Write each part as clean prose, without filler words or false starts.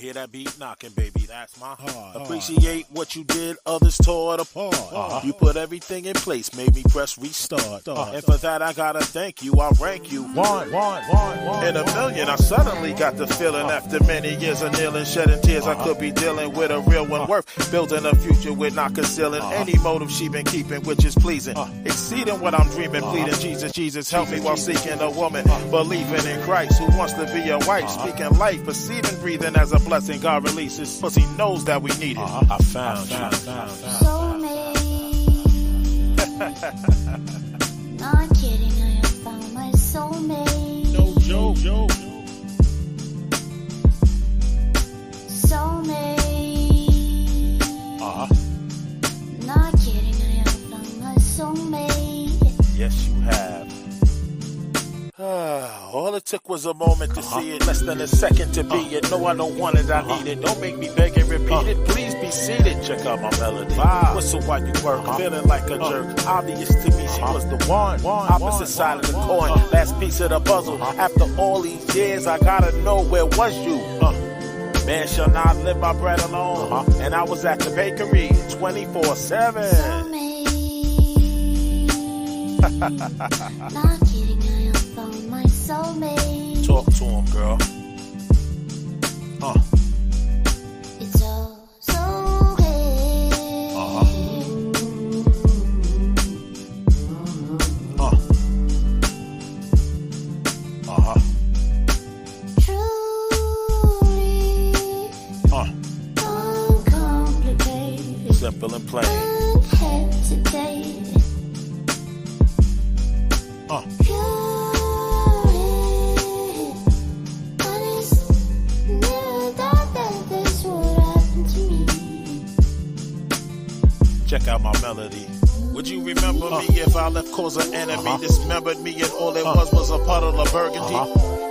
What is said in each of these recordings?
hear that beat knocking, baby, that's my heart. Appreciate what you did, others tore it apart. You put everything in place, made me press restart. And for that I gotta thank you, I rank you one. In a million, I suddenly got the feeling after many years of kneeling, shedding tears, I could be dealing with a real one worth building a future with not concealing any motive she been keeping, which is pleasing. Exceeding what I'm dreaming, pleading, Jesus, help me while seeking a woman, believing in Christ, who wants to be a wife, speaking life, perceiving, breathing as a blessing. God releases, plus he knows that we need it. I found you. Soulmate. Not kidding, I have found my soulmate. No joke. Soulmate. Not kidding, I have found my soulmate. Yes, you have. All it took was a moment to see it, less than a second to be it. No, I don't want it, I need it. Don't make me beg and repeat it. Please be seated. Check out my melody. Whistle while you work, feeling like a jerk. Obvious to me, she was the one. Opposite side of the coin, last piece of the puzzle. After all these years, I gotta know, where was you? Man shall not live by bread alone. And I was at the bakery 24/7. Not kidding, I have found my soulmate. Talk to him, girl. It's all so okay. Truly uncomplicated. Simple and plain. Unhesitated. Check out my melody. Would you remember me if I left cause an enemy dismembered me and all it was a puddle of burgundy?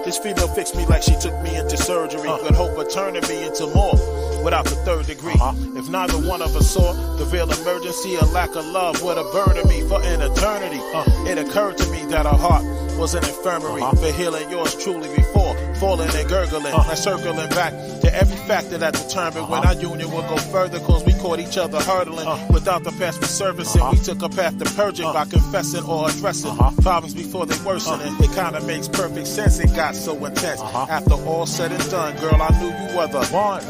This female fixed me like she took me into surgery with hope of turning me into more without the third degree. If neither one of us saw the real emergency, a lack of love would have burned me for an eternity. It occurred to me that our heart was an infirmary for healing yours truly before falling and gurgling and circling back to every factor that determined when our union would go further, cause we caught each other hurdling without the past resurfacing. We took a path to purging by confessing or addressing problems before they worsen. It kinda makes perfect sense, it got so intense. After all said and done, girl, I knew you were the one.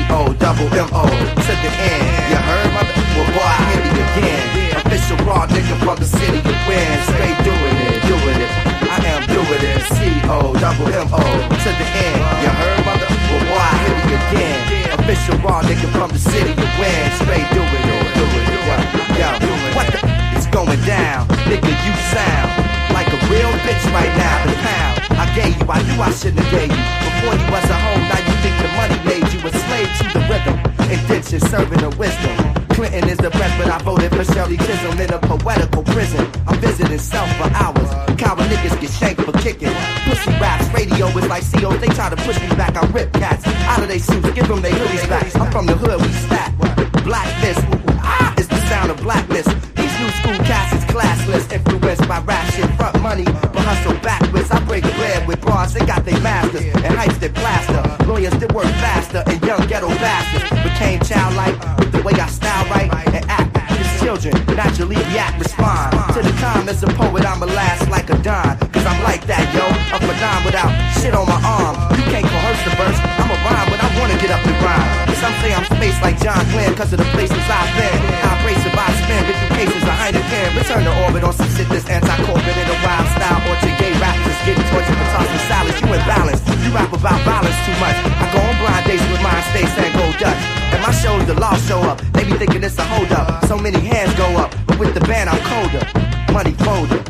C-O-double-M-O to the end. You heard, mother? Well, boy, I hit it again. Official raw nigga from the city of win. Straight doing it. I am doing it. C-O-double-M-O to the end. You heard, mother? Well, boy, I hit it again. Official raw nigga from the city of win. Straight doing it. Yo, what the? It's going down. Nigga, you sound like a real bitch right now. The pound I gave you, I knew I shouldn't have gave you. Before you was a home, now you think the money made you a slave to the rhythm. Indention serving the wisdom. Clinton is the best, but I voted for Shirley Chisholm in a poetical prison. I'm visiting self for hours. Coward niggas get shanked for kicking. Pussy raps, radio is like COs. They try to push me back. I rip cats out of they suits, give them they hoodies back. I'm from the hood, we stack. Blackness, it's the sound of blackness. These new school cats is classless, influenced by rap shit. Front money, but hustle backwards. I break bread with bras, they got their masters and hypes that plaster. Lawyers that work faster and young ghetto bastards became childlike with the way I style right and act. His children naturally react, respond to the time. As a poet, I'ma last like a dime, cause I'm like that, yo. Up a dime without shit on my arm. You can't coerce the verse, I'm a rhyme, but I wanna get up and rhyme. Some say I'm spaced like John Glenn, cause of the places I've been. How abrasive I spin, with the cases of Heineken. Return to orbit on some shit that's anti-corporate in a wild style. Or to gay rappers getting tortured for tossing salads. You imbalanced, you rap about violence too much. I go on blind dates with mine, stay and go Dutch. And my shows, the law show up. They be thinking it's a hold up. So many hands go up, but with the band I'm colder. Money folder.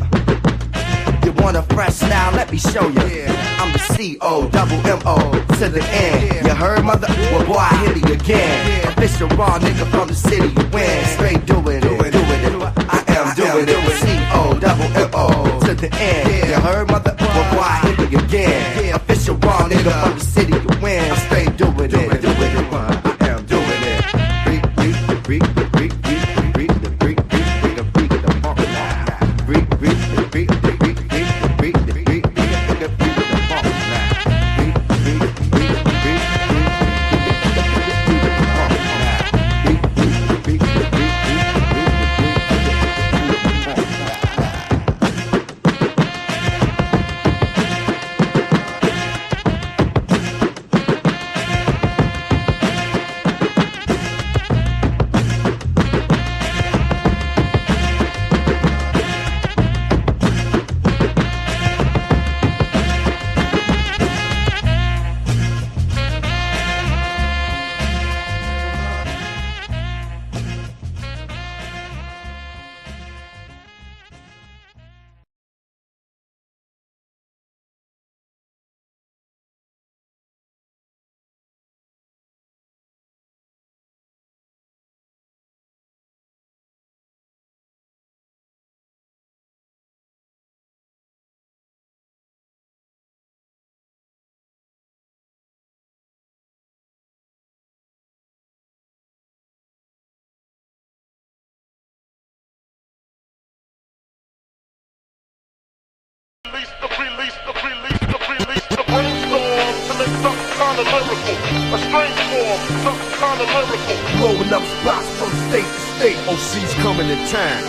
You want a fresh style? Let me show you. I'm the C-O-double-M-O to the end. You heard, mother? Well, boy, I hit it again. Official raw nigga from the city you win. Straight doing it. I am doing it. C-O-double-M-O to the end. You heard, mother? Well, boy, I hit it again. Official raw nigga from the city you win. I'm straight doing it. I am doing it. Release the brainstorm to make something kind of lyrical. A strange form, something kind of lyrical. Blowing up spots from state to state. OC's coming to town.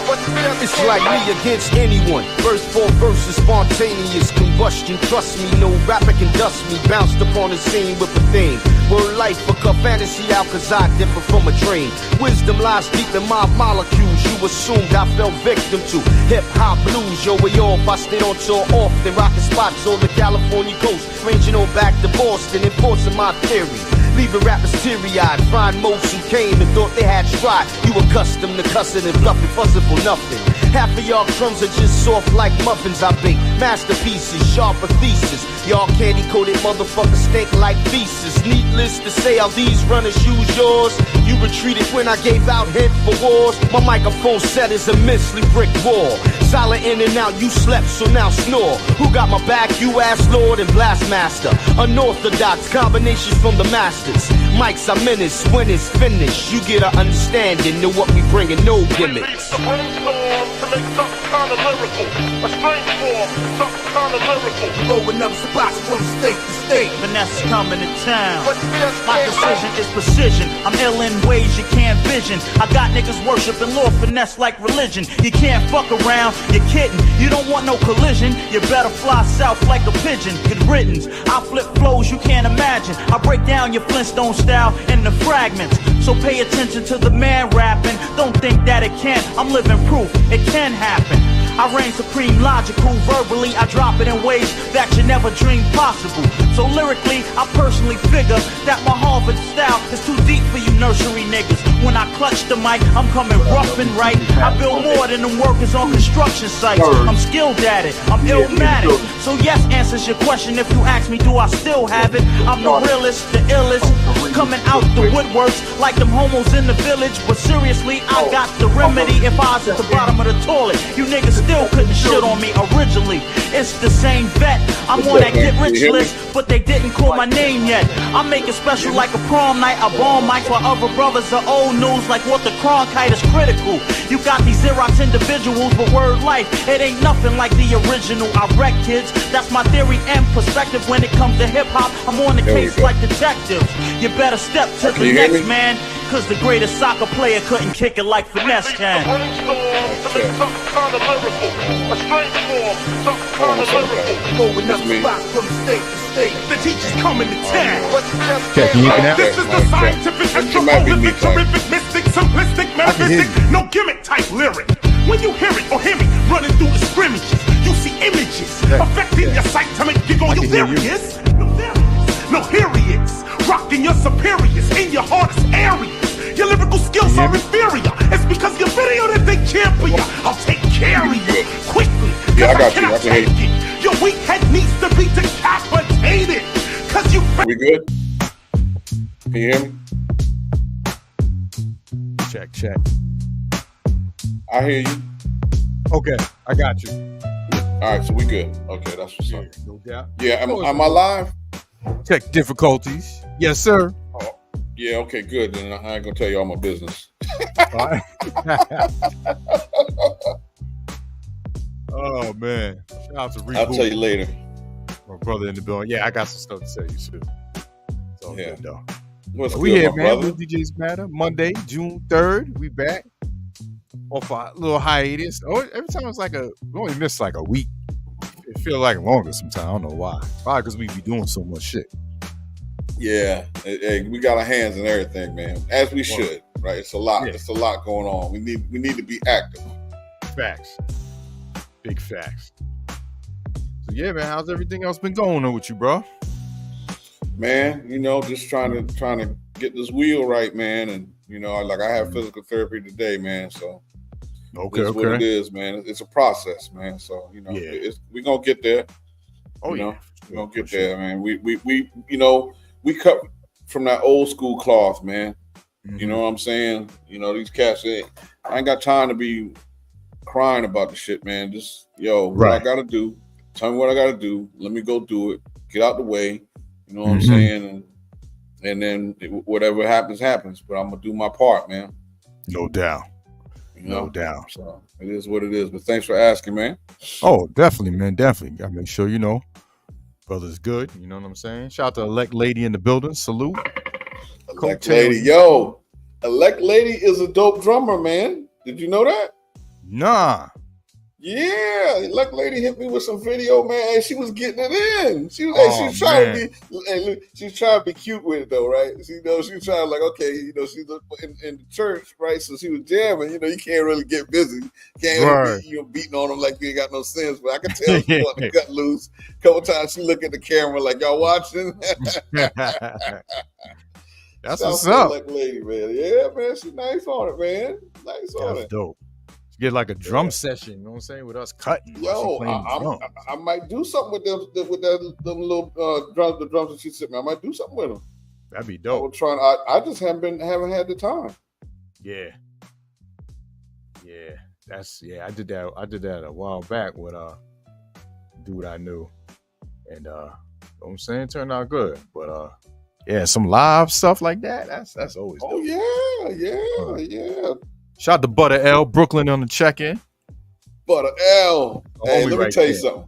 It's like me against anyone. Verse for verse is spontaneous combustion. Trust me, no rapper can dust me. Bounced upon the scene with a theme. Word life, fuck up fantasy out, cause I differ from a dream. Wisdom lies deep in my molecules. You assumed I fell victim to hip-hop blues. Yo, way off, I stayed on tour often. Rocking spots on the California coast, ranging on back to Boston, enforcing my theory. Leaving rappers teary-eyed, find most who came and thought they had stride. You accustomed to cussing and bluffing, fussing for nothing. Half of y'all crumbs are just soft like muffins I bake. Masterpieces, sharper thesis. Y'all candy-coated motherfuckers stink like feces. Needless to say, how these runners use yours. You retreated when I gave out hint for wars. My microphone set is a immensely brick wall. Silent in and out, you slept, so now snore. Who got my back? You ass lord and blast master. Unorthodox combinations from the masters. Mics are menace, when it's finished. You get an understanding of what we bringing, no gimmicks. Release the brainstorm to make something kind of lyrical. A strange form, something Blowing up spots from state to state. Finesse is coming to town. My decision is precision. I'm ill in ways you can't vision. I got niggas worshiping Lord Finesse like religion. You can't fuck around, you're kidding. You don't want no collision. You better fly south like a pigeon. Good riddance. I flip flows you can't imagine. I break down your Flintstone style into fragments. So pay attention to the man rapping. Don't think that it can't. I'm living proof it can happen. I reign supreme, logical, verbally I drop it in ways that you never dreamed possible. So lyrically, I personally figure that my Harvard style is too deep for you nursery niggas. When I clutch the mic, I'm coming rough and right. I build more than them workers on construction sites. I'm skilled at it, I'm illmatic. So yes answers your question if you ask me, do I still have it? I'm the realest, the illest, coming out the woodworks like them homos in the village. But seriously, I got the remedy if I was at the bottom of the toilet. You niggas still couldn't shit on me originally. It's the same vet. I'm on that get rich list, but they didn't call my name yet. I make it special like a prom night. I bomb mics while other brothers are old news like what the Cronkite is critical. You got these Xerox individuals, but word life, it ain't nothing like the original. I wreck kids, that's my theory and perspective. When it comes to hip hop, I'm on the case like detectives. You better step to the next man, cause the greatest soccer player couldn't kick it like Finesse can. Blowing up spots from state to state. The teacher's coming to town. Okay, can you hear me now? This is the scientific, anthropomorphic, terrific, mystic, simplistic, metaphysic, no gimmick type lyric. When you hear it or hear me running through the scrimmages, you see images affecting your sight to make you go, you serious? No, here he is, rocking your superiors in your hardest areas. Your lyrical skills are inferior. It's because your video that they care for you. I'll take care of you quickly. Yeah, I got you. Cannot take it. Your weak head needs to be decapitated. Cause you. We good? Can you hear me? Check. I hear you. Okay, I got you. All right, so we good. Okay, that's what's up. No doubt. Yeah, am I live? Check difficulties. Yes, sir. Oh, yeah, okay, good. Then I ain't gonna tell you all my business. All right. Oh man! Shout out to Reboot. I'll tell you later. My brother in the building. Yeah, I got some stuff to tell you too. It's all good though. What's we good, here, my man. brother? With Djs Matter, Monday, June 3rd. We back off a little hiatus. Oh, every time it's like we only miss like a week. It feels like longer sometimes. I don't know why. Probably because we be doing so much shit. Yeah, hey, we got our hands in everything, man. As we should, right? It's a lot. Yeah. It's a lot going on. We need to be active. Facts. Big facts. So yeah, man, how's everything else been going on with you, bro? Man, just trying to get this wheel right, man. And like I have physical therapy today, man. So that's what it is, man. It's a process, man. So we're gonna get there. We're gonna get there, man. We cut from that old school cloth, man. Mm-hmm. You know what I'm saying? These cats, I ain't got time to be crying about the shit, man. Just what I gotta do. Tell me what I gotta do. Let me go do it. Get out the way. You know what I'm saying? And then whatever happens, happens. But I'm gonna do my part, man. No doubt. No doubt. So it is what it is. But thanks for asking, man. Oh, definitely, man. Definitely. Gotta make sure brother's good. You know what I'm saying? Shout out to Elect Lady in the building. Salute. Elect Lady. Yo, Elect Lady is a dope drummer, man. Did you know that? Nah. Yeah, Elect Lady hit me with some video, man. And she was getting it in. She was trying to be cute with it though, right? She was trying to like, okay, she's in the church, right? So she was jamming. You can't really get busy. Can't really be, beating on them like you ain't got no sense. But I can tell she wanted to cut loose. A couple times she looked at the camera like, y'all watching? That's what's up. Elect Lady, man. Yeah, man. She's nice on it, man. Nice on it. That's dope. Get like a drum session, you know what I'm saying, with us cutting. Yo, I might do something with them them little drums, the drums that she sent me. I might do something with them. That'd be dope. I just haven't had the time. Yeah. I did that a while back with dude I knew, and you know what I'm saying, turned out good. But some live stuff like that. That's always dope. Oh yeah. Shout out to Butter L, Brooklyn on the check-in. Butter L. Hey, let me tell you something.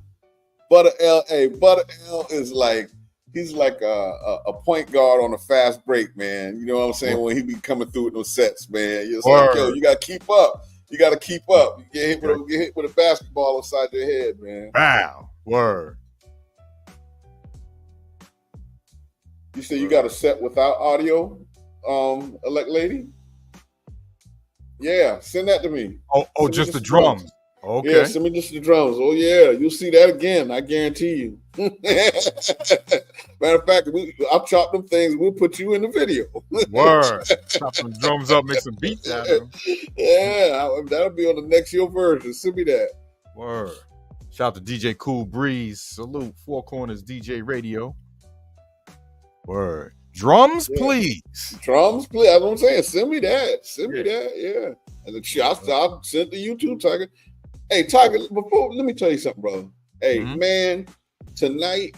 Butter L. Butter L is like he's like a point guard on a fast break, man. You know what I'm saying? When he be coming through with those sets, man. It's like, yo, you gotta keep up. You gotta keep up. You get hit with a basketball upside your head, man. Wow. Word. You say you got a set without audio, elect lady? Yeah, send that to me. Oh, just the drums. Okay. Yeah, send me just the drums. Oh yeah, you'll see that again. I guarantee you. Matter of fact, I'll chop them things. We'll put you in the video. Word. Chop some drums up, make some beats out of them. Yeah, that'll be on the next year version. Send me that. Word. Shout out to DJ Cool Breeze. Salute Four Corners DJ Radio. Word. Drums, please. Drums, please. That's what I'm saying. Send me that. Send me that. Yeah. And I'll send to you too, Tiger. Hey, Tiger, let me tell you something, brother. Hey, man, tonight,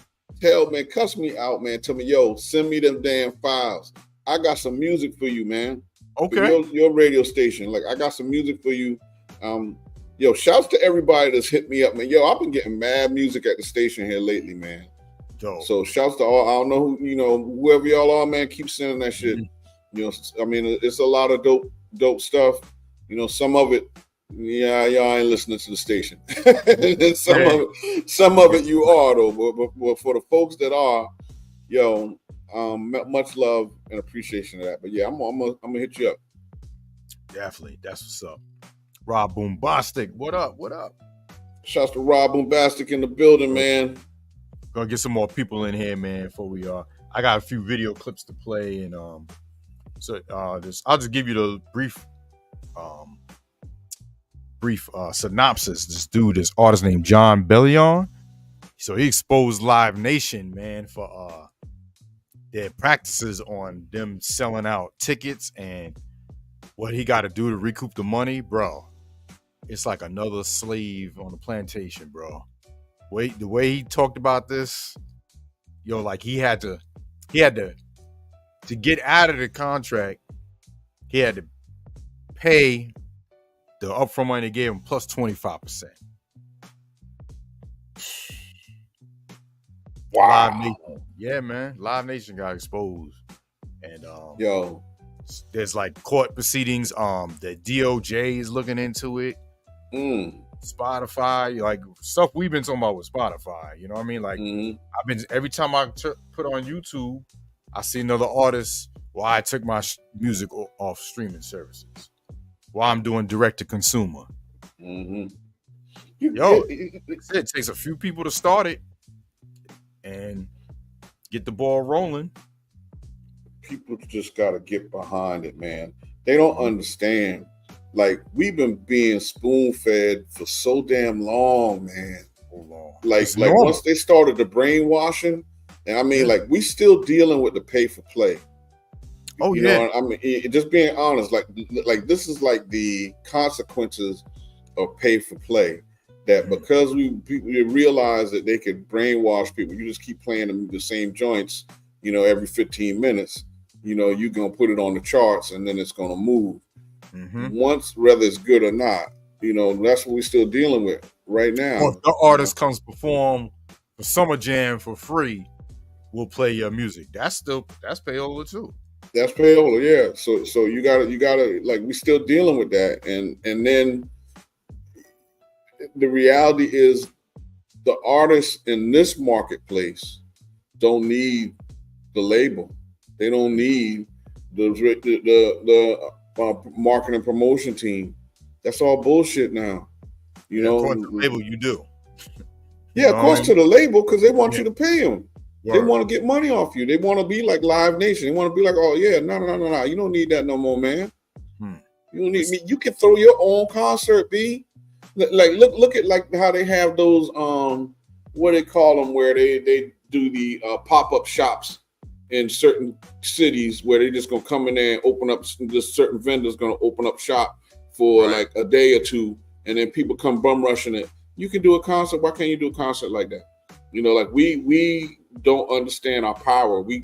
cuss me out, man. Tell me, yo, send me them damn files. I got some music for you, man. Okay. For your radio station. Like, I got some music for you. Yo, shouts to everybody that's hit me up, man. Yo, I've been getting mad music at the station here lately, man. Dope. So shouts to all, I don't know who, whoever y'all are, man, keep sending that shit. You know, I mean, it's a lot of dope stuff. You know, some of it, yeah, y'all ain't listening to the station. some of it you are though. But for the folks that are, yo, much love and appreciation of that. But yeah, I'm gonna hit you up. Definitely, that's what's up. Rob Boombastic, what up? What up? Shouts to Rob Boombastic in the building, man. Gonna get some more people in here, man. Before we I got a few video clips to play, and I'll just give you the brief synopsis. This dude, this artist named John Bellion. So he exposed Live Nation, man, for their practices on them selling out tickets and what he got to do to recoup the money, bro. It's like another slave on the plantation, bro. The way he talked about this, yo, like he had to get out of the contract. He had to pay the upfront money they gave him plus 25%. Wow. Live Nation. Yeah, man. Live Nation got exposed. And yo, there's like court proceedings. The DOJ is looking into it. Spotify, like stuff we've been talking about with Spotify. You know what I mean? Like I've been, every time I put on YouTube, I see another artist. Why I took my music off streaming services. Why I'm doing direct to consumer. Yo, it takes a few people to start it and get the ball rolling. People just got to get behind it, man. They don't understand. Like, we've been being spoon-fed for so damn long, man. Like once they started the brainwashing, and I mean, like, we still dealing with the pay for play. Oh, you know, I mean, just being honest, like this is like the consequences of pay for play. That because we realize that they could brainwash people, you just keep playing the same joints, you know, every 15 minutes, you know, you're going to put it on the charts and then it's going to move. Once, whether it's good or not, you know, that's what we're still dealing with right now. Well, if the artist comes perform the Summer Jam for free, we'll play your music. That's payola too. That's payola, yeah. So you gotta like, we still dealing with that, and then the reality is the artists in this marketplace don't need the label. They don't need the marketing and promotion team. That's all bullshit now. You know, according to the label, you do. Yeah, of course, to the label, because they want you to pay them. Word. They want to get money off you. They want to be like Live Nation. They want to be like, oh yeah, no. You don't need that no more, man. You don't need me. You can throw your own concert, B. Like look at like how they have those what they call them, where they do the pop-up shops in certain cities where they just gonna come in there and open up. Just certain vendors gonna open up shop for like a day or two, and then people come bum rushing it. You can do a concert. Why can't you do a concert like that? You know, like we don't understand our power. We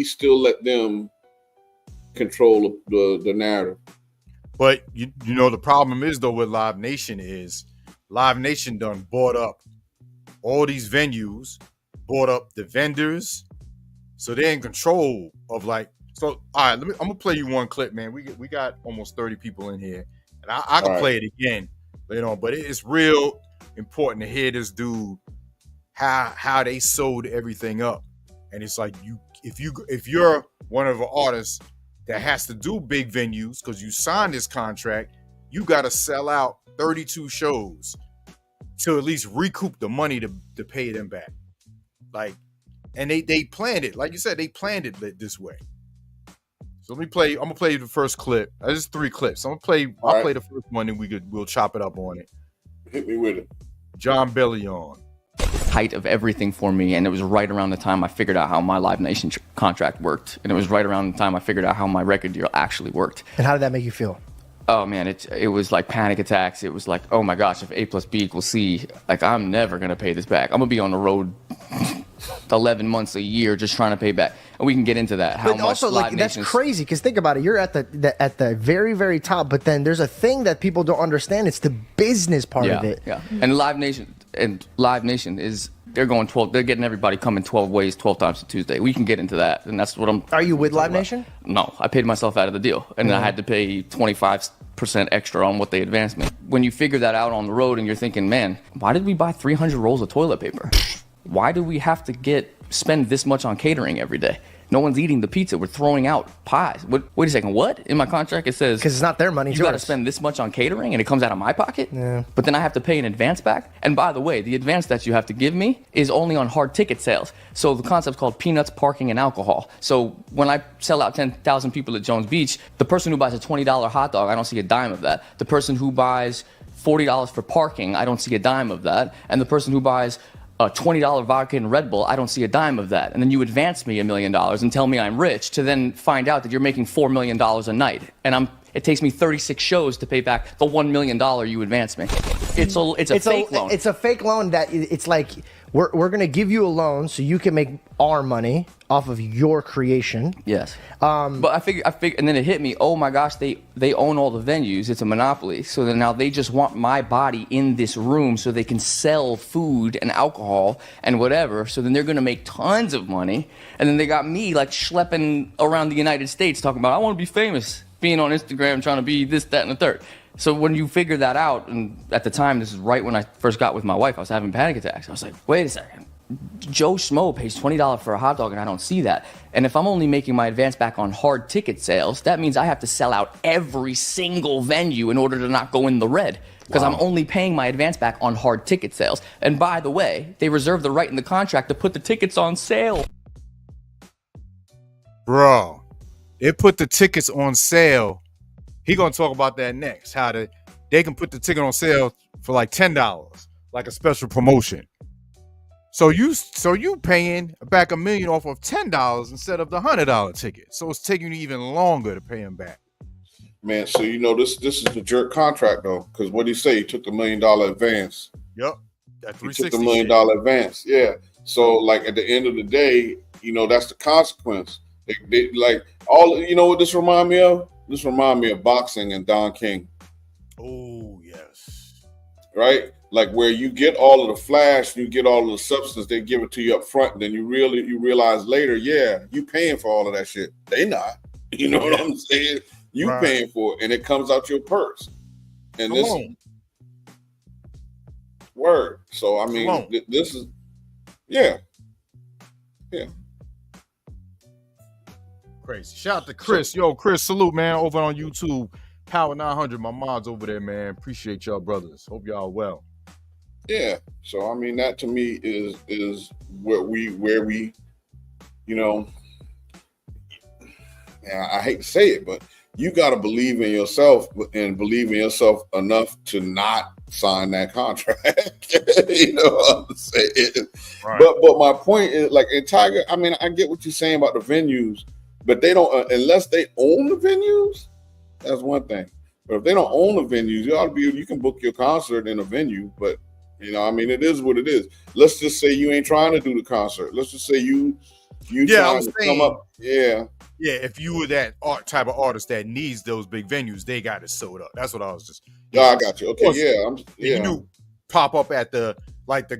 still let them control the narrative. But you know the problem is though with Live Nation is Live Nation done bought up all these venues bought up the vendors, so they're in control of like. So all right, I'm gonna play you one clip, man. We got almost 30 people in here, and I can play it again later on, but it's real important to hear this dude how they sold everything up, and it's like if you're one of the artists that has to do big venues because you signed this contract, you got to sell out 32 shows to at least recoup the money to pay them back. Like, and they planned it, like you said, they planned it this way. So I'm gonna play the first clip. There's 3 clips. I'll play the first one, and we'll chop it up on it. Hit me with it. John Bellion. Height of everything for me, and it was right around the time I figured out how my Live Nation contract worked, and it was right around the time I figured out how my record deal actually worked. And how did that make you feel? Oh man, it was like panic attacks. It was like, oh my gosh, if A plus B equals C, like I'm never gonna pay this back. I'm gonna be on the road 11 months a year just trying to pay back, and we can get into that. How but much also, like, that's crazy because think about it. You're at the very, very top, but then there's a thing that people don't understand. It's the business part of it. Yeah, and Live Nation is they're going 12. They're getting everybody coming 12 ways, 12 times a Tuesday. We can get into that, and that's what I'm. Are you with Live Nation? No, I paid myself out of the deal, and then I had to pay 25% extra on what they advanced me. When you figure that out on the road, and you're thinking, man, why did we buy 300 rolls of toilet paper? Why do we have to spend this much on catering every day? No one's eating the pizza. We're throwing out pies. Wait a second. What? In my contract, it says... Because it's not their money. You got to spend this much on catering, and it comes out of my pocket? Yeah. But then I have to pay an advance back? And by the way, the advance that you have to give me is only on hard ticket sales. So the concept's called peanuts, parking, and alcohol. So when I sell out 10,000 people at Jones Beach, the person who buys a $20 hot dog, I don't see a dime of that. The person who buys $40 for parking, I don't see a dime of that. And the person who buys a $20 vodka and Red Bull, I don't see a dime of that. And then you advance me $1 million and tell me I'm rich to then find out that you're making $4 million a night. And it takes me 36 shows to pay back the $1 million you advance me. It's a fake loan. It's a fake loan that it's like, we're going to give you a loan so you can make our money off of your creation. Yes. But I figured, and then it hit me, oh my gosh, they own all the venues. It's a monopoly. So then now they just want my body in this room so they can sell food and alcohol and whatever. So then they're going to make tons of money. And then they got me like schlepping around the United States talking about, I want to be famous, being on Instagram, trying to be this, that, and the third. So when you figure that out, and at the time, this is right when I first got with my wife, I was having panic attacks. I was like, wait a second. Joe Schmo pays $20 for a hot dog and I don't see that. And if I'm only making my advance back on hard ticket sales, that means I have to sell out every single venue in order to not go in the red. Because I'm only paying my advance back on hard ticket sales. And by the way, they reserve the right in the contract to put the tickets on sale. Bro, they put the tickets on sale. He gonna talk about that next. How they can put the ticket on sale for like $10, like a special promotion. So you paying back $1 million off of $10 instead of the $100 ticket. So it's taking you even longer to pay him back. Man, so this is the jerk contract though, because what did he say? He took the $1 million advance. Yep, that he took the $1 million advance. Yeah. So like at the end of the day, that's the consequence. They like all. What this remind me of? This remind me of boxing and Don King. Oh yes. Right. Like where you get all of the flash, you get all of the substance, they give it to you up front, and then you realize later, yeah, you paying for all of that shit. They not. You know what I'm saying? You right. Paying for it, and it comes out your purse. And this word. So I mean, this is yeah. Crazy. Shout out to Chris. Yo, Chris, salute, man, over on YouTube. Power 900, my mom's over there, man. Appreciate y'all brothers. Hope y'all well. Yeah. So I mean, that to me is where we I hate to say it, but you got to believe in yourself and believe in yourself enough to not sign that contract. You know what I'm saying? Right. But my point is, like in Tiger, I mean, I get what you're saying about the venues, but they don't unless they own the venues. That's one thing. But if they don't own the venues, you can book your concert in a venue, but I mean, it is what it is. Let's just say you ain't trying to do the concert. Let's just say you trying to come up. Yeah. Yeah, if you were that type of artist that needs those big venues, they got it sold up. That's what I was just. Yeah, I got you. Okay, yeah. pop up at the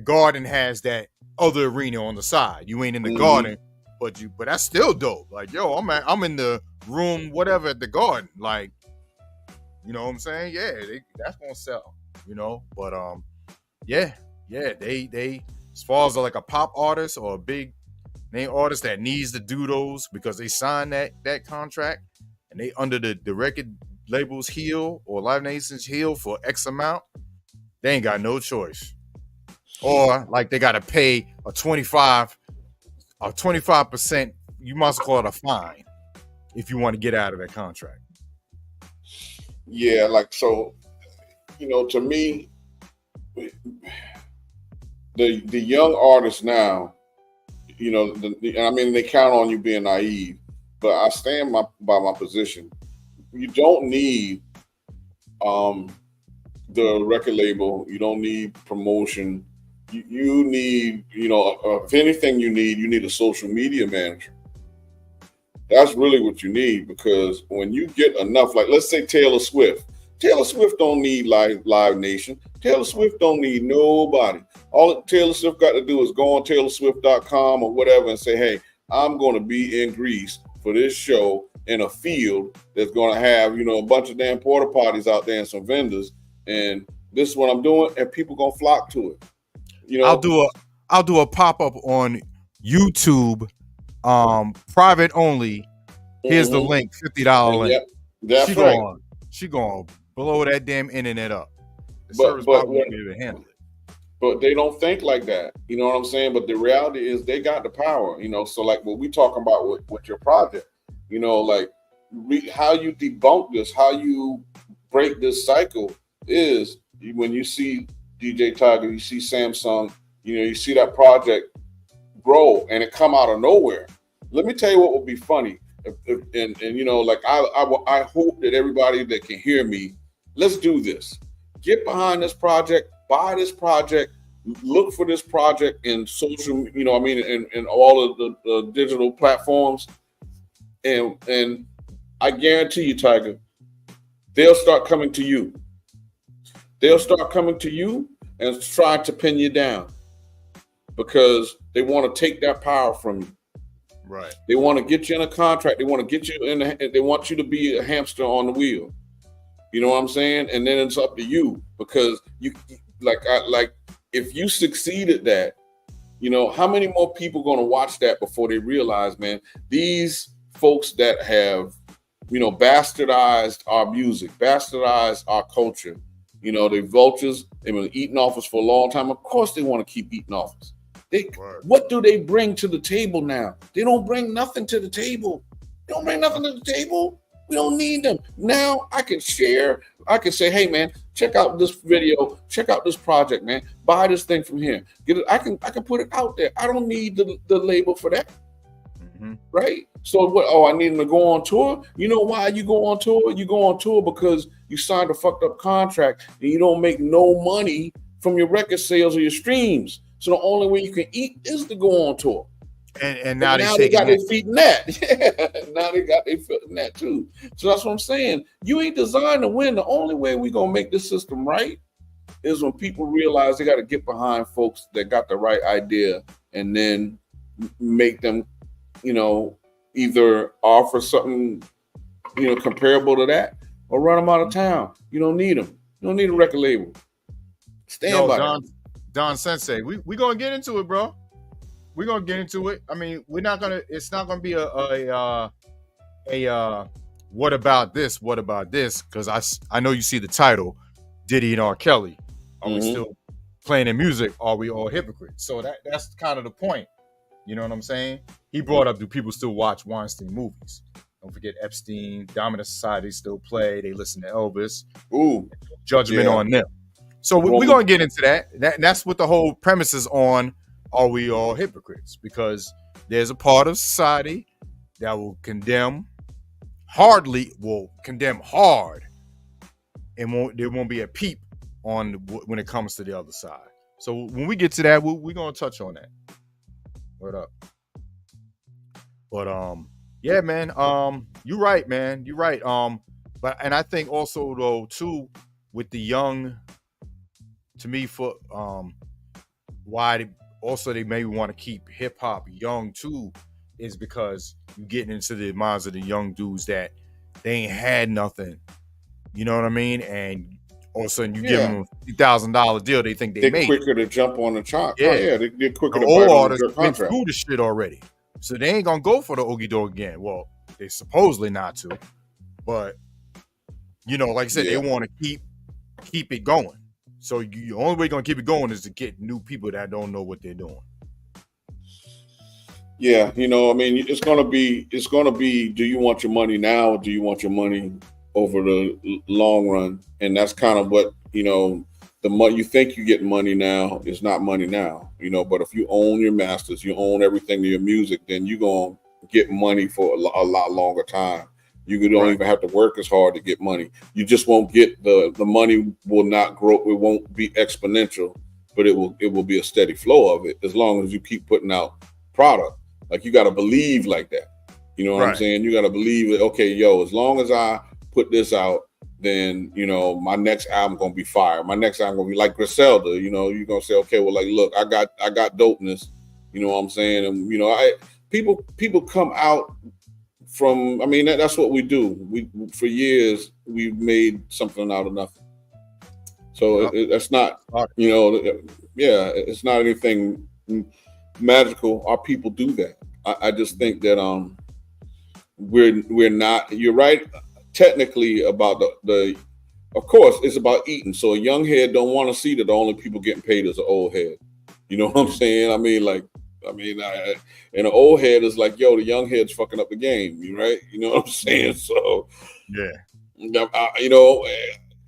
Garden has that other arena on the side. You ain't in the Mhm. Garden, but that's still dope. Like, yo, I'm in the room, whatever, at the Garden. Like, you know what I'm saying? Yeah, that's gonna sell. You know, but yeah, they as far as like a pop artist or a big name artist that needs to do those because they signed that contract and they under the record label's heel or Live Nation's heel for X amount, they ain't got no choice. Or like they gotta pay a 25%, you must call it a fine if you want to get out of that contract. Yeah, like, so, you know, to me, the young artists now, you know, I mean, they count on you being naive, but I stand by my position. You don't need the record label. You don't need promotion. You need, you know, if anything you need a social media manager. That's really what you need, because when you get enough, like let's say Taylor Swift don't need Live Nation. Taylor Swift don't need nobody. All Taylor Swift got to do is go on TaylorSwift.com or whatever and say, hey, I'm going to be in Greece for this show in a field that's going to have, you know, a bunch of damn porta potties out there and some vendors, and this is what I'm doing, and people going to flock to it. You know, I'll do a pop-up on YouTube, private only. Here's the link, $50 link. Yep, that's right. She going to blow that damn internet up. The But service probably won't be able to handle it. But they don't think like that. You know what I'm saying? But the reality is they got the power, you know? So like what we talking about with your project, you know, like how you debunk this, how you break this cycle is when you see DJ Tiger, you see Samsung, you know, you see that project grow and it come out of nowhere. Let me tell you what would be funny. And you know, like I hope that everybody that can hear me, let's do this. Get behind this project, buy this project, look for this project in social, you know, I mean, in all of the digital platforms, and I guarantee you, Tiger, they'll start coming to you. They'll start coming to you and try to pin you down because they want to take that power from you. Right. They want to get you in a contract. They want to get you in. They want you to be a hamster on the wheel. You know what I'm saying? And then it's up to you, because you like if you succeed at that, you know, how many more people going to watch that before they realize, man, these folks that have, you know, bastardized our music, bastardized our culture, you know, they vultures, they've been eating off us for a long time. Of course they want to keep eating off us. What do they bring to the table now? They don't bring nothing to the table. They don't bring nothing to the table. We don't need them. Now I can share. I can say, hey man, check out this video. Check out this project, man. Buy this thing from here. Get it. I can put it out there. I don't need the label for that. Mm-hmm. Right? So what? Oh, I need them to go on tour. You know why you go on tour? You go on tour because you signed a fucked up contract and you don't make no money from your record sales or your streams. So the only way you can eat is to go on tour. And now they got their feet in that. Yeah, now they got their feet in that too. So that's what I'm saying. You ain't designed to win. The only way we're going to make this system right is when people realize they got to get behind folks that got the right idea and then make them, you know, either offer something, you know, comparable to that or run them out of town. You don't need them. You don't need a record label. Stand by Don Sensei, we going to get into it, bro. We're going to get into it. I mean, it's not going to be a what about this? What about this? Because I know you see the title, Diddy and R Kelly. Are we still playing in music? Are we all hypocrites? So that's kind of the point. You know what I'm saying? He brought up, do people still watch Weinstein movies? Don't forget Epstein, Dominant Society still play. They listen to Elvis. Ooh. Judgment on them. So we're going to get into that. That's what the whole premise is on. Are we all hypocrites? Because there's a part of society that will condemn hard, and there won't be a peep on when it comes to the other side. So when we get to that, we're going to touch on that. What up? But yeah, man. You're right, man. You're right. And I think also though too with the young to me for why they maybe want to keep hip hop young too is because you're getting into the minds of the young dudes that they ain't had nothing. You know what I mean? And all of a sudden you give them a $50,000 deal, they think they're quicker to jump on the chart. Yeah, They're quicker the to old bite on artists their been contract. through the shit already, so they ain't gonna go for the Okie Dog again. Well, they supposedly not to, but you know, like I said, they want to keep it going. So the only way you're gonna keep it going is to get new people that don't know what they're doing. Yeah, you know, I mean, it's gonna be. Do you want your money now, or do you want your money over the long run? And that's kind of what, you know, the money you think you get money now is not money now. You know, but if you own your masters, you own everything to your music, then you're gonna get money for a lot longer time. You don't even have to work as hard to get money. You just won't get the money will not grow. It won't be exponential, but it will be a steady flow of it as long as you keep putting out product. Like, you got to believe like that. You know what I'm saying? You got to believe that, okay, as long as I put this out, then, you know, my next album going to be fire. My next album going to be like Griselda. You know, you're going to say, okay, well, like, look, I got dopeness. You know what I'm saying? And, you know, people come out from, I mean, that's what we do. We, for years, we've made something out of nothing. So that's not, you know, it's not anything magical. Our people do that. I just think that we're not. You're right. Technically, about the of course, it's about eating. So a young head don't want to see that the only people getting paid is an old head. You know what I'm saying? I mean, and an old head is like, the young head's fucking up the game. You right? You know what I'm saying? So you know,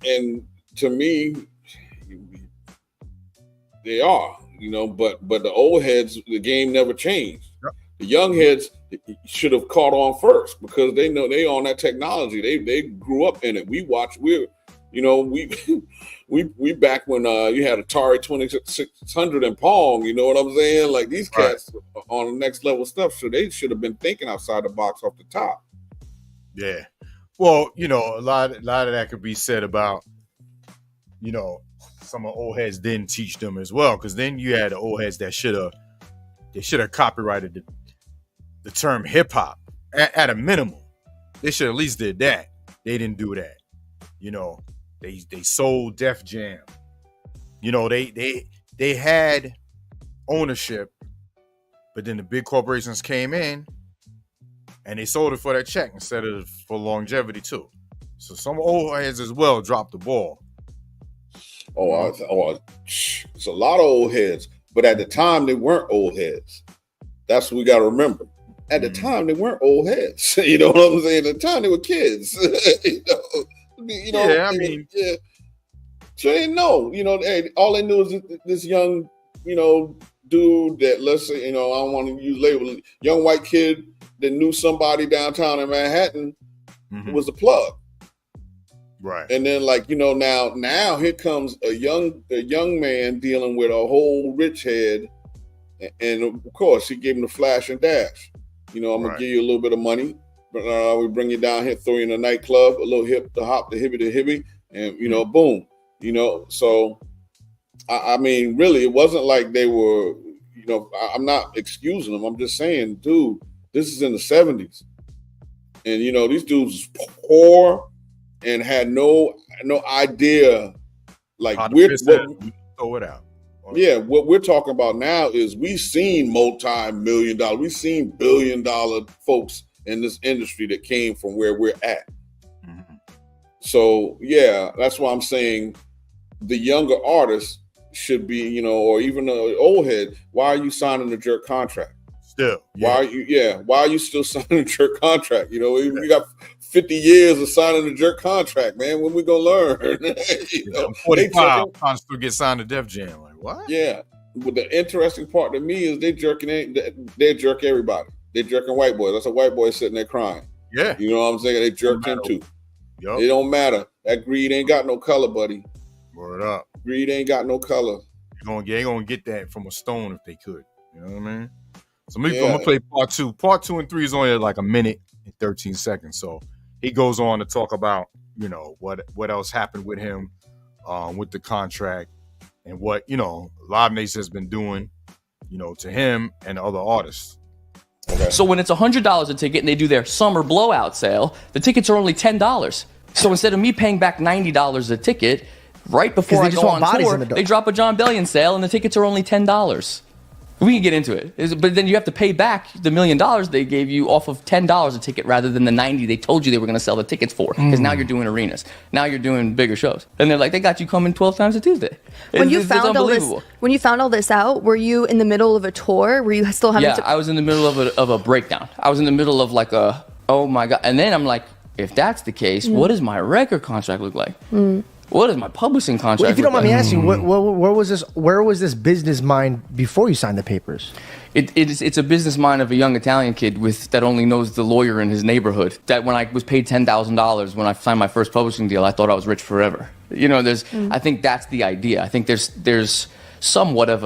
and to me, they are. You know, but the old heads, the game never changed. The young heads should have caught on first because they know they on that technology. They grew up in it. We back when you had Atari 2600 and Pong. You know what I'm saying? Like, these cats on the next level stuff. So they should have been thinking outside the box off the top. Yeah. Well, you know, a lot of that could be said about, you know, some of the old heads didn't teach them as well, because then you had the old heads that should have copyrighted the term hip hop at a minimum. They should at least did that. They didn't do that. You know, they sold Def Jam. You know, they had ownership, but then the big corporations came in and they sold it for that check instead of for longevity too. So some old heads as well dropped the ball. It's a lot of old heads, but at the time they weren't old heads. That's what we got to remember. At the time they weren't old heads. You know what I'm saying? At the time they were kids. So they know. You know, all they knew is this young, you know, dude that, let's say, you know, I don't want to use label, young white kid that knew somebody downtown in Manhattan was the plug. Right. And then, like, you know, now here comes a young man dealing with a whole rich head. And of course, he gave him the flash and dash. You know, I'm going to give you a little bit of money. But we bring you down here, throw you in a nightclub, a little hip, the hop, the hippie, the hippie. And, you know, boom. You know, so, I mean, really, it wasn't like they were, you know, I'm not excusing them. I'm just saying, dude, this is in the 70s. And, you know, these dudes was poor and had no idea, like, throw it out. Yeah, what we're talking about now is we've seen multi-million-dollar, we've seen billion-dollar folks in this industry that came from where we're at. So yeah, that's why I'm saying the younger artists should be, you know, or even the old head. Why are you signing a jerk contract? Still, why are you still signing a jerk contract? You know, we got 50 years of signing a jerk contract, man. When we gonna learn? You know, 45 trying to still get signed to Def Jam. Like, what? Yeah. But the interesting part to me is they jerk everybody. They jerking white boys. That's a white boy sitting there crying. Yeah. You know what I'm saying? They jerked him too. Yep. It don't matter. That greed ain't got no color, buddy. Word up. Greed ain't got no color. They gonna get that from a stone if they could. You know what I mean? So I'm gonna play part 2. Part 2 and 3 is only like a minute and 13 seconds. So he goes on to talk about, you know, what else happened with him, with the contract, and what, Live Nation has been doing, to him and other artists. Okay. So when it's $100 a ticket and they do their summer blowout sale, the tickets are only $10. So instead of me paying back $90 a ticket, right before I go on tour, they drop a John Bellion sale and the tickets are only $10. We can get into it, but then you have to pay back the $1 million they gave you off of $10 a ticket rather than the $90 they told you they were going to sell the tickets for. Because now you're doing arenas, now you're doing bigger shows, and they're like, they got you coming 12 times a Tuesday. When you found all this out, were you in the middle of a tour? Were you still having? Yeah, I was in the middle of a breakdown. I was in the middle of like oh my god, and then I'm like, if that's the case, what does my record contract look like? What is my publishing contract? Well, if you don't mind me asking, where was this business mind before you signed the papers? It's a business mind of a young Italian kid that only knows the lawyer in his neighborhood. That when I was paid $10,000 when I signed my first publishing deal, I thought I was rich forever. I think that's the idea. I think there's somewhat of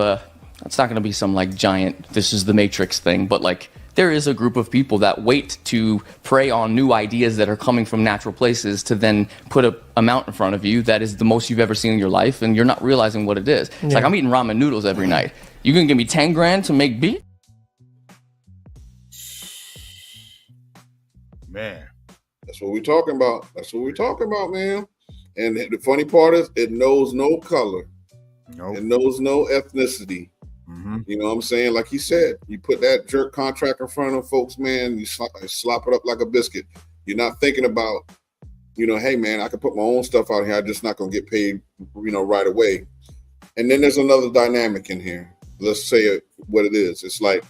it's not going to be some like giant, this is the Matrix thing, but like, there is a group of people that wait to prey on new ideas that are coming from natural places to then put an amount in front of you that is the most you've ever seen in your life, and you're not realizing what it is. It's like I'm eating ramen noodles every night. You gonna give me 10 grand to make beat? Man. That's what we're talking about. Man. And the funny part is, it knows no color. Nope. It knows no ethnicity. You know what I'm saying? Like he said, you put that jerk contract in front of folks, man, you slop it up like a biscuit. You're not thinking about, hey, man, I can put my own stuff out here. I'm just not going to get paid, right away. And then there's another dynamic in here. Let's say it what it is. It's like,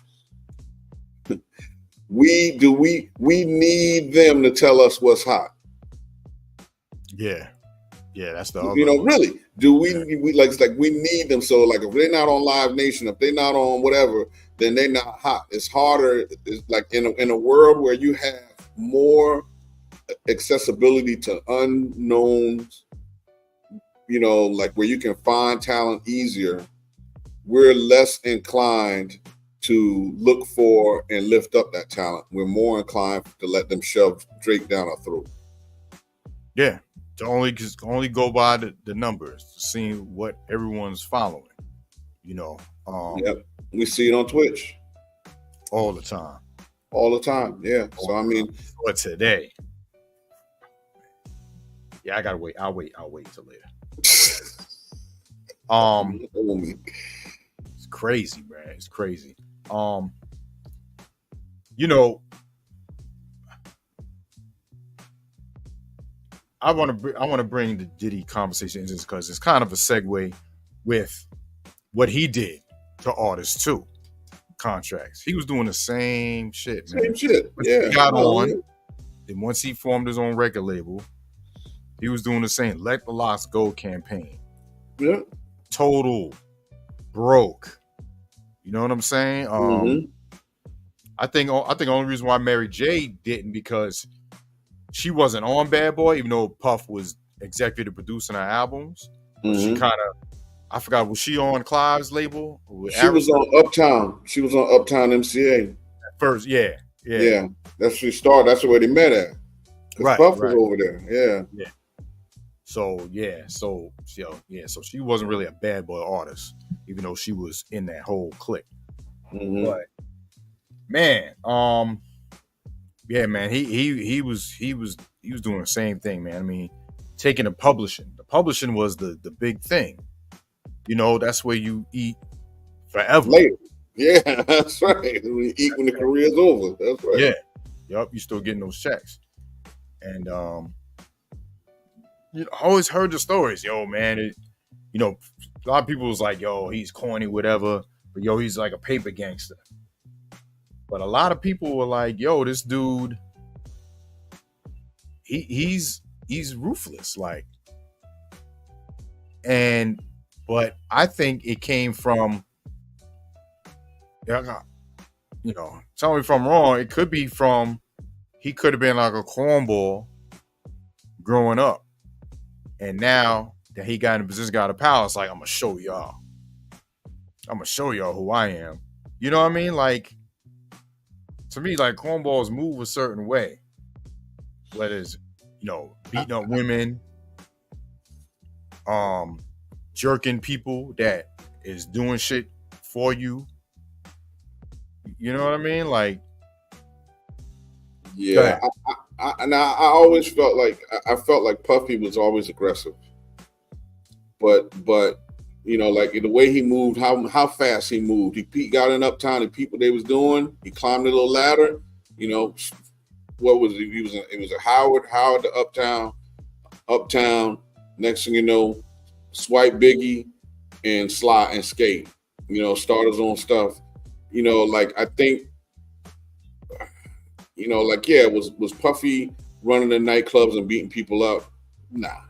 we need them to tell us what's hot. Yeah. Yeah, that's the other really. Do we like it's like we need them, so like if they're not on Live Nation, if they're not on whatever, then they're not hot. It's harder. It's like in a world where you have more accessibility to unknowns, like where you can find talent easier, we're less inclined to look for and lift up that talent. We're more inclined to let them shove Drake down our throat. Yeah. To only go by the numbers, to see what everyone's following, Yep, we see it on Twitch all the time. Yeah. So I mean, but today, yeah, I gotta wait. I'll wait till later. It's crazy, man. It's crazy. I want to bring the Diddy conversation into this because it's kind of a segue with what he did to artists too. Contracts. He was doing the same shit, man. Same shit. Yeah. He got on. Then once he formed his own record label, he was doing the same Let the Locks Go campaign. Yeah. Total broke. You know what I'm saying? I think the only reason why Mary J didn't, because she wasn't on Bad Boy, even though Puff was executive producing her albums. She kind of, I forgot, was she on Clive's label? She was on Uptown. She was on Uptown MCA. At first, yeah. That's where she started. That's where they met at. Right. Puff was over there. Yeah. So she wasn't really a Bad Boy artist, even though she was in that whole clique. But man, yeah, man, he was doing the same thing, man. I mean, taking the publishing. The publishing was the big thing. That's where you eat forever. Later. Yeah, that's right. We eat when the career's over. That's right. Yeah. Yup, you still getting those checks. And I always heard the stories. Yo, man, a lot of people was like, yo, he's corny, whatever. But yo, he's like a paper gangster. But a lot of people were like, yo, this dude, he's ruthless. Like, but I think it came from, tell me if I'm wrong, it could be from, he could have been like a cornball growing up. And now that he got in a position, got a power, it's like, I'm going to show y'all who I am. You know what I mean? Like, to me, like, cornballs move a certain way. Whether it's, beating up women, jerking people that is doing shit for you. You know what I mean? Like, yeah. I always felt like Puffy was always aggressive, but you know, like the way he moved, how fast he moved. He got in Uptown and people they was doing. He climbed a little ladder. You know, what was it? It was a Howard to Uptown. Next thing you know, swipe Biggie and slide and skate. You know, start his own stuff. You know, like I think, you know, like yeah, was Puffy running the nightclubs and beating people up? Nah.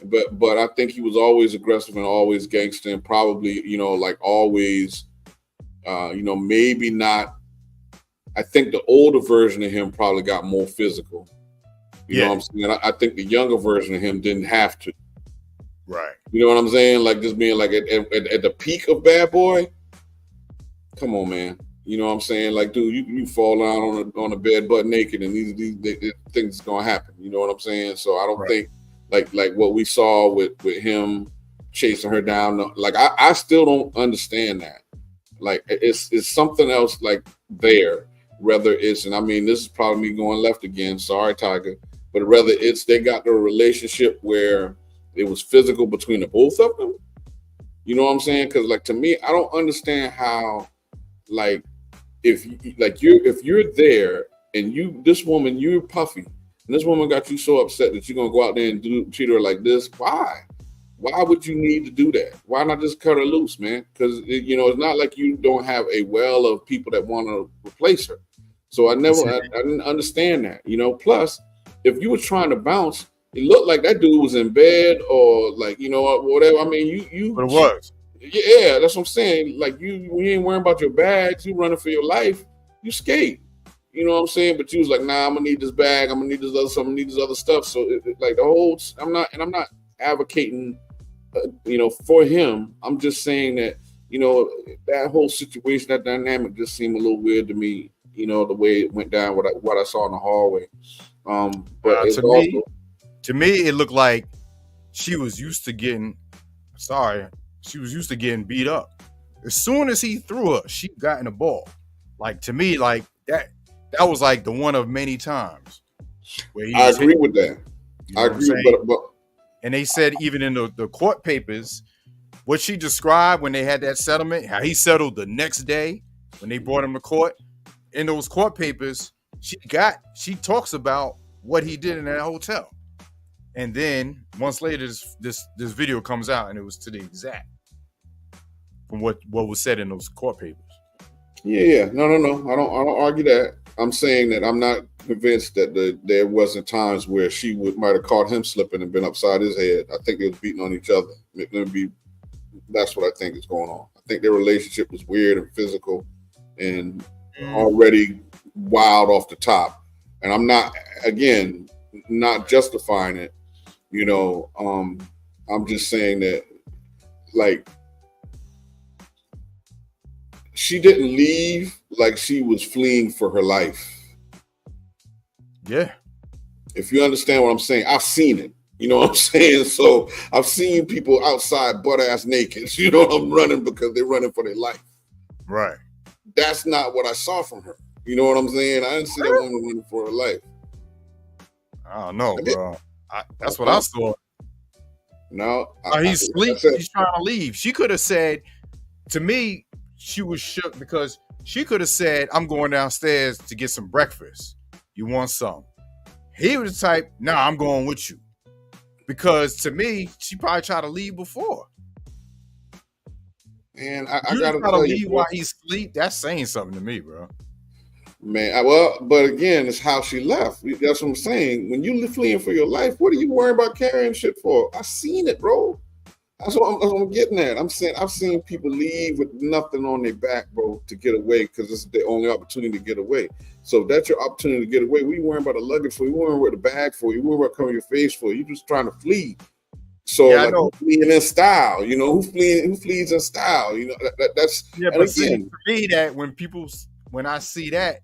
But I think he was always aggressive and always gangster and probably, you know, like always, you know, maybe not. I think the older version of him probably got more physical. You know what I'm saying? I think the younger version of him didn't have to. Right. You know what I'm saying? Like just being like at the peak of Bad Boy. Come on, man. You know what I'm saying? Like, dude, you fall down on the bed butt naked and these things gonna happen. You know what I'm saying? So I don't think like what we saw with him chasing her down. Like I still don't understand that. Like it's something else like there. Whether it's, and I mean this is probably me going left again. Sorry, Tiger. But whether it's they got the relationship where it was physical between the both of them. You know what I'm saying? Because like to me, I don't understand how like if you're there and this woman, you're Puffy, and this woman got you so upset that you're gonna go out there and treat her like this. Why? Why would you need to do that? Why not just cut her loose, man? Because you know it's not like you don't have a well of people that want to replace her. So I didn't understand that. You know, plus if you were trying to bounce, it looked like that dude was in bed or like you know whatever. I mean, you. But it was. Yeah, that's what I'm saying. Like you ain't worrying about your bags. You running for your life. You skate. You know what I'm saying? But you was like, nah, I'm gonna need this bag. I'm gonna need this other stuff. I'm gonna need this other stuff. So like the whole, I'm not advocating, you know, for him. I'm just saying that you know that whole situation, that dynamic, just seemed a little weird to me. You know the way it went down, what I saw in the hallway. But to me, it looked like she was used to getting. She was used to getting beat up. As soon as he threw her, she got in the ball. Like to me, like that was like the one of many times where he. I agree with that. You know I agree, but and they said even in the court papers, what she described when they had that settlement, how he settled the next day when they brought him to court. In those court papers, she talks about what he did in that hotel. And then months later, this video comes out, and it was to the exact from what was said in those court papers. Yeah. No. I don't argue that. I'm saying that I'm not convinced that there wasn't times where she might have caught him slipping and been upside his head. I think they was beating on each other. That's what I think is going on. I think their relationship was weird and physical and already wild off the top. And I'm not justifying it. You know, I'm just saying that, like, she didn't leave like she was fleeing for her life. Yeah. If you understand what I'm saying, I've seen it. You know what I'm saying? So I've seen people outside butt ass naked. You know, I'm running because they're running for their life. Right. That's not what I saw from her. You know what I'm saying? I didn't see that woman running for her life. I don't know, bro. That's what I saw. No. He's sleeping. He's trying to leave. She could have said, to me, she was shook because she could have said, I'm going downstairs to get some breakfast. You want some? He was the type, nah, I'm going with you. Because to me, she probably tried to leave before. And I gotta try to leave while he sleep. That's saying something to me, bro. Man, but again, it's how she left. That's what I'm saying. When you fleeing for your life, what are you worrying about carrying shit for? I seen it, bro. That's what I'm getting at. I'm saying I've seen people leave with nothing on their back, bro, to get away because it's their only opportunity to get away. So if that's your opportunity to get away, what are you worrying about the luggage for? You worrying about the bag for? You worrying about covering your face for? You just trying to flee. So yeah, like, who's fleeing in style? You know, who flees in style? You know, that's yeah. But again, for me, that when I see that,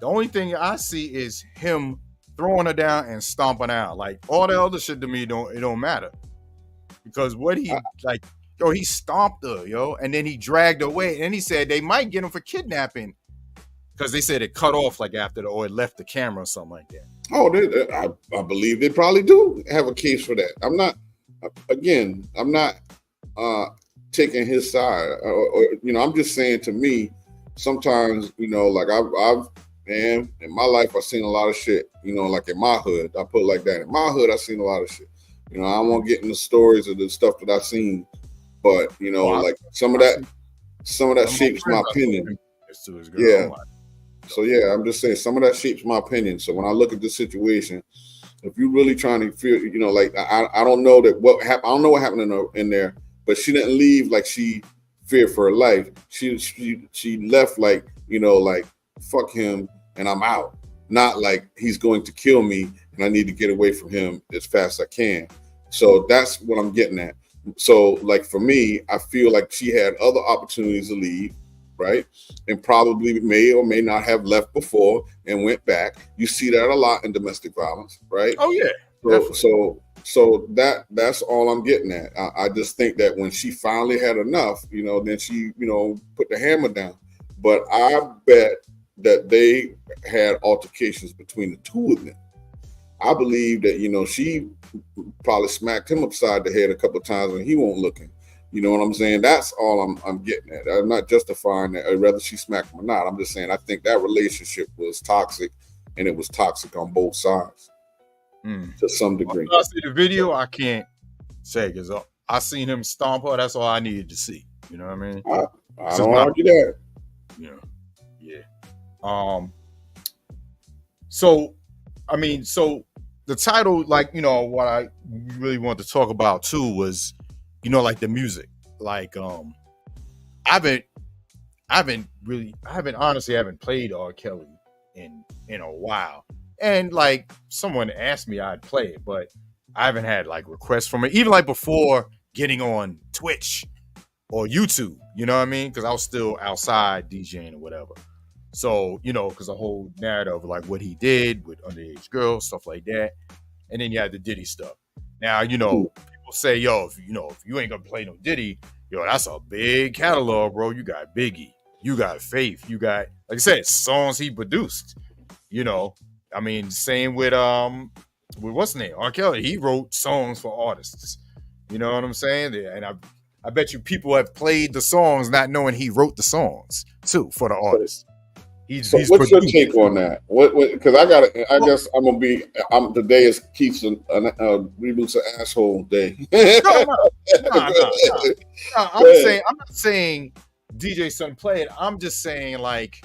the only thing I see is him throwing her down and stomping out. Like all the other shit to me, it don't matter. Because what he like, Yo, he stomped her, yo, and then he dragged her away. And he said they might get him for kidnapping because they said it cut off like after or it left the camera or something like that. Oh, I believe they probably do have a case for that. I'm not taking his side, or I'm just saying, to me, sometimes, like I've in my life, I've seen a lot of shit, like in my hood. I put it like that. In my hood, I've seen a lot of shit. I won't get into stories of the stuff that I've seen, but like some of that shapes my opinion. Yeah. So yeah, I'm just saying some of that shapes my opinion. So when I look at this situation, if you're really trying to feel, like I don't know that what happened. I don't know what happened in there, but she didn't leave like she feared for her life. She left like like fuck him and I'm out. Not like he's going to kill me and I need to get away from him as fast as I can. So that's what I'm getting at. So like for me, I feel like she had other opportunities to leave, right? And probably may or may not have left before and went back. You see that a lot in domestic violence, right? Oh yeah. So that's all I'm getting at. I just think that when she finally had enough, then she, put the hammer down. But I bet that they had altercations between the two of them. I believe that, she probably smacked him upside the head a couple of times when he wasn't looking. You know what I'm saying? That's all I'm getting at. I'm not justifying that, whether she smacked him or not. I'm just saying I think that relationship was toxic, and it was toxic on both sides to some degree. When I see the video, I can't say because I seen him stomp her. That's all I needed to see. You know what I mean? I don't argue that. Yeah. So the title, like, what I really wanted to talk about too was, like the music. Like, I haven't played R. Kelly in a while. And like someone asked me, I'd play it, but I haven't had like requests from it, even like before getting on Twitch or YouTube, you know what I mean? Because I was still outside DJing or whatever. So, because the whole narrative of like what he did with underage girls, stuff like that. And then you had the Diddy stuff. Now, people say, yo, if you ain't gonna play no Diddy, yo, that's a big catalog, bro. You got Biggie, you got Faith, you got, like I said, songs he produced. I mean, same with what's the name? R. Kelly. He wrote songs for artists. You know what I'm saying? And I bet you people have played the songs not knowing he wrote the songs too for the artists. He's what's your take on that? What? Because I guess I'm gonna be. Today is Keith's reboots an asshole day. No. I'm not saying DJ Son play it. I'm just saying, like,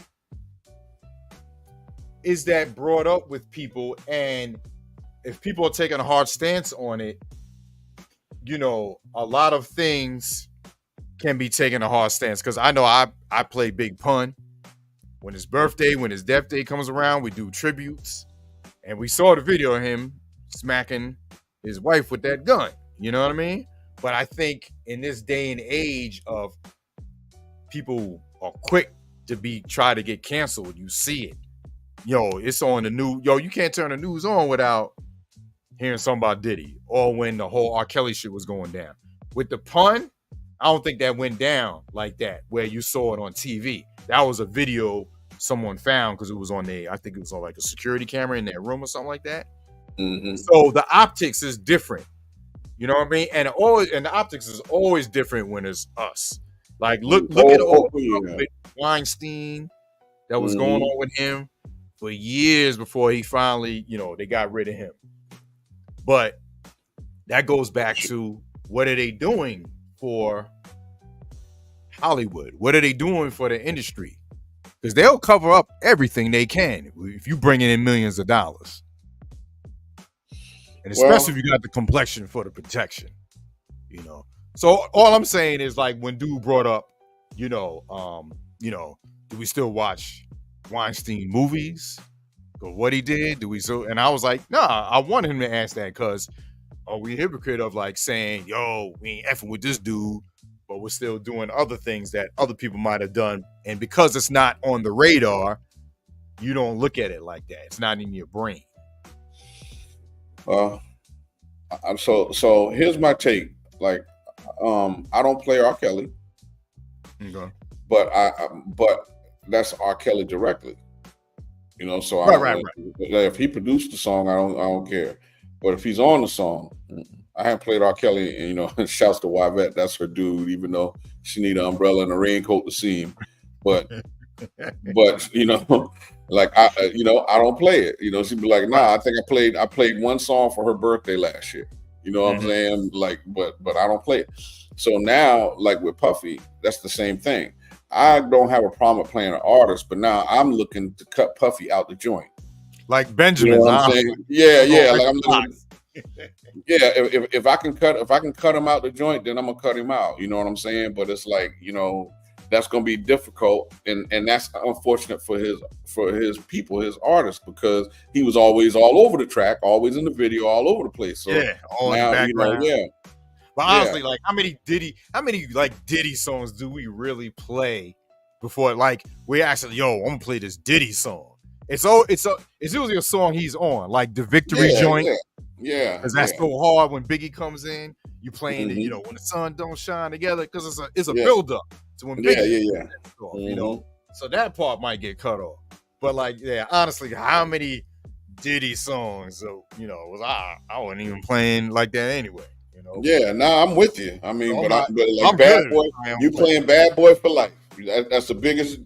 is that brought up with people, and if people are taking a hard stance on it, a lot of things can be taken a hard stance. Because I know I play Big Pun. When his birthday, when his death day comes around, we do tributes. And we saw the video of him smacking his wife with that gun. You know what I mean? But I think in this day and age of people are quick to try to get canceled, you see it. It's on the news. You can't turn the news on without hearing something about Diddy, or when the whole R. Kelly shit was going down. With the Pun, I don't think that went down like that, where you saw it on TV. That was a video someone found because it was on I think it was on like a security camera in their room or something like that. Mm-hmm. So the optics is different. You know what I mean? And the optics is always different when it's us. Like look at all with Weinstein that was going on with him for years before he finally, they got rid of him. But that goes back to, what are they doing for Hollywood? What are they doing for the industry? Because they'll cover up everything they can if you bring in millions of dollars. And especially if you got the complexion for the protection, So all I'm saying is, like, when dude brought up, do we still watch Weinstein movies? Or what he did? And I was like, nah, I want him to ask that, because are we hypocrite of like saying, yo, we ain't effing with this dude, but we're still doing other things that other people might have done. And because it's not on the radar, you don't look at it like that. It's not in your brain. So here's my take. Like, I don't play R. Kelly. Okay. But that's R. Kelly directly. You know, so right. If he produced the song, I don't care. But if he's on the song, I haven't played R. Kelly, and you know, shouts to Yvette, that's her dude, even though she need an umbrella and a raincoat to see him. But you know, like I don't play it. You know, she'd be like, nah, I think I played one song for her birthday last year. You know what I'm saying? Like, but I don't play it. So now, like with Puffy, that's the same thing. I don't have a problem with playing an artist, but now I'm looking to cut Puffy out the joint. Like Benjamin, you know what I'm saying? Yeah. Like I'm looking, if I can cut him out the joint, then I'm gonna cut him out. You know what I'm saying? But it's like, you know, that's gonna be difficult, and that's unfortunate for his people, his artists, because he was always all over the track, always in the video, all over the place. So all in the background. You know, But honestly, like how many Diddy songs do we really play before like we actually, I'm gonna play this Diddy song? It's usually a song he's on, like the Victory joint. Yeah. Because that's so hard when Biggie comes in, you playing it, you know, when the sun don't shine together, because it's a build up to when Biggie off, you know. So that part might get cut off. But like, honestly, how many Diddy songs, you know, was I wasn't even playing like that anyway. You know? Yeah, I'm with you. I mean, but like I'm Bad good. Boy, you playing Bad Boy for Life. That's the biggest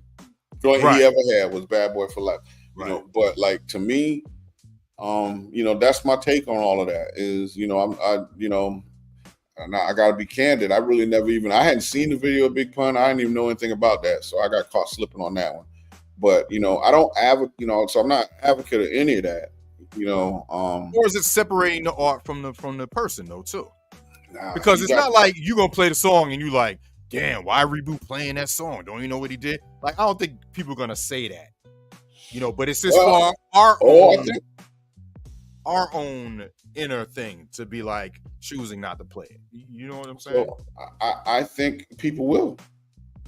joint he ever had, was Bad Boy for Life. You know, but like to me, you know, that's my take on all of that. Is, you know, I gotta be candid. I really I hadn't seen the video of Big Pun. I didn't even know anything about that, so I got caught slipping on that one. But you know, I don't so I'm not advocate of any of that. You know, or is it separating the art from the person though too? Because it's not like you gonna play the song and you like, damn, why Reboot playing that song? Don't you know what he did? Like, I don't think people are gonna say that, you know. But it's just for our own inner thing to be like choosing not to play it. You know what I'm saying? So I think people will.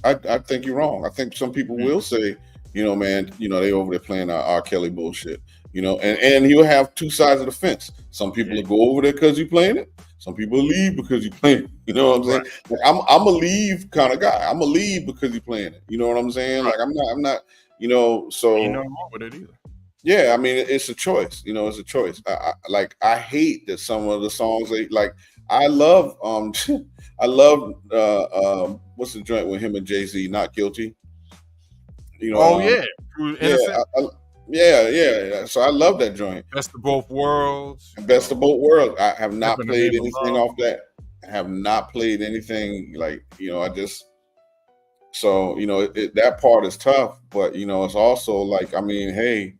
I think you're wrong. I think some people will say, you know, man, you know, they over there playing R. Kelly bullshit. You know, and he'll have two sides of the fence. Some people will go over there because you're playing it. Some people leave because you're playing it. You know what I'm saying? Like, I'm a leave kind of guy. I'm a leave because you're playing it. You know what I'm saying? Like I'm not. You know, so ain't nothing wrong with it either. Yeah, I mean, it's a choice. You know, it's a choice. I hate that some of the songs I love. I love what's the joint with him and Jay-Z? Not Guilty. You know. Yeah. So I love that joint. Best of Both Worlds. Best of Both Worlds. I have not played anything off that. I have not played anything like, you know, so, you know, that part is tough, but, you know, it's also like, I mean, hey,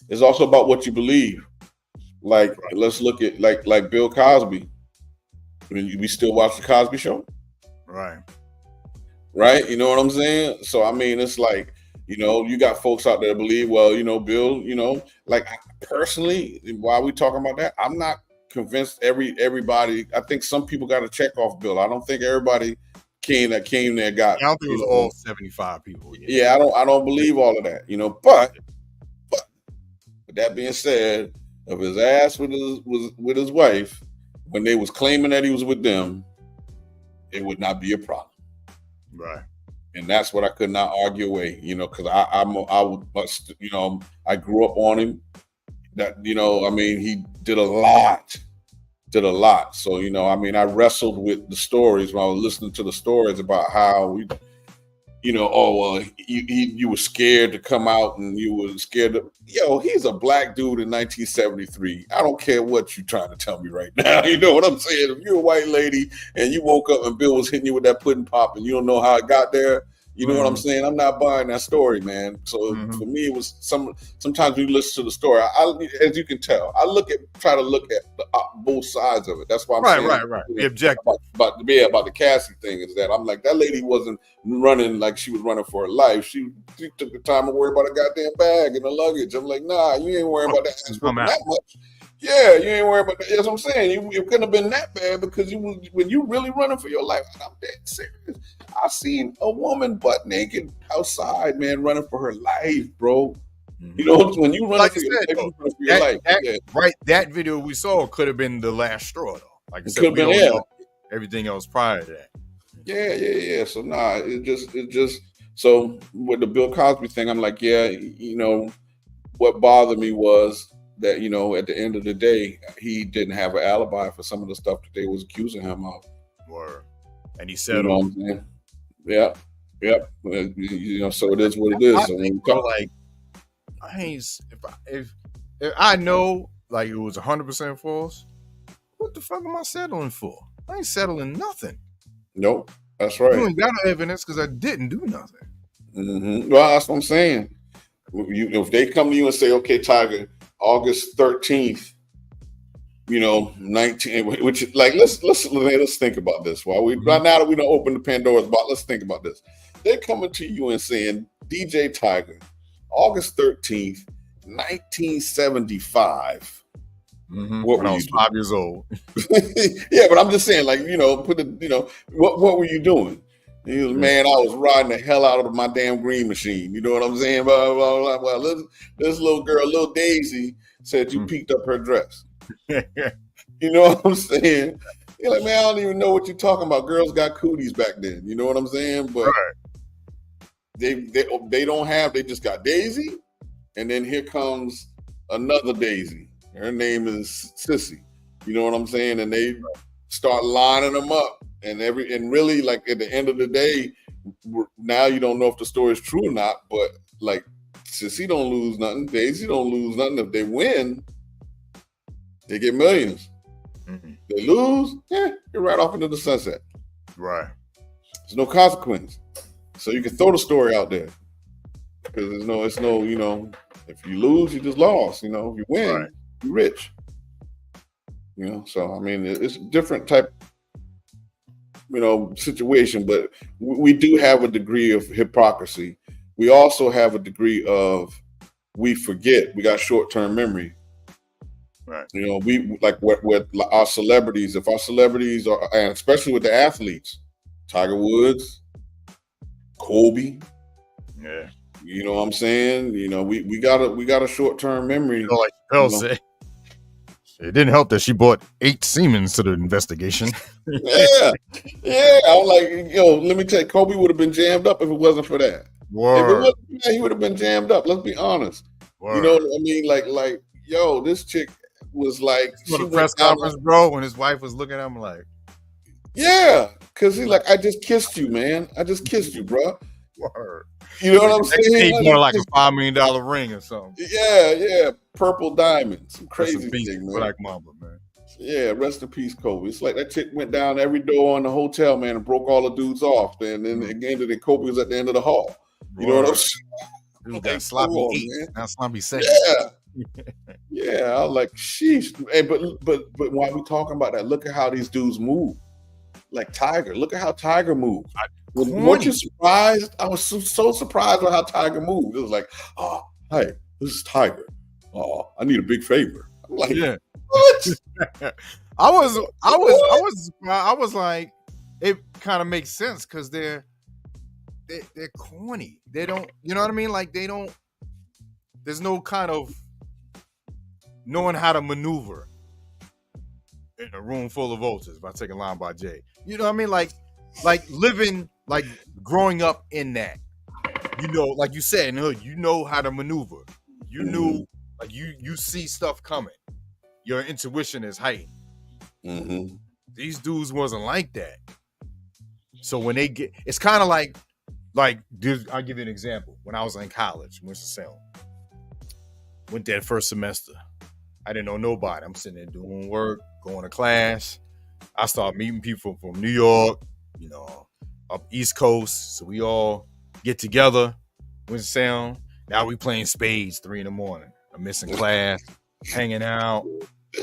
it's also about what you believe. Like, let's look at like Bill Cosby. I mean, we still watch the Cosby Show. Right. You know what I'm saying? So, I mean, it's like, you know, you got folks out there that believe, well, you know, Bill, you know, like personally, while we talking about that, I'm not convinced everybody. I think some people got to check off Bill. I don't think everybody came there got. I don't think it was all 75 people. Yeah, I don't believe all of that. You know, but with that being said, if his ass was with his wife when they was claiming that he was with them, it would not be a problem. Right. And that's what I could not argue away, you know, because I grew up on him. That, you know, I mean, he did a lot. So, you know, I mean, I wrestled with the stories when I was listening to the stories about how we, you know, you were scared to come out and you were scared to, he's a black dude in 1973. I don't care what you're trying to tell me right now. You know what I'm saying? If you're a white lady and you woke up and Bill was hitting you with that pudding pop and you don't know how it got there, you know what I'm saying? I'm not buying that story, man. So for me, it was sometimes we listen to the story. As you can tell, try to look at both sides of it. That's why I'm saying right. The objective about the Cassie thing is that I'm like, that lady wasn't running like she was running for her life. She took the time to worry about a goddamn bag and the luggage. I'm like, nah, you ain't worrying about that much. Yeah, you ain't worried about that. That's what I'm saying. You couldn't have been that bad because when you really running for your life. I'm dead serious. I seen a woman butt naked outside, man, running for her life, bro. You know, when you run like for you said, your life, right? That video we saw could have been the last straw, though. Like I said, we don't know everything else prior to that. Yeah. So it just so with the Bill Cosby thing, I'm like, yeah, what bothered me was that, at the end of the day, he didn't have an alibi for some of the stuff that they was accusing him of. Word. And he settled. You know what I'm saying? Yep. So it is what it is. So when if I know like it was 100% false, what the fuck am I settling for? I ain't settling nothing. Nope, that's right. You ain't got no evidence because I didn't do nothing. Mm-hmm. Well, that's what I'm saying. If they come to you and say, okay, Tiger, August 13th, 19, which like let's think about this. Right now that we don't open the Pandora's box, let's think about this. They're coming to you and saying, DJ Tiger, August 13th, 1975. Mm-hmm. When I was 5 years old. Yeah, but I'm just saying, like, what were you doing? He was, man, I was riding the hell out of my damn green machine. You know what I'm saying? Blah, blah, blah, blah. Well, this little girl, little Daisy, said you peeked up her dress. You know what I'm saying? You're like, man, I don't even know what you're talking about. Girls got cooties back then. You know what I'm saying? But they don't have, they just got Daisy. And then here comes another Daisy. Her name is Sissy. You know what I'm saying? And they start lining them up. And really, like, at the end of the day, now you don't know if the story is true or not. But, like, Sissy don't lose nothing. Daisy don't lose nothing. If they win, they get millions. Mm-hmm. They lose, you're right off into the sunset. Right. There's no consequence. So you can throw the story out there. Because it's no, if you lose, you just lost. If you win, you're rich. So I mean, it's a different type, situation, but we do have a degree of hypocrisy. We also have a degree of, we forget, we got short-term memory. Right. We like what our celebrities, if our celebrities are, and especially with the athletes, Tiger Woods, Kobe. Yeah. You know what I'm saying? We got a short-term memory. Like Chappelle said, it didn't help that she brought 8 Siemens to the investigation. Yeah. I'm like, let me tell you, Kobe would have been jammed up if it wasn't for that. Word. If it wasn't for that, he would have been jammed up. Let's be honest. Word. You know what I mean? Like, this chick was like, she the press conference, bro, when his wife was looking at him like, yeah, because he's like, I just kissed you, man. I just kissed you, bro. Word. You know what I'm saying? More like a $5 million ring or something. Yeah, purple diamonds, some crazy thing, man. Black Mamba, man. Yeah, rest in peace, Kobe. It's like that chick went down every door in the hotel, man, and broke all the dudes off. And then again, then Kobe was at the end of the hall. You know what I'm saying? That sloppy 8, not sloppy 6. Yeah, I was like, sheesh. Hey, but while we talking about that, look at how these dudes move. Like Tiger, look at how Tiger moved. Weren't you surprised? I was so surprised by how Tiger moved. It was like, oh, hey, this is Tiger. Oh, I need a big favor. I'm like, yeah. What? I was like, it kind of makes sense because they're corny. They don't, you know what I mean? Like they don't. There's no kind of knowing how to maneuver in a room full of vultures. If I take a line by Jay, you know what I mean? Like living, like growing up in that. Like you said, in the hood, you know how to maneuver. You knew, like you see stuff coming. Your intuition is heightened. Mm-hmm. These dudes wasn't like that. So when they get, it's kind of like I'll give you an example. When I was in college, Winston-Salem, went there first semester. I didn't know nobody. I'm sitting there doing work, going to class. I started meeting people from New York, up East Coast. So we all get together, Winston-Salem. Now we playing spades 3 a.m. I'm missing class, hanging out,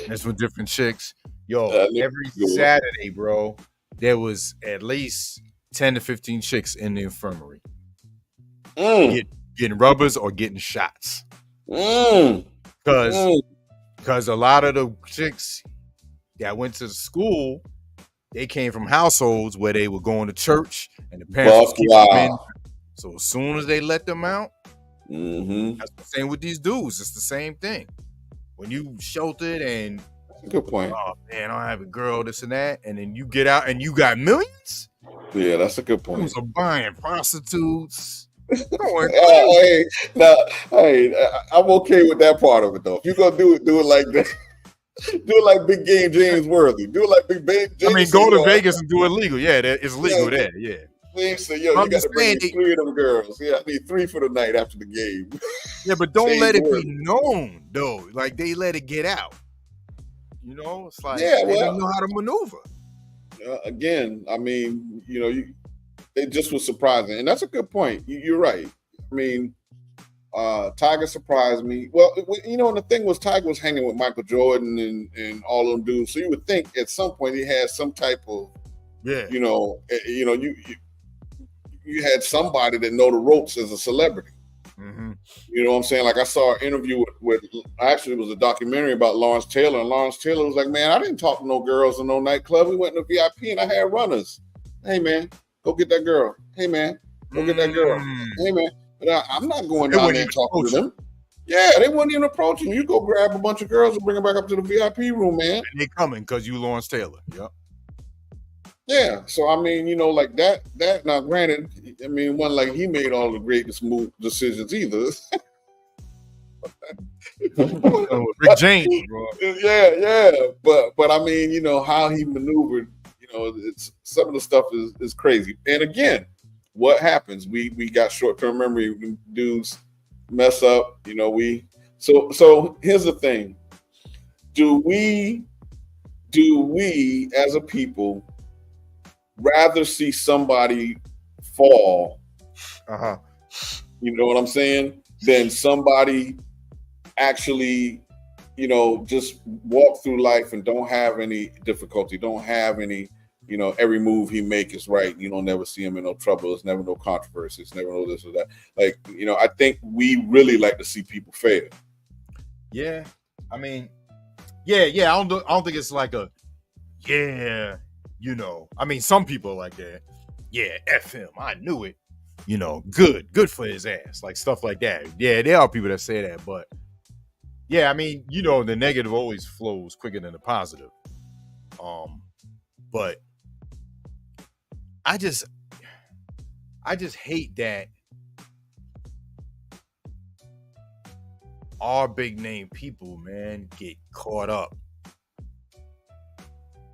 messing with different chicks. Every Saturday, bro, there was at least 10 to 15 chicks in the infirmary. Getting rubbers or getting shots. Because a lot of the chicks that went to school, they came from households where they were going to church and the parents would keep them in. So as soon as they let them out, that's the same with these dudes. It's the same thing. When you sheltered and Good point. Oh man, I have a girl, this and that, and then you get out and you got millions. Yeah, that's a good point. Who's buying prostitutes? Hey, I'm okay with that part of it though. If you're gonna do it like that. Do it like Big Game James Worthy. Do it like Big James. I mean, go to Vegas and do it legal. Yeah, it's legal there. Yeah. So, yo, you got to bring me 3 of them girls. Yeah, I need 3 for the night after the game. Yeah, but don't let it be known though. Like they let it get out. You know, it's like they don't know how to maneuver. Again, I mean, it just was surprising, and that's a good point. You're right. I mean. Tiger surprised me. Well, and the thing was, Tiger was hanging with Michael Jordan and all them dudes. So you would think at some point he had some type of, you had somebody that know the ropes as a celebrity. Mm-hmm. You know what I'm saying? Like I saw an interview with actually it was a documentary about Lawrence Taylor, and Lawrence Taylor was like, "Man, I didn't talk to no girls in no nightclub. We went to VIP and I had runners. Hey man, go get that girl. Hey man, go get that girl. Hey man." But I'm not going down there and talking to them. Yeah, they wouldn't even approach him. You go grab a bunch of girls and bring them back up to the VIP room, man. And they coming because you Lawrence Taylor. Yep. Yeah. So I mean, like that. Now, granted, I mean, it wasn't like he made all the greatest decisions either. Rick James, bro. Yeah. But I mean, how he maneuvered. It's some of the stuff is crazy. And again. What happens? We got short-term memory. Dudes mess up. So here's the thing. Do we as a people rather see somebody fall? You know what I'm saying? Than somebody actually, just walk through life and don't have any difficulty, don't have any. Every move he make is right. You don't never see him in no trouble. There's never no controversy. It's never no this or that. Like, I think we really like to see people fail. Yeah. I mean, yeah. I don't think it's like a, I mean, some people like that. Yeah, F him. I knew it. Good for his ass. Like stuff like that. Yeah, there are people that say that. But yeah, I mean, the negative always flows quicker than the positive. But I just hate that our big name people, man, get caught up.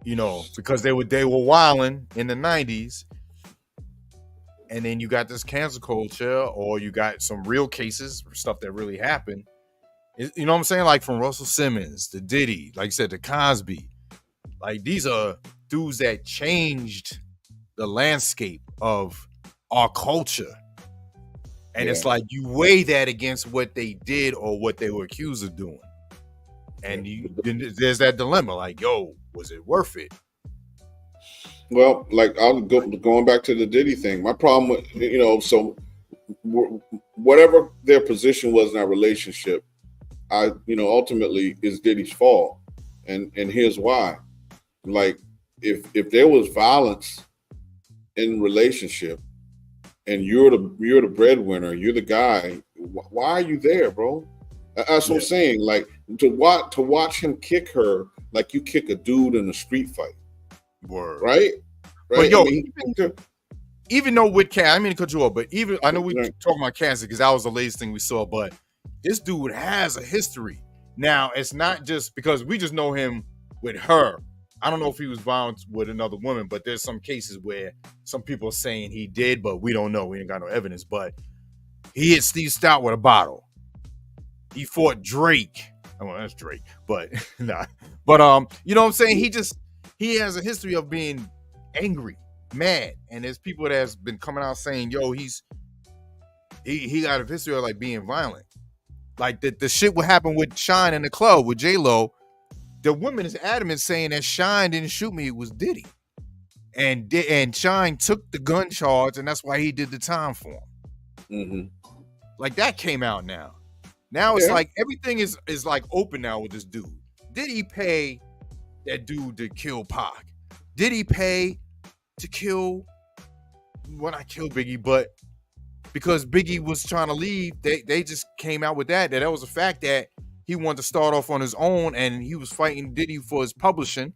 Because they were wilding in the 90s. And then you got this cancel culture, or you got some real cases, stuff that really happened. You know what I'm saying? Like from Russell Simmons to Diddy, like you said, to Cosby. Like these are dudes that changed the landscape of our culture. And it's like you weigh that against what they did or what they were accused of doing. And there's that dilemma, like, yo, was it worth it? Well, like going back to the Diddy thing, my problem with, so whatever their position was in that relationship, ultimately is Diddy's fault. And here's why. Like, if there was violence in relationship and you're the breadwinner, you're the guy, why are you there, bro? That's what I'm saying. Like to watch him kick her like you kick a dude in a street fight. Word. Right? But yo, even though with Cass, I mean to cut you off, but even I know we talking about Cass because that was the latest thing we saw, but this dude has a history. Now it's not just because we just know him with her. I don't know if he was violent with another woman, but there's some cases where some people are saying he did, but we don't know. We ain't got no evidence. But he hit Steve Stout with a bottle. He fought Drake. Oh, well, that's Drake, but nah. But you know what I'm saying? He has a history of being angry, mad, and there's people that has been coming out saying, "Yo, he got a history of like being violent." Like the shit would happen with Shine in the club with J-Lo. The woman is adamant saying that Shine didn't shoot me, it was Diddy. And Shine took the gun charge, and that's why he did the time for him. Mm-hmm. Like that came out now. Now it's like everything is like open now with this dude. Did he pay that dude to kill Pac? Did he pay to kill, well, not kill Biggie, but because Biggie was trying to leave, they just came out with that was a fact that he wanted to start off on his own, and he was fighting Diddy for his publishing.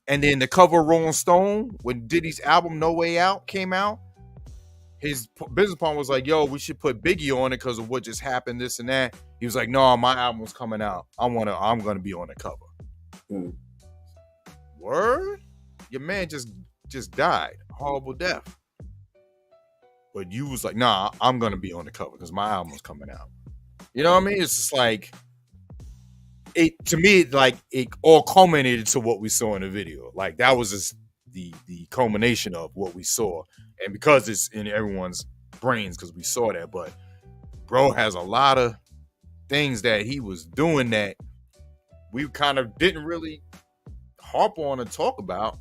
And then the cover of Rolling Stone, when Diddy's album No Way Out came out, his business partner was like, yo, we should put Biggie on it because of what just happened, this and that. He was like, no, my album's coming out. I'm gonna be on the cover. Word? Your man just died. Horrible death. But you was like, nah, I'm gonna be on the cover because my album's coming out. You know what I mean? It's just like, to me, like, it all culminated to what we saw in the video. Like, that was just the culmination of what we saw. And because it's in everyone's brains, because we saw that, but bro has a lot of things that he was doing that we kind of didn't really harp on and talk about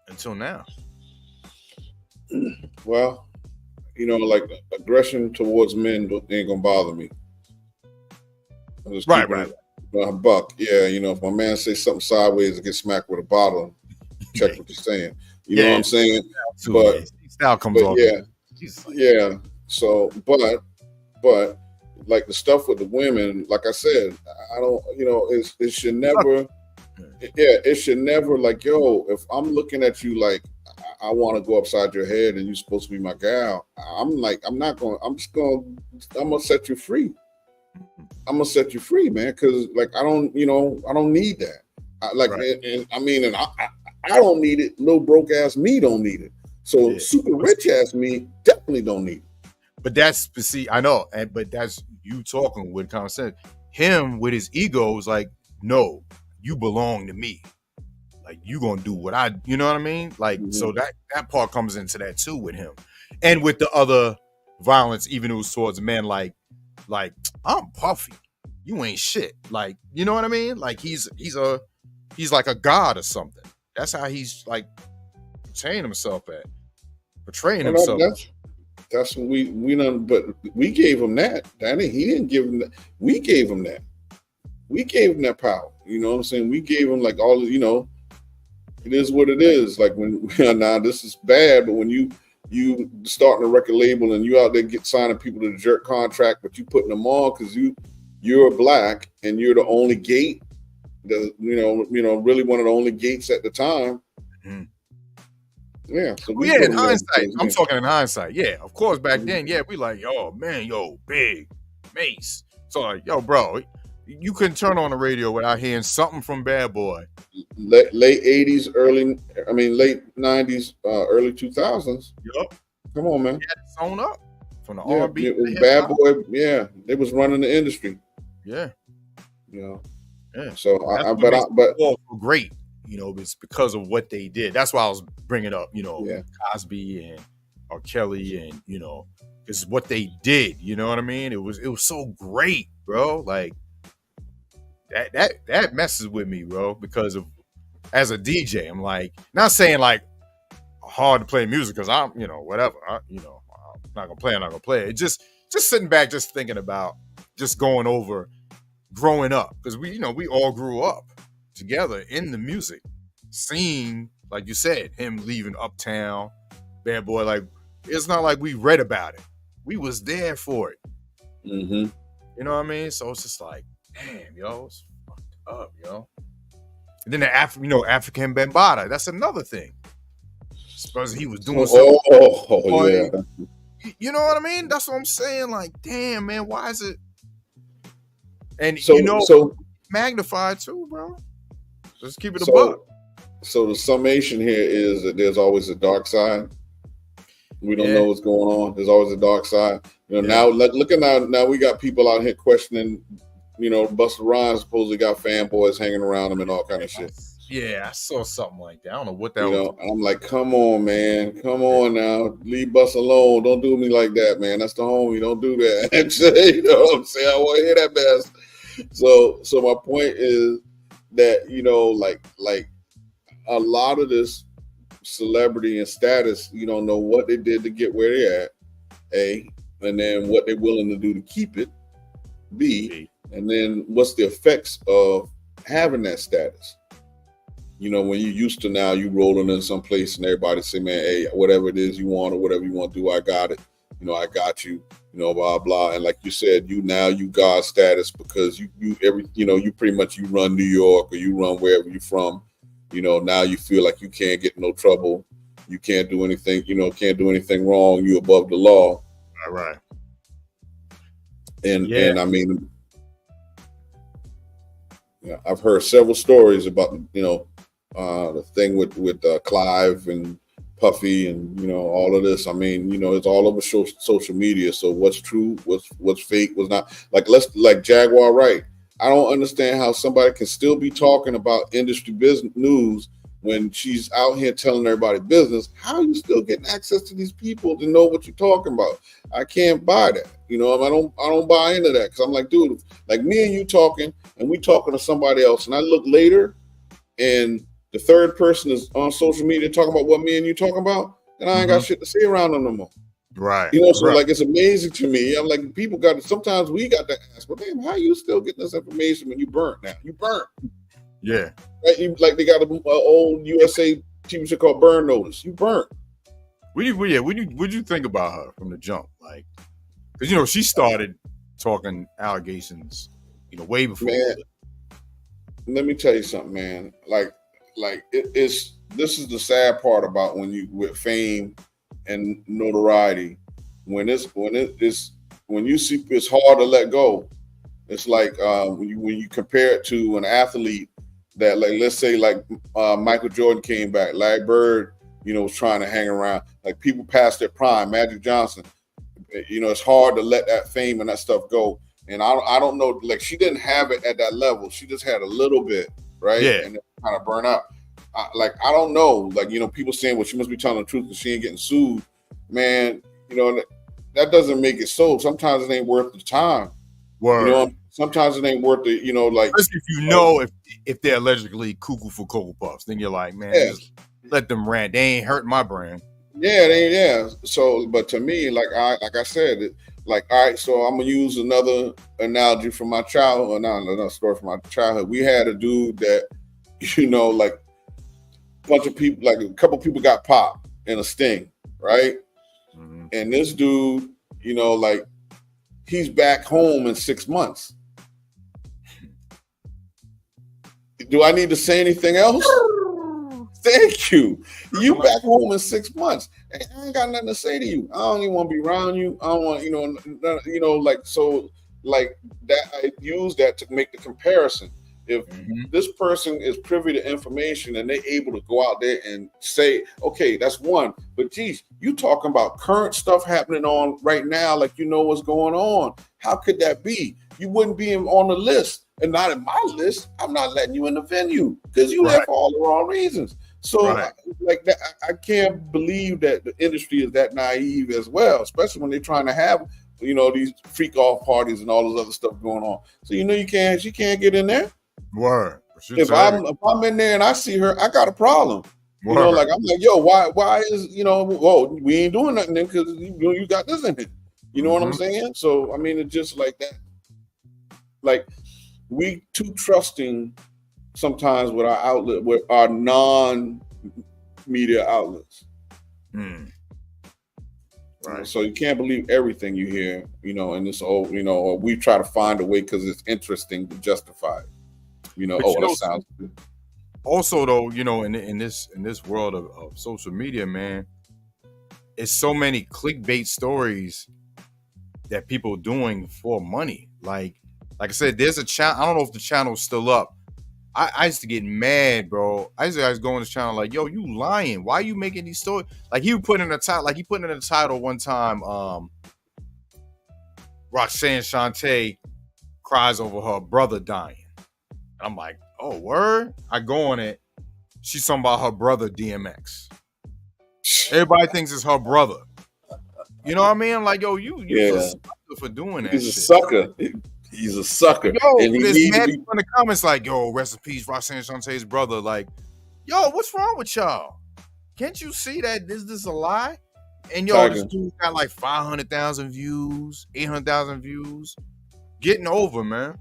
until now. Well, you know, like, aggression towards men ain't gonna bother me. Right. Buck. Yeah, you know, if my man says something sideways and get smacked with a bottle, check what you're saying. You know what I'm saying? But style comes off. Yeah. So, but like the stuff with the women, like I said, I don't. You know, it should never. Yeah, it should never, like, yo, if I'm looking at you like I want to go upside your head and you're supposed to be my gal, I'm gonna set you free. I'm gonna set you free, man, because like I don't need that. I don't need it. No broke ass me don't need it. So super rich ass me definitely don't need it. But that's, see, I know, but that's you talking with common sense. Him with his ego was like, no, you belong to me. Like, you gonna do what I, you know what I mean? Like, so that part comes into that too with him, and with the other violence, even it was towards men, like I'm Puffy, you ain't shit. Like, you know what I mean? Like he's like a god or something. That's how he's like portraying himself. That's what we done, but we gave him that. He didn't give him that. We gave him that. We gave him that power. You know what I'm saying? We gave him like all, you know, it is what it is. Like when now this is bad, but when you starting a record label and you out there signing people to the jerk contract, but you putting them on because you're black and you're the only gate, really one of the only gates at the time. Yeah. So in hindsight, I'm talking in hindsight. Yeah, of course back then, we like, oh man, Big Mace. So like, yo, bro, you couldn't turn on the radio without hearing something from Bad Boy. Late 80s, late 90s, early 2000s. Yup. Come on, man. He had it sewn up from the R&B. Bad Boy, they was running the industry. Yeah. You know. Yeah. So but great, you know, it's because of what they did. That's why I was bringing up, you know, Cosby and R. Kelly, and you know, it's what they did. You know what I mean? It was so great, bro. Like that messes with me, bro, because of as a DJ, I'm like, not saying like hard to play music because I'm, you know, whatever. I'm not gonna play it. Just sitting back, just thinking about just going over growing up, because we all grew up together in the music, seeing, like you said, him leaving Uptown, Bad Boy. Like, it's not like we read about it. We was there for it. Mm-hmm. You know what I mean? So it's just like, damn, yo, it's fucked up, yo. And then the African Bambaataa, that's another thing. Suppose he was doing something. Yeah. You know what I mean? That's what I'm saying. Like, damn, man, why is it? And so magnified too, bro. Just keep it a buck. So the summation here is that there's always a dark side. We don't know what's going on. There's always a dark side. You know, now looking now we got people out here questioning, you know, Busta Rhymes supposedly got fanboys hanging around him and all kind of shit. Yeah, I saw something like that. I don't know what that was. And I'm like, come on, man. Come on now. Leave Busta alone. Don't do me like that, man. That's the homie. Don't do that. You know what I'm saying? I want to hear that mess. So my point is that, you know, like a lot of this celebrity and status, you don't know what they did to get where they're at, A, and then what they're willing to do to keep it, B, and then what's the effects of having that status. You know, when you used to, now you rolling in some place and everybody say, man, hey, whatever it is you want or whatever you want to do, I got it. I got you, blah blah. And like you said, you God status because you pretty much you run New York or you run wherever you're from. Now you feel like you can't get in no trouble. You can't do anything, can't do anything wrong. You above the law. Right. And I mean, I've heard several stories about the thing with Clive and Puffy and all of this. I mean, it's all over social media. So what's true, what's fake, what's not. Like Jaguar Wright. I don't understand how somebody can still be talking about industry business news when she's out here telling everybody business. How are you still getting access to these people to know what you're talking about? I can't buy that. I don't buy into that because I'm like, dude, like me and you talking and we talking to somebody else, and I look later and the third person is on social media talking about what me and you talking about, and I ain't got shit to say around them no more. Right. So like it's amazing to me. I'm like, people got to, sometimes we got to ask, well, damn, how you still getting this information when you burnt now? You burnt. Yeah. Right? Like they got an old USA TV show called Burn Notice. You burnt. What'd you think about her from the jump? Like, because she started talking allegations, way before. Man, let me tell you something, man. Like this is the sad part about when you with fame and notoriety. When you see it's hard to let go. It's like when you compare it to an athlete that, like, let's say like Michael Jordan came back, Larry Bird, was trying to hang around. Like people past their prime, Magic Johnson. It's hard to let that fame and that stuff go. And I don't know, like she didn't have it at that level. She just had a little bit, right? Yeah. And it kind of burned out. I don't know. Like, people saying, well, she must be telling the truth because she ain't getting sued. Man, that doesn't make it so. Sometimes it ain't worth the time. Word. Sometimes it ain't worth the, like. Especially if if they're allegedly cuckoo for Cocoa Puffs, then you're like, man, just let them rant. They ain't hurting my brand. Yeah, they ain't. Yeah. So, but to me, like I said, all right, so I'm gonna use another analogy from my childhood. Another story from my childhood. We had a dude that, like a bunch of people, like a couple people got popped in a sting, right? Mm-hmm. And this dude, like he's back home in 6 months. Do I need to say anything else? Thank you. You back home in 6 months. Hey, I ain't got nothing to say to you. I don't even want to be around you. I don't want, like, so like that. I use that to make the comparison. If this person is privy to information and they're able to go out there and say, okay, that's one. But geez, you talking about current stuff happening on right now, like what's going on. How could that be? You wouldn't be on the list. And not in my list. I'm not letting you in the venue because you there for all the wrong reasons. So, like that, I can't believe that the industry is that naive as well, especially when they're trying to have, these freak off parties and all this other stuff going on. So she can't get in there. Word. If I'm in there and I see her, I got a problem. Word. Like I'm like, yo, why is well, we ain't doing nothing then because you got this in it. You know what I'm saying? So I mean, it's just like that. Like, we too trusting sometimes with our outlet, with our non-media outlets. Right. So you can't believe everything you hear, in this old, or we try to find a way because it's interesting to justify it. That sounds good. Also, though, in this world of social media, man, it's so many clickbait stories that people are doing for money. Like I said, there's a channel. I don't know if the channel's still up. I used to get mad, bro. I used to go on this channel like, yo, you lying. Why are you making these stories? Like he put in the title, one time, Roxanne Shante cries over her brother dying. I'm like, oh, word? I go on it. She's talking about her brother DMX. Everybody thinks it's her brother. You know what I mean? I'm like, yo, you a sucker for doing that. He's a sucker. He's a sucker. Yo, and there's mad people in the comments like, yo, rest in peace, Roxanne Shantae's brother. Like, yo, what's wrong with y'all? Can't you see that this is a lie? And yo, this dude got like 500,000 views, 800,000 views. Getting over, man.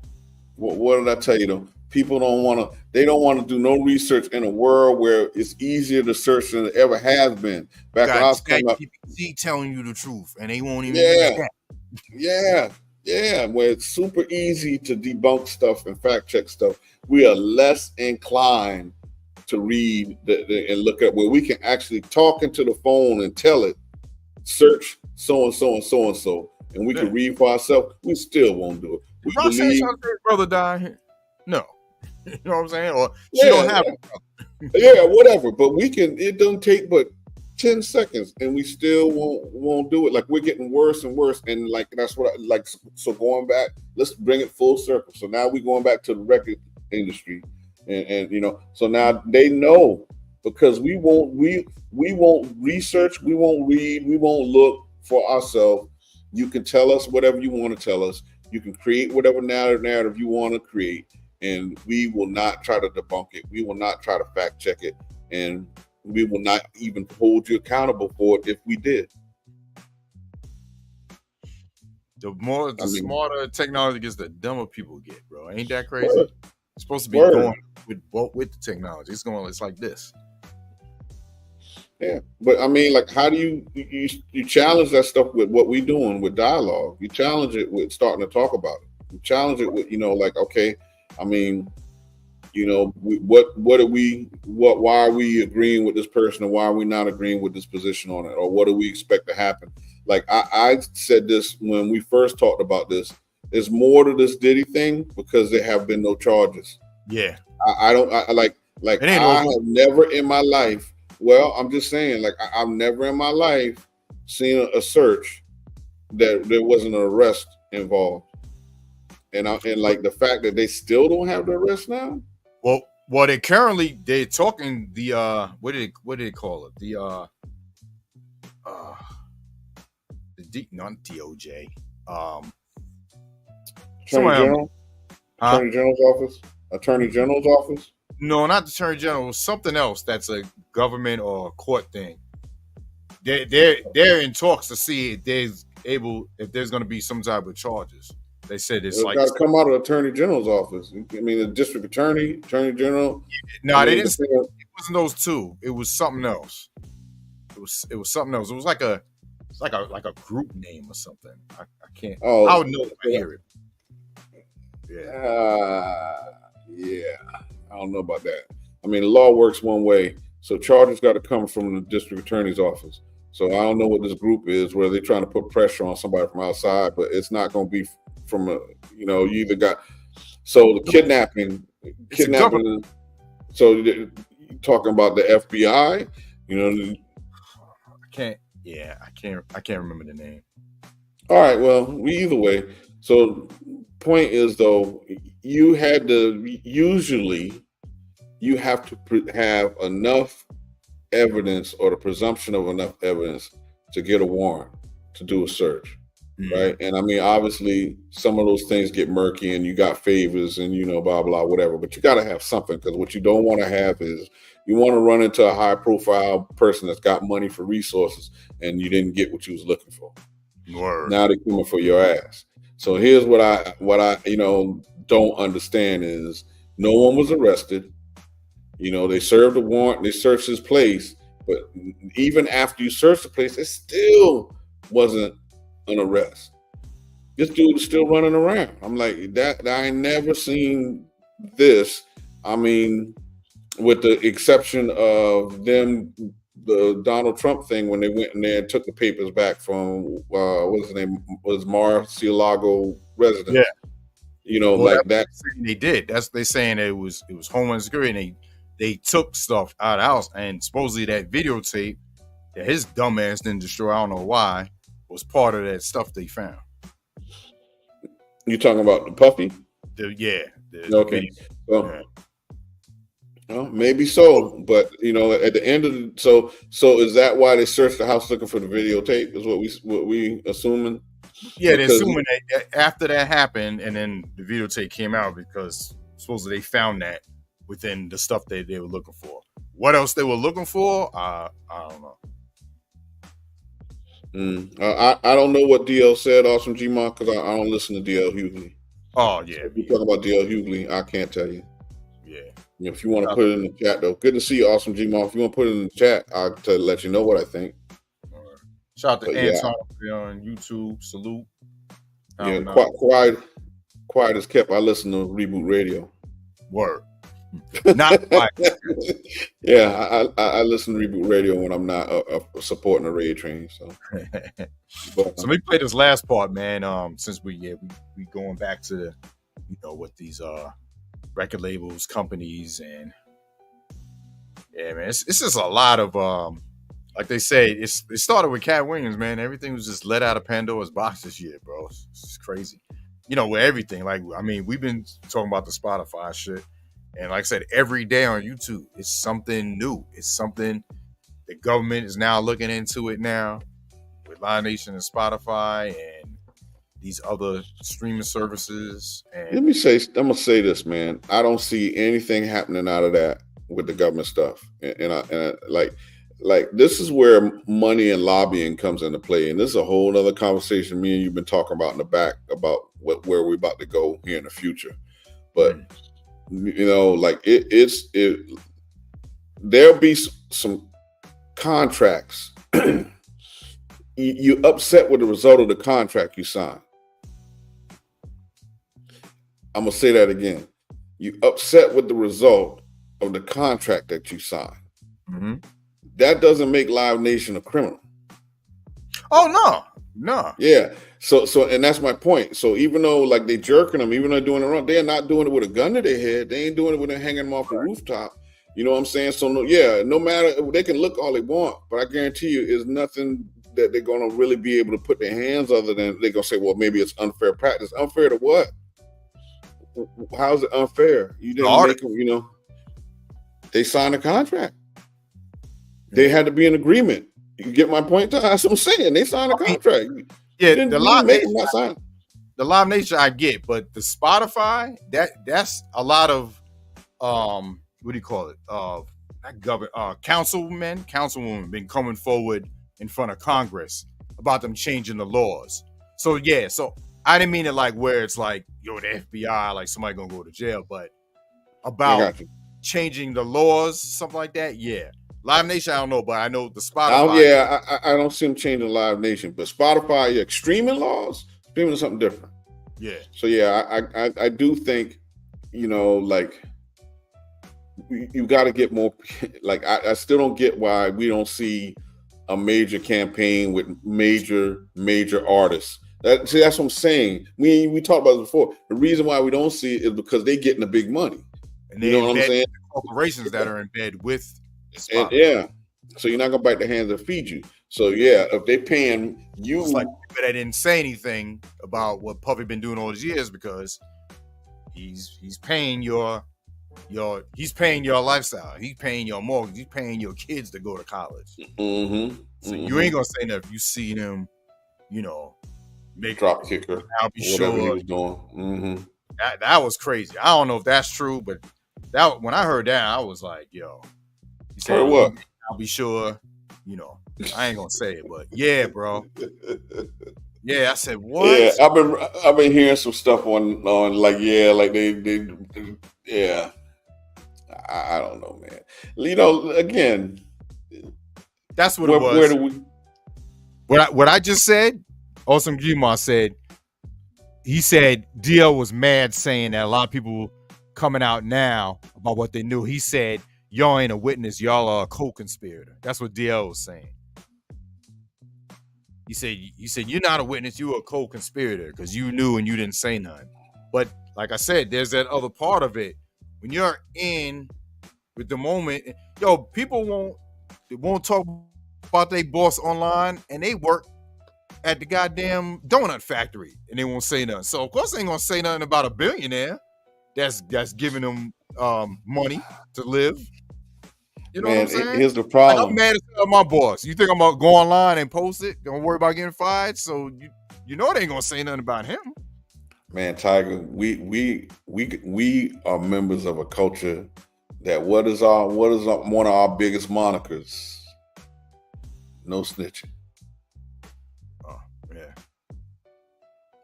What did I tell you though? People don't want to. They don't want to do no research in a world where it's easier to search than it ever has been. Back when I was coming up, telling you the truth, and they won't even. Yeah. Where it's super easy to debunk stuff and fact check stuff. We are less inclined to read and look at where we can actually talk into the phone and tell it, search so and so and so and so, and we can read for ourselves. We still won't do it. We believe your brother died. No. You know what I'm saying? Or she don't have it. Whatever. But we can. It don't take but 10 seconds, and we still won't do it. Like, we're getting worse and worse, and like that's what I like. So going back, let's bring it full circle. So now we're going back to the record industry, and you know. So now they know, because we won't research, we won't read, we won't look for ourselves. You can tell us whatever you want to tell us. You can create whatever narrative you want to create. And we will not try to debunk it. We will not try to fact check it. And we will not even hold you accountable for it if we did. The smarter technology gets, the dumber people get, bro. Ain't that crazy? It's supposed to be going with the technology. It's like this. Yeah. But I mean, like, how do you challenge that stuff with what we doing with dialogue? You challenge it with starting to talk about it. You challenge it with, like, okay, I mean, why are we agreeing with this person, and why are we not agreeing with this position on it, or what do we expect to happen? Like I said this when we first talked about this. There's more to this Diddy thing because there have been no charges. Yeah, I have never in my life. Well, I'm just saying, like, I've never in my life seen a search that there wasn't an arrest involved. And like the fact that they still don't have the arrest now. Well, they're talking the what did they call it? The not DOJ. Attorney General's office. No, not the Attorney General. Something else that's a government or a court thing. They're in talks to see if there's going to be some type of charges. They said it's like, got to come out of the Attorney General's office. I mean, the District Attorney General. No, they didn't. It wasn't those two. It was something else. It was something else. It was like a group name or something. I can't. Oh, I would know if I hear it. Yeah. I don't know about that. I mean, the law works one way, so charges got to come from the District Attorney's office. So I don't know what this group is, where they're trying to put pressure on somebody from outside, but it's not going to be from you either got. So the kidnapping. So you're talking about the FBI, I can't remember the name. All right, well, either way. So point is, though, you have to have enough evidence, or the presumption of enough evidence, to get a warrant to do a search. Right. And I mean, obviously some of those things get murky, and you got favors and, blah, blah, whatever, but you got to have something, because what you don't want to have is you want to run into a high profile person that's got money for resources, and you didn't get what you was looking for. Word. Now they're coming for your ass. So here's what I don't understand is no one was arrested. They served a warrant, they searched his place, but even after you searched the place, it still wasn't an arrest. This dude is still running around. I'm like, that I ain't never seen this. I mean, with the exception of them, the Donald Trump thing, when they went in there and took the papers back from what's his name, was Mar-a-Lago resident. Yeah. Like that. They did. They saying it was Homeland Security, and they took stuff out of the house, and supposedly that videotape that his dumb ass didn't destroy, I don't know why, was part of that stuff they found. You talking about the Puffy? Okay. Well, maybe so, but at the end of so is that why they searched the house looking for the videotape? Is what we assuming? Yeah, they're assuming that after that happened, and then the videotape came out, because supposedly they found that within the stuff they were looking for. What else they were looking for? I don't know. I don't know what DL said, Awesome Gmont, because I don't listen to DL Hughley. Oh yeah, if you talk about DL Hughley, I can't tell you. Yeah. If you want to put it in the chat, though, good to see you, Awesome G Mom. If you want to put it in the chat, I'll to let you know what I think. Shout out to Anton on YouTube. Salute. Yeah, quiet as kept. I listen to Reboot Radio. Word. Not quiet. Yeah, I listen to Reboot Radio when I'm not supporting the raid train. So, so we play this last part, man. Since we going back to what these record labels, companies, and man, it's just a lot of like they say, it started with Cat Williams, man. Everything was just let out of Pandora's box this year, bro. It's crazy. With everything. Like, I mean, we've been talking about the Spotify shit. And like I said, every day on YouTube, it's something new. It's something the government is now looking into it now with Live Nation and Spotify and these other streaming services. And I'm gonna say this, man. I don't see anything happening out of that with the government stuff. And I like this is where money and lobbying comes into play. And this is a whole other conversation me and you've been talking about in the back about where we're about to go here in the future. But like there'll be some contracts. You upset with the result of the contract you sign. I'm gonna say that again. You upset with the result of the contract that you sign. Mm-hmm. That doesn't make Live Nation a criminal. Oh no. Yeah. So and that's my point. So even though like they jerking them, even though they're doing it wrong, they're not doing it with a gun to their head. They ain't doing it with them hanging them off the rooftop. You know what I'm saying? So no matter, they can look all they want, but I guarantee you, it's nothing that they're gonna really be able to put their hands other than they're gonna say, well, maybe it's unfair practice. Unfair to what? How's it unfair? You didn't make them. They signed a contract. They had to be in agreement. You get my point? That's what I'm saying. They signed a contract. Yeah, the Live Nation I get, but the Spotify, that's a lot of what do you call it? Councilwomen been coming forward in front of Congress about them changing the laws. So I didn't mean it like where it's like, the FBI, like somebody gonna go to jail, but about changing the laws, something like that. Yeah. Live Nation, I don't know, but I know the Spotify. I don't see them changing Live Nation, but Spotify, streaming laws, streaming is something different. Yeah. So I do think, like you got to get more. Like I still don't get why we don't see a major campaign with major artists. That's what I'm saying. We talked about it before. The reason why we don't see it is because they're getting the big money. And you know what I'm saying? Corporations that are in bed with. And so you're not gonna bite the hands that feed you. So if they're paying you, it's like I didn't say anything about what Puffy been doing all these years because he's paying your paying your lifestyle. He's paying your mortgage. He's paying your kids to go to college. Mm-hmm. So you ain't gonna say that if you see them, make drop kicker. I'll be sure he was doing. Mm-hmm. That was crazy. I don't know if that's true, but when I heard that, I was like, yo. He said, what? I'll be sure, I ain't gonna say it, but yeah, bro. Yeah, I said, what? Yeah, I've been hearing some stuff on like they I don't know, man. Again, that's what it was. Where do we? What I just said, Awesome Guma said, he said DL was mad saying that a lot of people coming out now about what they knew. He said, y'all ain't a witness, y'all are a co-conspirator. That's what DL was saying. He said you're not a witness, you're a co-conspirator because you knew and you didn't say nothing. But like I said, there's that other part of it. When you're in with the moment, people won't talk about their boss online and they work at the goddamn donut factory and they won't say nothing. So of course they ain't gonna say nothing about a billionaire that's giving them money to live. You know what I'm saying? Here's the problem. Like, I'm mad at my boss. You think I'm gonna go online and post it? Don't worry about getting fired. So you know they ain't gonna say nothing about him. Man, Tiger, we are members of a culture that what is one of our biggest monikers? No snitching. Oh, yeah.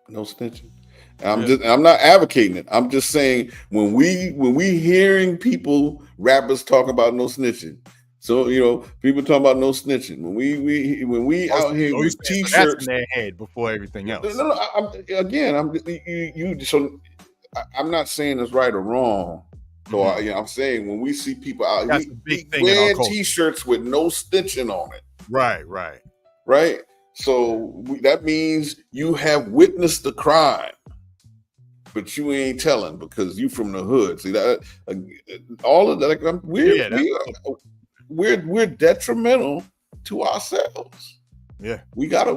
No snitching. I'm not advocating it. I'm just saying when we hearing people, rappers talk about no snitching. So people talk about no snitching. When we out here with T-shirts, so that's in their head before everything else. No, I'm not saying it's right or wrong. So I'm saying when we see people out wearing T-shirts with no snitching on it. Right. So that means you have witnessed the crime, but you ain't telling because you from the hood. See that? All of that. Like, we're detrimental to ourselves. Yeah, we got a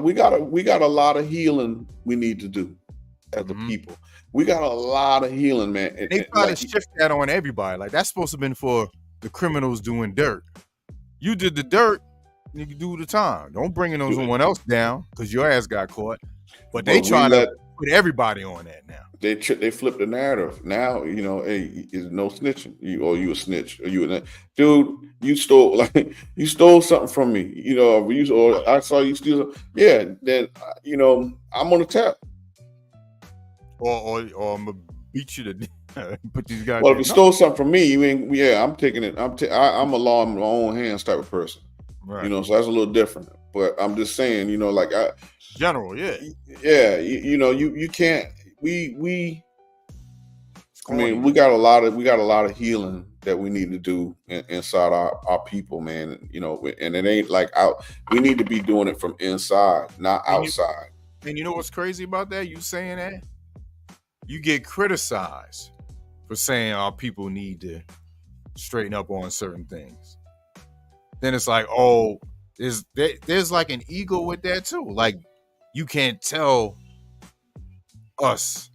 lot of healing we need to do as a people. We got a lot of healing, man. They try to shift that on everybody. Like that's supposed to have been for the criminals doing dirt. You did the dirt, you can do the time. Don't bring someone else down because your ass got caught. But they try to put everybody on that now. They flip the narrative. Now, hey, is no snitching. You a snitch. Or you dude, you stole something from me. Or I saw you steal something. Yeah, then I'm on the tap. Or I'm gonna beat you to put these guys. Well, if you stole something from me, you ain't. Yeah, I'm taking it. I'm a law in my own hands type of person. Right. So that's a little different. But I'm just saying, general, yeah. Yeah, you can't. We got a lot of healing that we need to do inside our people, man. And it ain't like out. We need to be doing it from inside, not outside. And you know what's crazy about that? You saying that? You get criticized for saying our people need to straighten up on certain things. Then it's like, oh, there's like an ego with that too. Like you can't tell us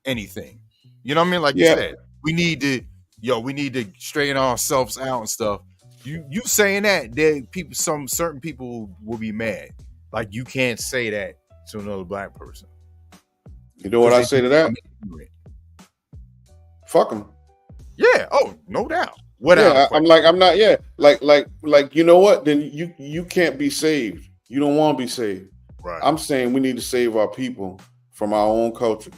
anything. You know what I mean? Like you said, we need to straighten ourselves out and stuff. You saying that, certain people will be mad. Like you can't say that to another black person. You know what I say to that? Fuck them. Yeah. Oh, no doubt. I'm not. Yeah. Like you know what? Then you can't be saved. You don't want to be saved. Right. I'm saying we need to save our people from our own culture,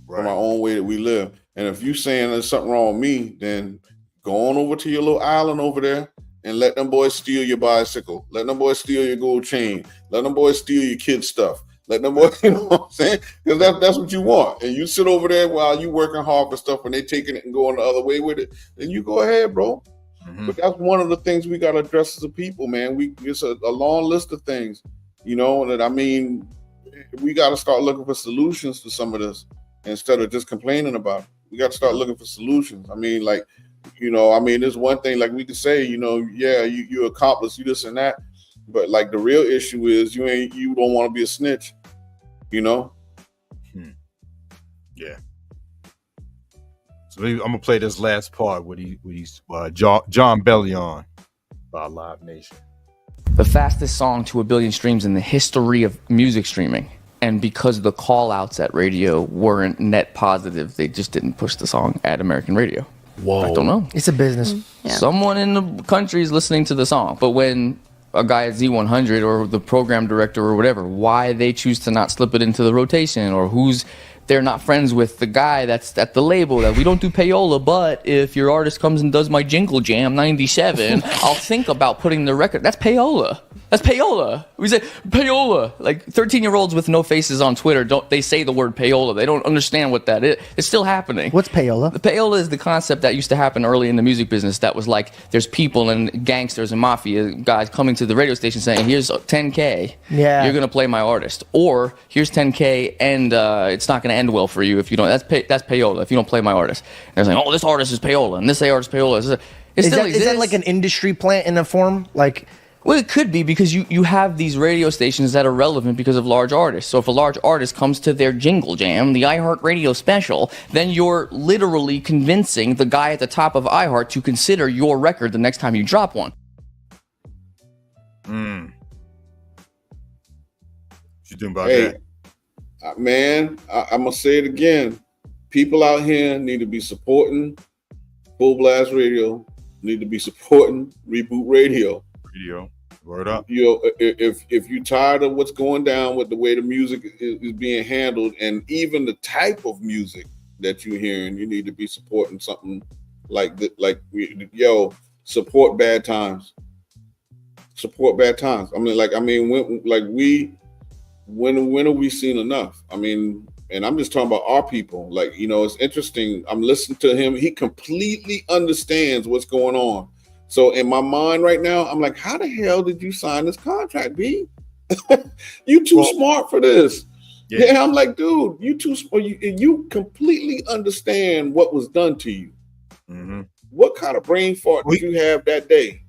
from our own way that we live. And if you saying there's something wrong with me, then go on over to your little island over there and let them boys steal your bicycle. Let them boys steal your gold chain. Let them boys steal your kids' stuff. Let them boys, you know what I'm saying? Because that's what you want. And you sit over there while you working hard for stuff and they taking it and going the other way with it. Then you go ahead, bro. Mm-hmm. But that's one of the things we got to address as a people, man. It's a long list of things, that I mean, we got to start looking for solutions to some of this instead of just complaining about it. We got to start looking for solutions. I mean, there's one thing like we could say, you accomplice, you this and that. But like the real issue is you don't want to be a snitch, Yeah. So I'm gonna play this last part with John Bellion by Live Nation. The fastest song to 1 billion streams in the history of music streaming. And because the call outs at radio weren't net positive, they just didn't push the song at American radio. Whoa. I don't know. It's a business. Yeah. Someone in the country is listening to the song. But when a guy at Z100 or the program director or whatever, why they choose to not slip it into the rotation, or they're not friends with the guy that's at the label that we don't do payola, but if your artist comes and does my Jingle Jam 97, I'll think about putting the record. That's payola. That's payola. We say payola. Like 13-year-olds with no faces on Twitter they say the word payola. They don't understand what that is. It's still happening. What's payola? The payola is the concept that used to happen early in the music business. That was like there's people and gangsters and mafia guys coming to the radio station saying, "Here's $10K. Yeah, you're gonna play my artist," or "Here's $10K and it's not gonna end well for you if you don't." That's payola. If you don't play my artist, and they're saying, "Oh, this artist is payola and this artist is payola." Is that like an industry plant in a form like? Well, it could be because you have these radio stations that are relevant because of large artists. So if a large artist comes to their Jingle Jam, the iHeart Radio special, then you're literally convincing the guy at the top of iHeart to consider your record the next time you drop one. What you doing about that? Man, I'm going to say it again. People out here need to be supporting Full Blast Radio, need to be supporting Reboot Radio. Word up. You know, if you're tired of what's going down with the way the music is being handled, and even the type of music that you're hearing, you need to be supporting something like that. Like, support Bad Times. Support Bad Times. When have we seen enough? I mean, and I'm just talking about our people. Like, you know, it's interesting. I'm listening to him. He completely understands what's going on. So in my mind right now, I'm like, how the hell did you sign this contract, B? You too smart for this. Yeah, I'm like, dude, you too smart. You completely understand what was done to you. Mm-hmm. What kind of brain fart did you have that day?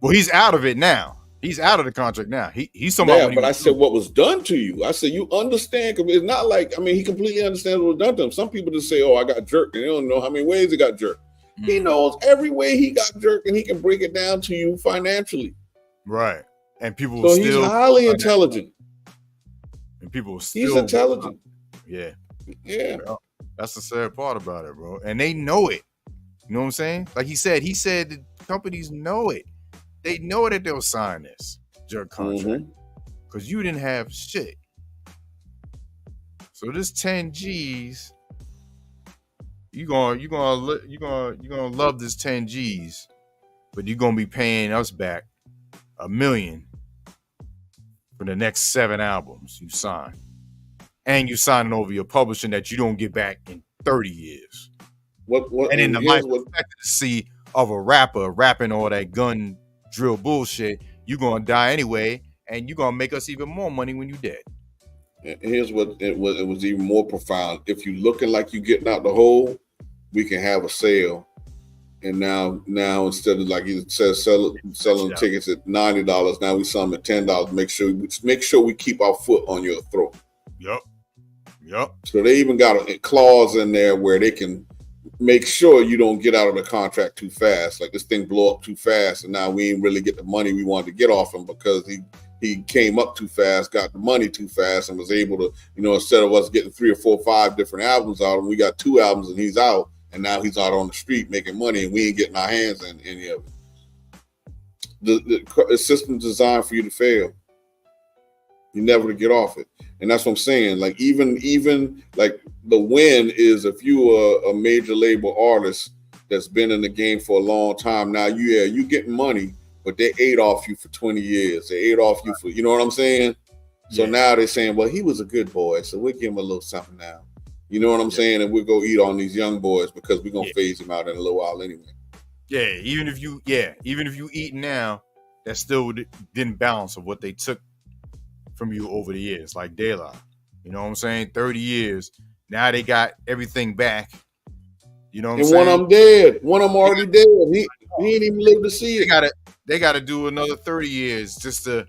Well, he's out of it now. He's out of the contract now. He's talking about. But I said, what was done to you? I said, you understand? Because it's not like, I mean, he completely understands what was done to him. Some people just say, oh, I got jerked, and they don't know how many ways he got jerked. Mm-hmm. He knows every way he got jerked, and he can break it down to you financially. Right. And people so he's highly intelligent. And people will still. He's intelligent. Yeah. Yeah. Well, that's the sad part about it, bro. And they know it. You know what I'm saying? Like he said the companies know it. They know that they'll sign this jerk contract because you didn't have shit. So this 10 G's, you gonna love this 10 G's, but you're gonna be paying us back $1 million for the next 7 albums you sign, and you signing over your publishing that you don't get back in 30 years. And in the life expectancy of a rapper rapping all that gun drill bullshit, you're gonna die anyway, and you're gonna make us even more money when you're dead. And here's what it was even more profound. If you're looking like you're getting out the hole, we can have a sale. And now instead of, like he says, selling tickets at $90, now we sell them at $10. Make sure we keep our foot on your throat. Yep. So they even got a clause in there where they can make sure you don't get out of the contract too fast. Like this thing blow up too fast, and now we ain't really get the money we wanted to get off him because he came up too fast, got the money too fast, and was able to, you know, instead of us getting 3 or 4 or 5 different albums out, and we got 2 albums and he's out, and now he's out on the street making money, and we ain't getting our hands in any of it. The system's designed for you to fail. You never to get off it. And that's what I'm saying. Like even like the win is if you are a major label artist that's been in the game for a long time. Now you getting money, but they ate off you for 20 years. They ate off you for, you know what I'm saying? So now they're saying, well, he was a good boy, so we'll give him a little something now. You know what I'm saying? And we'll go eat on these young boys because we're gonna phase him out in a little while anyway. Yeah, even if you eat now, that still didn't balance of what they took from you over the years, like De La. You know what I'm saying? 30 years. Now they got everything back. You know what I'm saying? And one of them dead. One of them already dead. He ain't even lived to see it. They gotta do another 30 years just to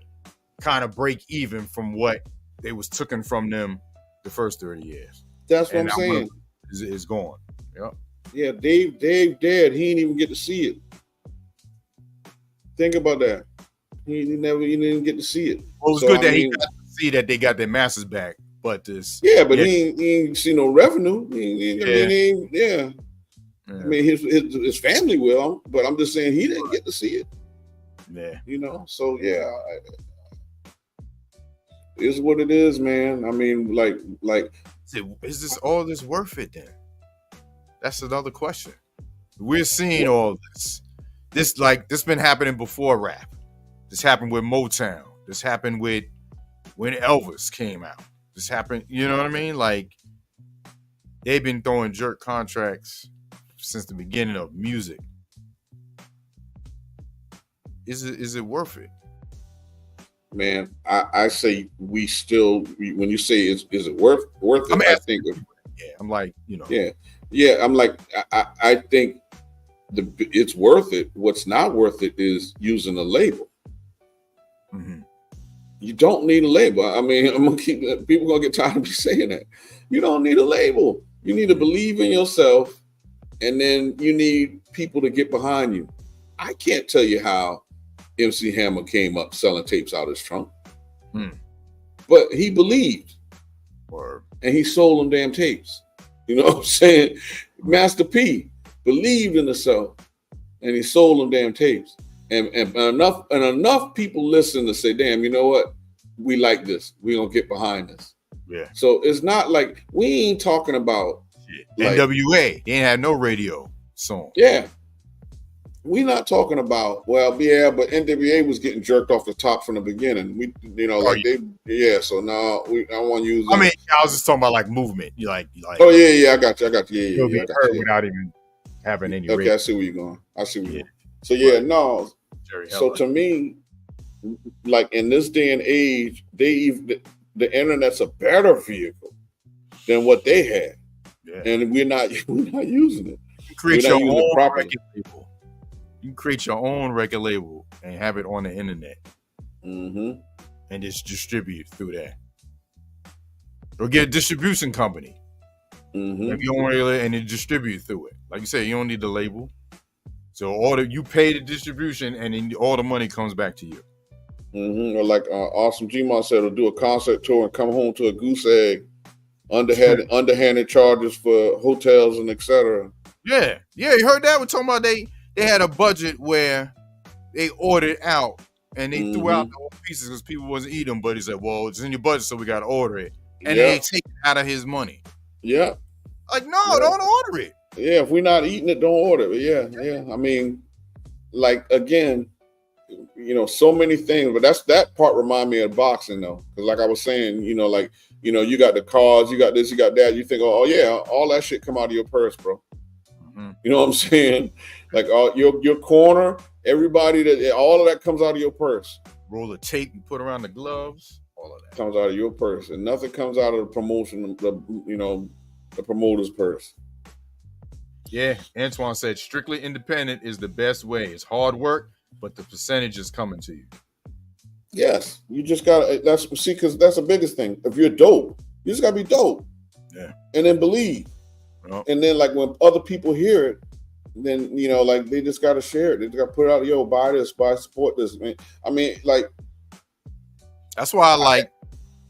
kind of break even from what they was taken from them the first 30 years. That's what I'm saying. Is gone. Yep. Yeah, Dave dead. He didn't even get to see it. Think about that. He didn't get to see it. Well, it was good that he got to see that they got their masters back. But this, he ain't see no revenue. I mean, his family will, but I'm just saying he didn't get to see it. Yeah, you know. So yeah, it's what it is, man. I mean, like, is this all this worth it? Then that's another question. We're seeing all this. This been happening before rap. This happened with Motown. This happened with when Elvis came out. This happened, you know what I mean? Like, they've been throwing jerk contracts since the beginning of music. Is it worth it? Man, I say when you say is it worth it? I think I'm like, you know. Yeah. I'm like, I think it's worth it. What's not worth it is using a label. Mm-hmm. You don't need a label. I mean, people gonna get tired of me saying that. You don't need a label. You need to believe in yourself, and then you need people to get behind you. I can't tell you how MC Hammer came up selling tapes out his trunk, but he believed, and he sold them damn tapes. You know what I'm saying? Master P believed in himself, and he sold them damn tapes. and enough people listen to say, damn, you know what? We like this. We gonna get behind this. Yeah. So it's not like we ain't talking about like, NWA. They ain't had no radio song. Yeah. We not talking about, well, yeah, but NWA was getting jerked off the top from the beginning. We, so now I want to use. I mean, I was just talking about like movement. You like. Oh yeah, I got you. You'll be heard without even having any. Okay, radio. I see where you're going. So yeah, no. So to me, like in this day and age, the internet's a better vehicle than what they had, and we're not using it. Create your own record label. You can create your own record label and have it on the internet, and just distribute through that, or get a distribution company. Have your own label and then distribute through it. Like you said, you don't need the label, so you pay the distribution, and then all the money comes back to you. Or like Awesome Gmon said, will do a concert tour and come home to a goose egg, underhanded charges for hotels and etc. Yeah, you heard that? We're talking about they had a budget where they ordered out and they threw out the whole pieces because people wasn't eating them. But he said, "Well, it's in your budget, so we got to order it," and they take it out of his money. Yeah, like no, don't order it. Yeah, if we're not eating it, don't order it. Yeah. I mean, like again, so many things. But that part remind me of boxing though, because like I was saying, you got the cards, you got this, you got that. You think, oh yeah, all that shit come out of your purse, bro. You know what I'm saying? Like your corner, everybody all of that comes out of your purse. Roll of tape and put around the gloves. All of that comes out of your purse, and nothing comes out of the promotion. The promoter's purse. Yeah, Antoine said strictly independent is the best way. It's hard work, but the percentage is coming to you. Yes, you just gotta. Because that's the biggest thing. If you're dope, you just gotta be dope. Yeah, and then believe. And then, like when other people hear it, then like they just gotta share it. They just gotta put it out. Yo, buy this, support this. Man. I mean, like that's why I like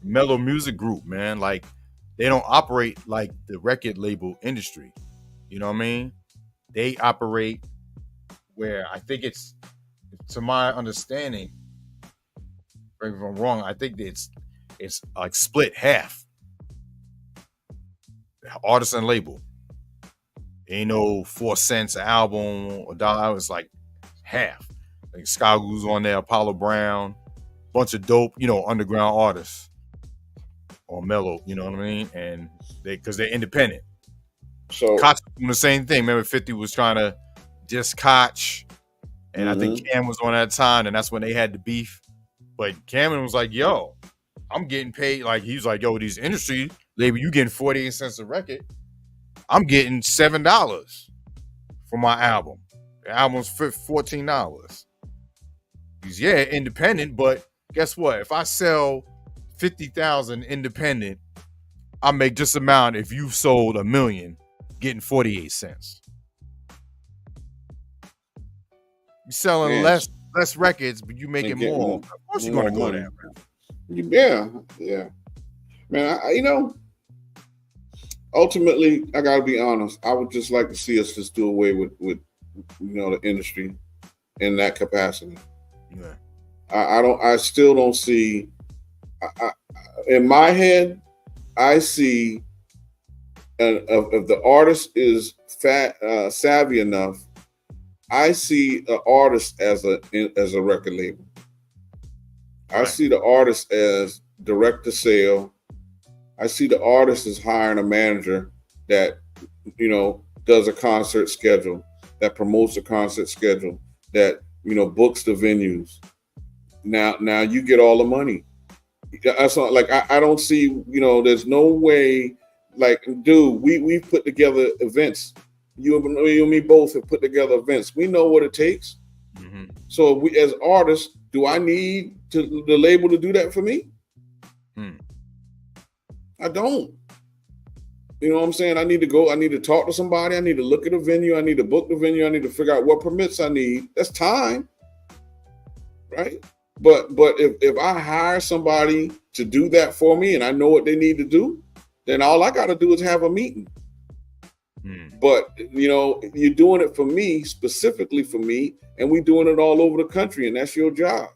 Mellow Music Group, man. Like they don't operate like the record label industry. You know what I mean? They operate where I think it's, to my understanding, if I'm wrong, I think it's like split half. Artist and label. Ain't no 4 cents an album or $1. It's like half. Like Sky Blue's on there, Apollo Brown, bunch of dope, underground artists or mellow, you know what I mean? And because they're independent. So Koch doing the same thing. Remember 50 was trying to diss Koch, and I think Cam was on that time, and that's when they had the beef. But Cameron was like, yo, I'm getting paid. Like, he was like, yo, these industry label, you getting 48 cents a record. I'm getting $7 for my album. The album's $14. He's independent, but guess what? If I sell 50,000 independent, I make this amount. If you sold 1 million, getting 48 cents. You're selling less records, but you making more. Of course you're gonna go there, man. Yeah. Man, ultimately, I gotta be honest. I would just like to see us just do away with the industry in that capacity. Yeah. I still don't see. In my head, I see, if the artist is savvy enough, I see an artist as a record label. Right. I see the artist as direct to sale. I see the artist as hiring a manager that, does a concert schedule, that promotes a concert schedule, that, books the venues. Now you get all the money. That's not like, I don't see, there's no way, like, dude, we've put together events. You and me both have put together events. We know what it takes. Mm-hmm. So we, as artists, do I need the label to do that for me? I don't. You know what I'm saying? I need to talk to somebody. I need to look at a venue. I need to book the venue. I need to figure out what permits I need. That's time. Right? But if I hire somebody to do that for me and I know what they need to do, then all I got to do is have a meeting. But you're doing it for me, specifically for me, and we doing it all over the country, and that's your job.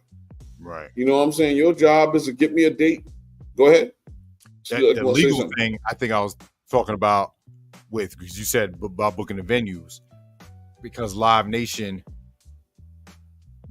Right. You know what I'm saying? Your job is to get me a date. Go ahead. The legal thing I think I was talking about because you said about booking the venues, because Live Nation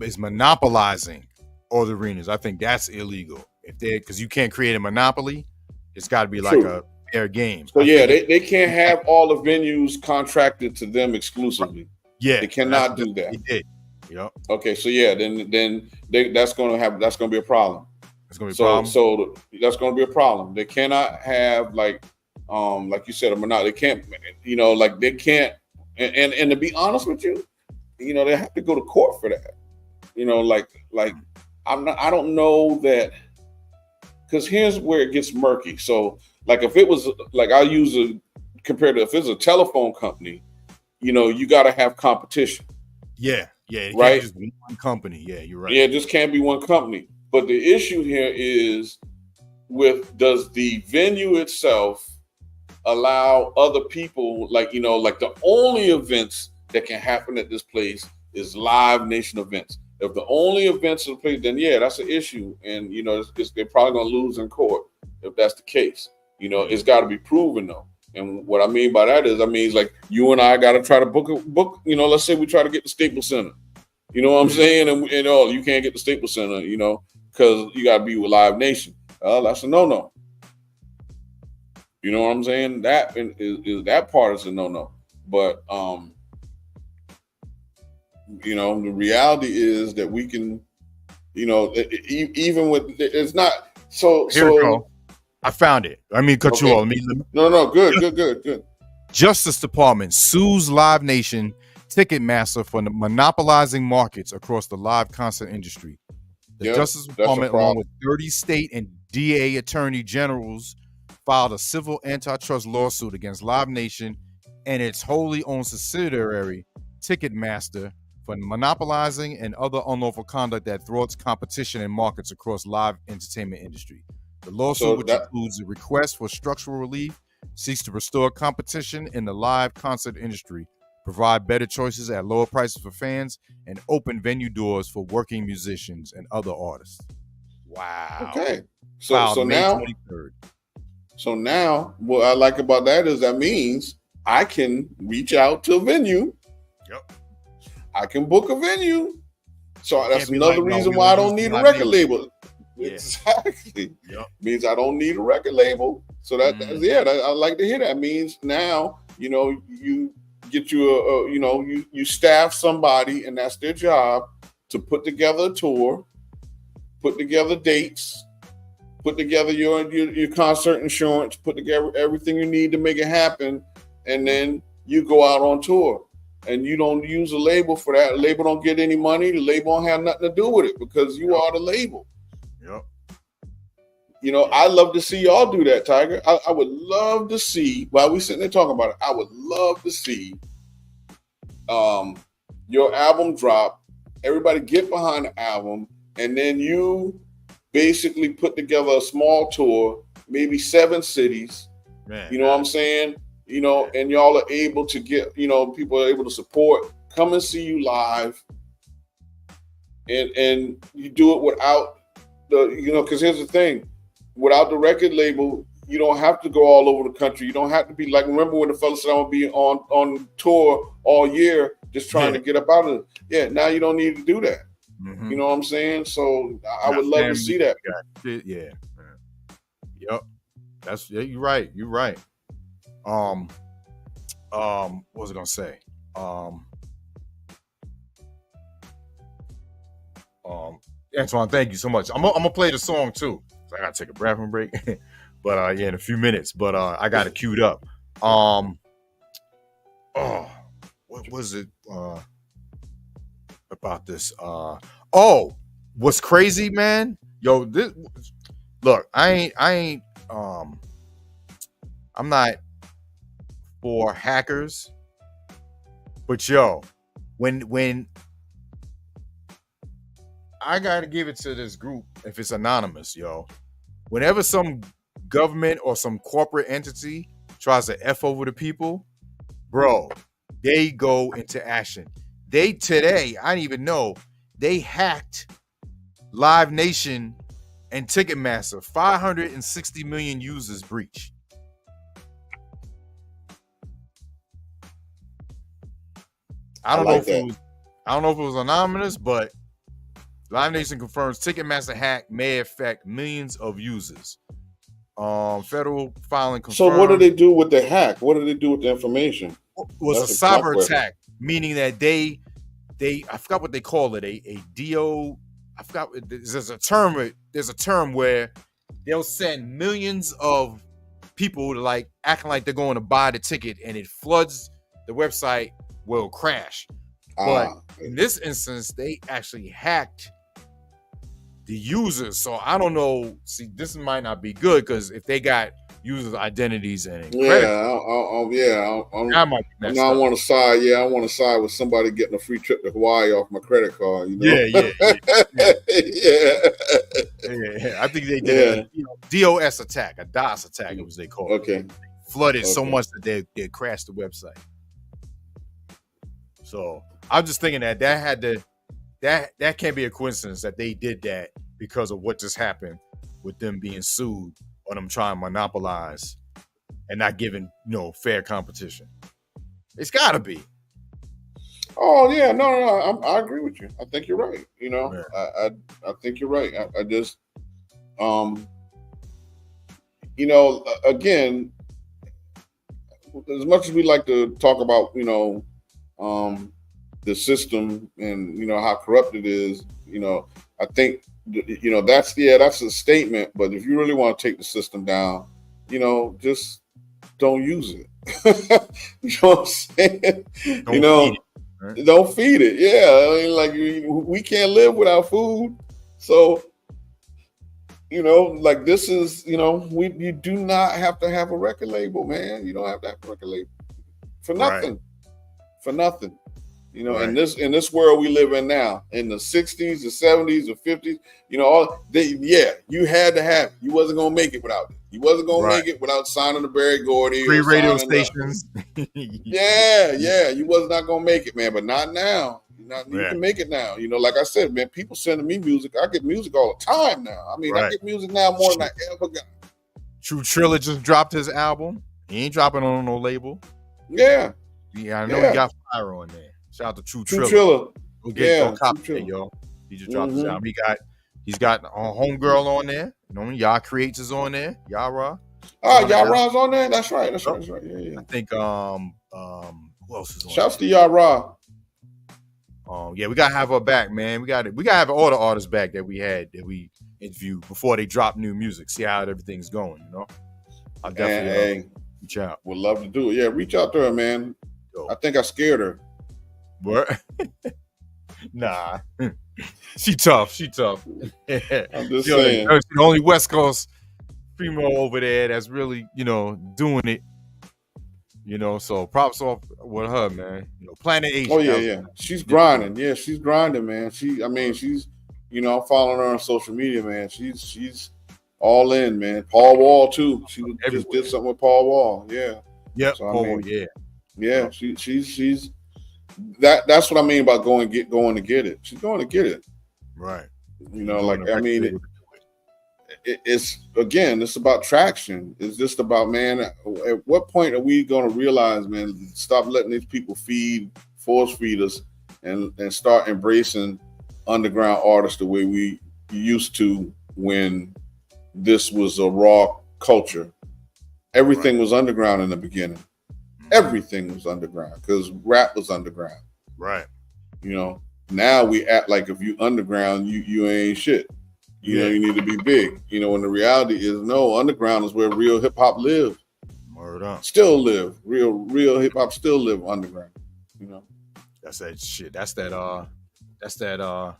is monopolizing all the arenas. I think that's illegal. Because you can't create a monopoly, it's got to be like a fair game. So they can't have all the venues contracted to them exclusively. Yeah, they cannot do that. They did. Yep. Okay, so then that's going to be a problem. It's going to be a problem. So that's going to be a problem. They cannot have like you said, a monopoly. They can't, they can't. And to be honest with you, they have to go to court for that. I don't know that, because here's where it gets murky. So like if it was like compared to if it's a telephone company, you got to have competition. Yeah. It right. Can't just be one company. Yeah, you're right. Yeah, it just can't be one company. But the issue here is does the venue itself allow other people, like the only events that can happen at this place is Live Nation events. If the only events in the place, then that's an issue, and they're probably gonna lose in court if that's the case. It's got to be proven though. And what I mean by that is, like you and I got to try to book. Let's say we try to get the Staples Center. You know what I'm saying? And you can't get the Staples Center, because you got to be with Live Nation. That's a no. You know what I'm saying? That is that part is a no. But the reality is that we can, even with it's not so. Here we go. I found it. I mean, cut you off. No. Good. Justice Department sues Live Nation Ticketmaster for monopolizing markets across the live concert industry. The Justice Department, along with 30 state and DA attorney generals, filed a civil antitrust lawsuit against Live Nation and its wholly owned subsidiary, Ticketmaster, for monopolizing and other unlawful conduct that thwarts competition in markets across live entertainment industry. The lawsuit, which includes a request for structural relief, seeks to restore competition in the live concert industry, provide better choices at lower prices for fans, and open venue doors for working musicians and other artists. Wow. Okay. So now what I like about that is that means I can reach out to a venue. Yep. I can book a venue. So that's another reason why I don't need a record label. Yeah. Exactly. Yep. Means I don't need a record label. So I like to hear that. Means now, you get you staff somebody, and that's their job, to put together a tour, put together dates, put together your concert insurance, put together everything you need to make it happen, and then you go out on tour. And you don't use a label for that. The label don't get any money. The label don't have nothing to do with it because you are the label. Yep. I love to see y'all do that, Tiger. I would love to see, while we sitting there talking about it, I would love to see your album drop, everybody get behind the album, and then you basically put together a small tour, maybe 7 cities. Man, what I'm saying? And y'all are able to get, people are able to support, come and see you live. And you do it without because here's the thing, without the record label, you don't have to go all over the country. You don't have to be like, remember when the fella said I'm gonna be on tour all year, just trying to get up out of it. Yeah, now you don't need to do that. Mm-hmm. You know what I'm saying? So I would love to see that. Yeah. Yep. You're right. You're right. What was I gonna say? Antoine, thank you so much. I'm gonna play the song too. So I gotta take a bathroom break, but in a few minutes. But I got it queued up. What was it about this? What's crazy, man? Yo, look, I ain't. I'm not for hackers, but yo, when I gotta give it to this group, if it's anonymous, yo, whenever some government or some corporate entity tries to F over the people, bro, they go into action. They today, I didn't even know, they hacked Live Nation and Ticketmaster. 560 million users breach. I don't know if it was anonymous, but Live Nation confirms Ticketmaster hack may affect millions of users. Federal filing confirmed. So what do they do with the hack? What do they do with the information? It was a cyber attack, meaning that they I forgot what they call it, a DO. I forgot. There's a term where they'll send millions of people to like acting like they're going to buy the ticket, and it floods the website. Will crash. But in this instance, they actually hacked the users. So I don't know. See, this might not be good because if they got users' identities and credit, I want to side. Yeah, I want to side with somebody getting a free trip to Hawaii off my credit card. You know? Yeah. I think they did a DOS attack, a DOS attack. It was they called. Okay. Flooded so much that they crashed the website. So I'm just thinking that can't be a coincidence that they did that because of what just happened with them being sued or them trying to monopolize and not giving fair competition. It's got to be. Oh yeah, no, I agree with you. I think you're right. I think you're right. I just, again, as much as we like to talk about, the system and how corrupt it is, I think that's a statement. But if you really want to take the system down, just don't use it. You know what I'm saying? Don't feed it. Yeah, we can't live without food. So this is you do not have to have a record label, man. You don't have to have a record label for nothing. Right. For nothing, right. in this world we live in now, in the 60s, the 70s, the 50s, you had to have it. You wasn't gonna make it without it. You wasn't gonna make it without signing the Berry Gordy. Free radio stations. You was not gonna make it, man. But not now. You can make it now. Like I said, man, people sending me music. I get music all the time now. I mean, I get music now more than I ever got. True Triller just dropped his album. He ain't dropping on no label. Yeah. Yeah, I know he got fire on there. Shout out to True Triller. Go copy it, yo. He just dropped his album. He's got Homegirl on there. Y'all Creates is on there. Yara. Yara's on there. That's right. Yeah. I think who else is on? Shouts to Yara. We gotta have her back, man. We gotta have all the artists back that we interviewed before they drop new music. See how everything's going. I'll definitely reach out. Would love to do it. Yeah, reach out to her, man. Yo. I think I scared her. What? Nah. She tough. I'm just saying. The only West Coast female over there that's really, doing it. So props off with her, man. Planet H. Oh yeah. She's grinding. Yeah, she's grinding, man. She's I'm following her on social media, man. She's all in, man. Paul Wall too. She just did something with Paul Wall. Yeah. Yep. So, yeah. She's that's what I mean about going to get it. She's going to get it. Right. It's about traction. It's just about, man, at what point are we going to realize, man, stop letting these people force feed us and start embracing underground artists the way we used to when this was a raw culture. Everything was underground in the beginning. Everything was underground because rap was underground. Right. Now we act like if you underground, you ain't shit. You need to be big. When the reality is, no, underground is where real hip hop live. Word up. Still live. Real hip hop still live underground. That's that shit. That's that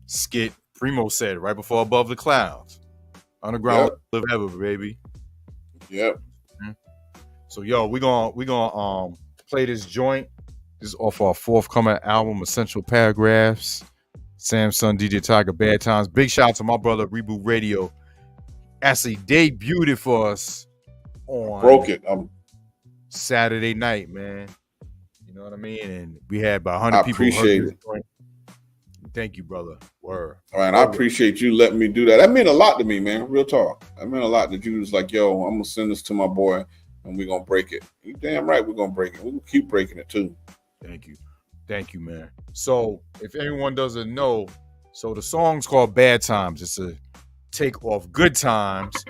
skit Primo said right before Above the Clouds. Underground live ever, baby. Yep. So we gonna play this joint. This is off our forthcoming album, Essential Paragraphs. Samsung, DJ Tiger, Bad Times. Big shout out to my brother Reboot Radio. Actually debuted it for us on Broke it. Saturday night, man. You know what I mean? And we had about 100 people. Appreciate it. Thank you, brother. Word. All right, I appreciate you letting me do that. That meant a lot to me, man. Real talk. That meant a lot that you was like, yo, I'm gonna send this to my boy and we're gonna break it. You damn right we're gonna break it. We're gonna keep breaking it too. Thank you, man. So if anyone doesn't know, so the song's called Bad Times. It's a take off Good Times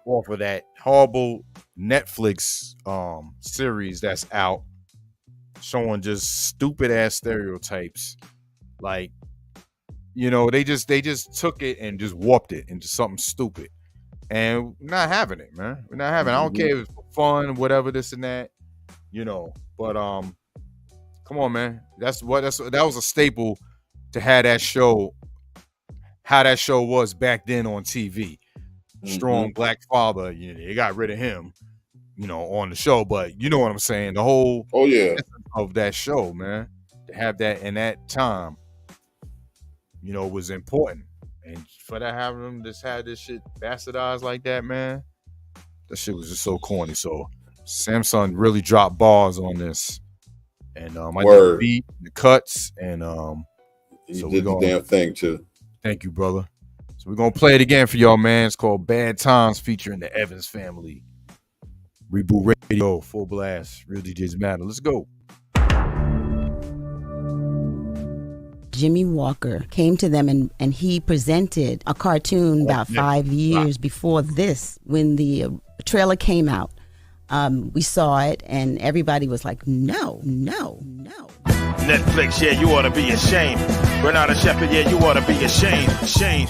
off of that horrible Netflix series that's out, showing just stupid ass stereotypes. Like, you know, they just took it and just warped it into something stupid. And we're not having it, man. We're not having it. I don't care if it's for fun, whatever, this and that, you know. But come on, man. That was a staple to have that show, how that show was back then on TV. Strong black father, you know, they got rid of him, you know, on the show. But you know what I'm saying? The whole essence of that show, man, to have that in that time, you know, was important. And for that, having them just had this shit bastardized like that, man, that shit was just so corny. So Samsung really dropped bars on this. And I did the beat, the cuts, and you did the damn thing too. Thank you, brother. So we're gonna play it again for y'all, man. It's called Bad Times, featuring the Evans family. Reboot Radio, full blast, Real DJs Matter. Let's go. Jimmy Walker came to them and he presented a cartoon about 5 years before this. When the trailer came out, we saw it and everybody was like, no. Netflix, yeah, you ought to be ashamed. Bernardo Shepard, yeah, you ought to be ashamed.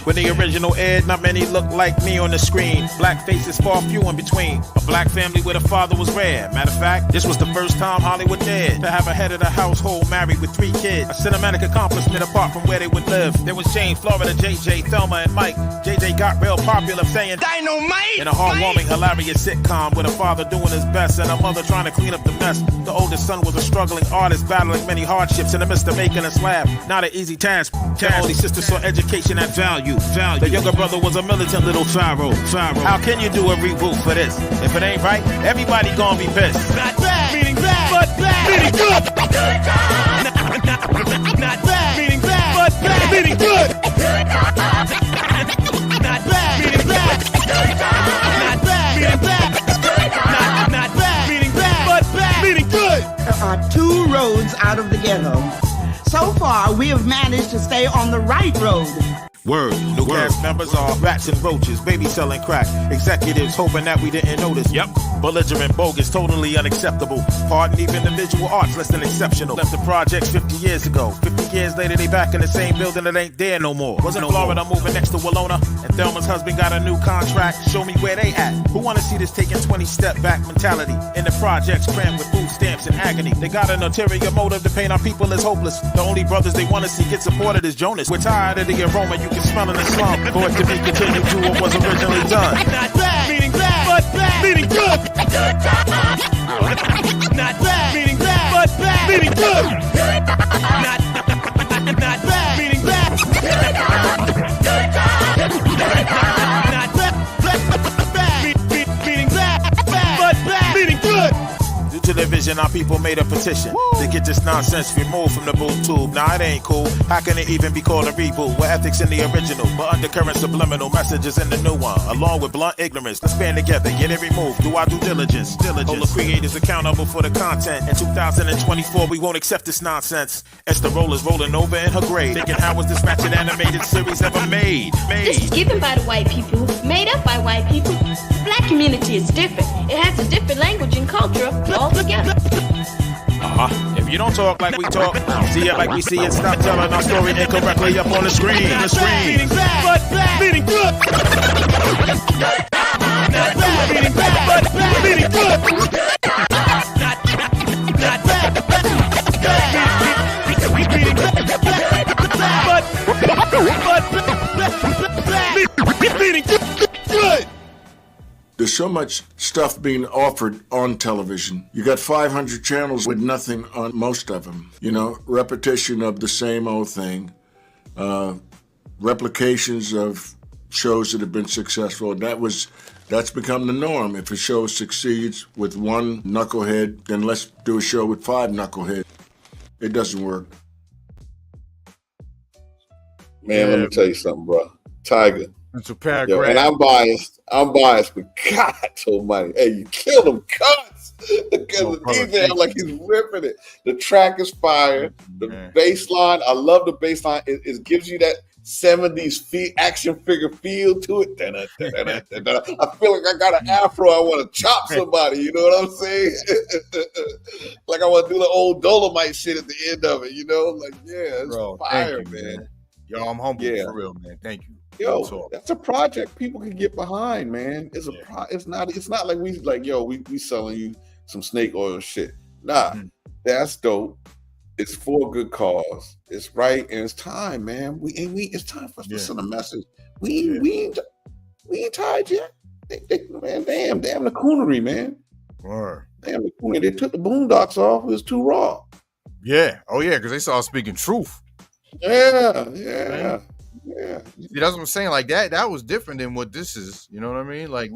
When the original aired, not many look like me on the screen. Black faces far few in between. A black family where the father was rare. Matter of fact, this was the first time Hollywood dared to have a head of the household married with 3 kids. A cinematic accomplishment apart from where they would live. There was Jane, Florida, JJ, Thelma, and Mike. JJ got real popular saying Dynamite in a heartwarming, hilarious sitcom with a father doing his best and a mother trying to clean up the mess. The oldest son was a struggling artist battling many hardships in the midst of making us laugh. Not an easy task. The only sister saw education at value. The younger brother was a militant little pharaoh. How can you do a reboot for this? If it ain't right, everybody gonna be pissed. Not bad, meaning bad, but bad, meaning good. Not bad, meaning bad, but bad, meaning good. Not bad, meaning bad. Not bad, meaning bad. Not bad, meaning bad, but bad, meaning good. There are 2 roads out of the ghetto. So far, we have managed to stay on the right road. Word. New cast members are rats and roaches, baby selling crack. Executives hoping that we didn't notice. Yep. Belligerent, bogus, totally unacceptable. Pardon even the visual arts, less than exceptional. Left the projects 50 years ago. 50 years later, they back in the same building that ain't there no more. Wasn't Florida moving next to Walona? And Thelma's husband got a new contract. Show me where they at. Who wanna see this taking 20 step back mentality? In the projects crammed with food stamps and agony. They got an ulterior motive to paint our people as hopeless. The only brothers they wanna see get supported is Jonas. We're tired of the aroma you can smell in the slum. For it to be continued to what was originally done. Not bad, meaning bad, but bad, meaning good. Not bad, meaning bad, but bad, meaning good. Not bad, meaning bad. Not bad, meaning bad, but bad, meaning good. Due to the vision, our people made a petition to get this nonsense removed from the booth tube. Nah, it ain't cool. How can it even be called a reboot? With ethics in the original, but undercurrent subliminal messages in the new one. Along with blunt ignorance, let's band together, get it removed. Do our due diligence. Hold the creators accountable for the content. In 2024, we won't accept this nonsense. Esther Roller's rolling over in her grave, thinking how was this ratchet animated series ever made? This is given by the white people, made up by white people. The black community is different. It has a different language and culture altogether. If you don't talk like we talk, see it like we see it, stop telling our story incorrectly up on the screen. Meaning bad, but bad, meaning good. Not bad, meaning bad, but bad, meaning good. Not bad, meaning bad, meaning good. There's so much stuff being offered on television. You got 500 channels with nothing on most of them. You know, repetition of the same old thing. Replications of shows that have been successful. That's become the norm. If a show succeeds with one knucklehead, then let's do a show with 5 knuckleheads. It doesn't work. Man, let me tell you something, bro. Tiger. It's a paragraph. Yo, and I'm biased, but God almighty. Hey, you killed him, cuts. Because the DJ, I'm like, he's ripping it. The track is fire. The bass line, I love the bass line. It gives you that 70s action figure feel to it. I feel like I got an afro. I want to chop somebody. You know what I'm saying? Like I want to do the old Dolomite shit at the end of it. You know, like it's fire, man. Yo, I'm humble for real, man. Thank you. Yo, that's a project people can get behind, man. It's it's not like we selling you some snake oil shit. Nah, that's dope. It's for a good cause. It's right, and it's time, man. It's time for us to send a message. We ain't tired yet. Man, damn the coonery, man. Word. Damn the coonery. They took the boondocks off. It was too raw. Yeah. Oh yeah, because they started speaking truth. Yeah. See, that's what I'm saying. Like that was different than what this is. You know what I mean? Like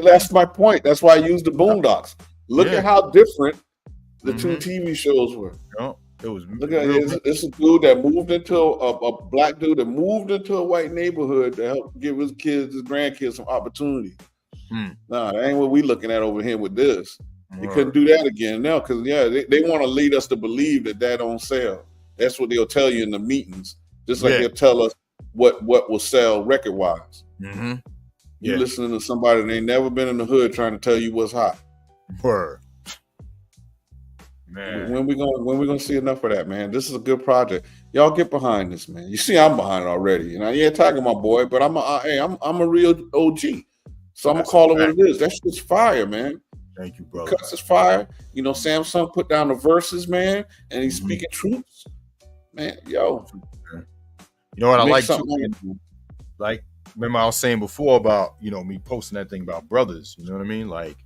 that's my point. That's why I used the boondocks. Look at how different the two TV shows were. It was. Look at it's a dude that moved into a black dude that moved into a white neighborhood to help give his grandkids some opportunity. Nah, that ain't what we looking at over here with this. You couldn't do that again now because they want to lead us to believe that don't sell. That's what they'll tell you in the meetings. Just like they'll tell us what will sell record wise. Mm-hmm. You're listening to somebody that ain't never been in the hood trying to tell you what's hot. Word. Man. When we gonna see enough of that, man? This is a good project. Y'all get behind this, man. You see, I'm behind it already. You know, Tiger, my boy, but I'm a real OG. So I'm gonna call it what it is. That shit's fire, man. Thank you, brother. Cuts is fire. You know, Samsung put down the verses, man, and he's speaking truths. Man, yo. You know what I like too? Like, remember I was saying before about, me posting that thing about brothers. You know what I mean? Like,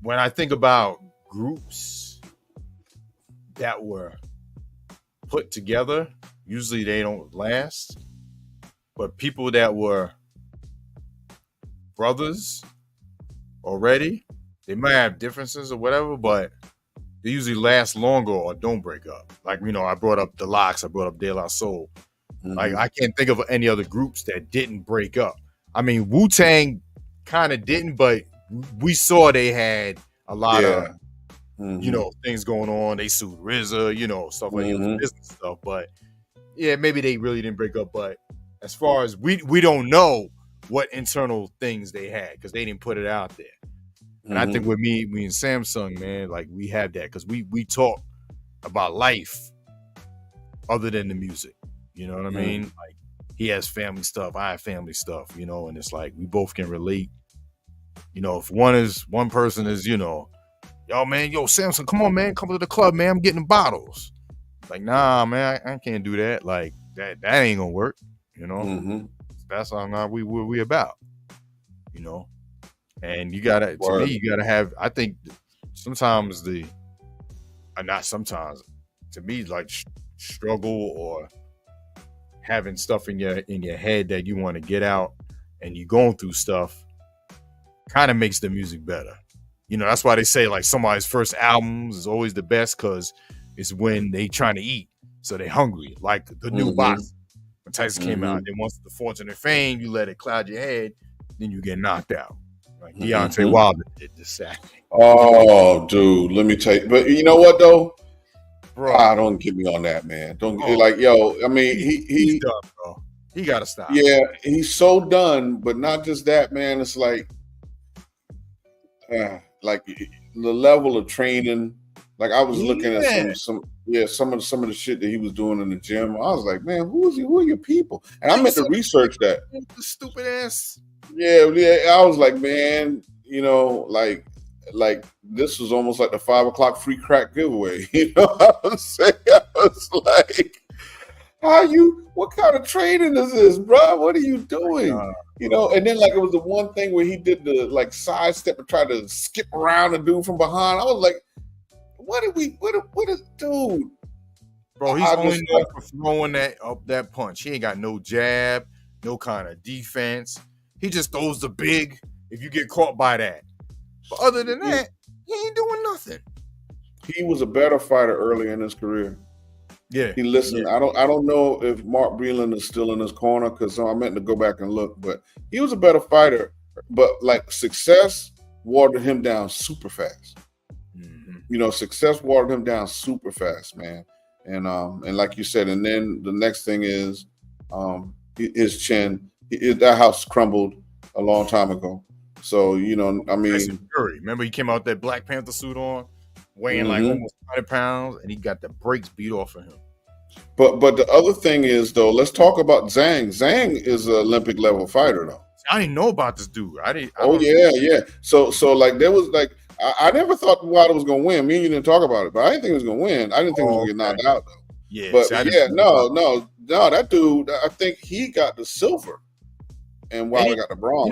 when I think about groups that were put together, usually they don't last. But people that were brothers already, they might have differences or whatever, but they usually last longer or don't break up. Like, I brought up the Lox, I brought up De La Soul. Like, I can't think of any other groups that didn't break up. I mean, Wu-Tang kind of didn't, but we saw they had a lot of, things going on. They sued RZA, stuff like that, business stuff. But yeah, maybe they really didn't break up. But as far as we don't know what internal things they had because they didn't put it out there. And I think with me and Samsung, man, like we have that because we talk about life other than the music. You know what I mean? Like he has family stuff, I have family stuff, and it's like we both can relate. If one person is, yo, man, Samsung, come on, man, come to the club, man. I'm getting bottles. Like, nah, man, I can't do that. Like that ain't gonna work. That's not we about. And you gotta, to me, you gotta have. I think sometimes not sometimes, to me, like struggle or having stuff in your head that you want to get out, and you going through stuff, kind of makes the music better. That's why they say like somebody's first albums is always the best because it's when they trying to eat, so they hungry. Like the new box when Tyson came out, then once the fortune and fame, you let it cloud your head, then you get knocked out. Like Deontay Wilder did this Saturday. Oh, dude, let me tell you. But you know what though, bro? Don't get me on that, man. Don't I mean, he's done, bro. He gotta stop. Yeah, he's so done. But not just that, man. It's like the level of training. Like I was looking at some of the shit that he was doing in the gym. I was like, man, who is he? Who are your people? And I meant to research that. The stupid ass. Yeah. I was like, man, like this was almost like the 5 o'clock free crack giveaway. I was saying? I was like, what kind of training is this, bro? What are you doing? And then like it was the one thing where he did the like sidestep and tried to skip around the dude from behind. I was like, what is dude? Bro, he's only known for throwing that punch. He ain't got no jab, no kind of defense. He just throws the big if you get caught by that. But other than that, he ain't doing nothing. He was a better fighter early in his career. Yeah. He listened. Yeah. I don't know if Mark Breland is still in his corner because I meant to go back and look, but he was a better fighter. But like success watered him down super fast. Success watered him down super fast, man. And like you said, and then the next thing is his chin. That house crumbled a long time ago. So, Tyson Fury. Remember he came out that Black Panther suit on, weighing like almost 100 pounds, and he got the brakes beat off of him. But the other thing is, though, let's talk about Zhang. Zhang is an Olympic level fighter, though. I didn't know about this dude. Yeah. So like there was like I never thought Wilder was gonna win. Me and you didn't talk about it, but I didn't think he was gonna win. I didn't think he was gonna get knocked out though. Yeah, but no, that dude. I think he got the silver, and Wilder got the bronze.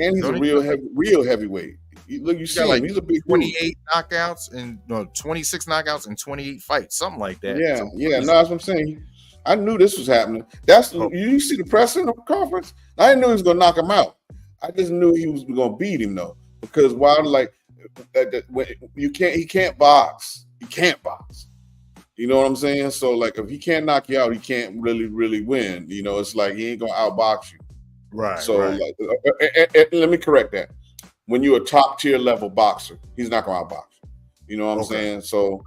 And he's a real heavyweight. You see him. He's a big 28 knockouts and 26 knockouts and 28 fights, something like that. Yeah. No, that's what I'm saying. I knew this was happening. You see the press conference. I didn't know he was gonna knock him out. I just knew he was gonna beat him though, because Wilder he can't box. He can't box. You know what I'm saying? So like if he can't knock you out, he can't really win. It's like he ain't gonna outbox you. Right. So let me correct that. When you're a top tier level boxer, he's not gonna outbox you. You know what I'm saying? So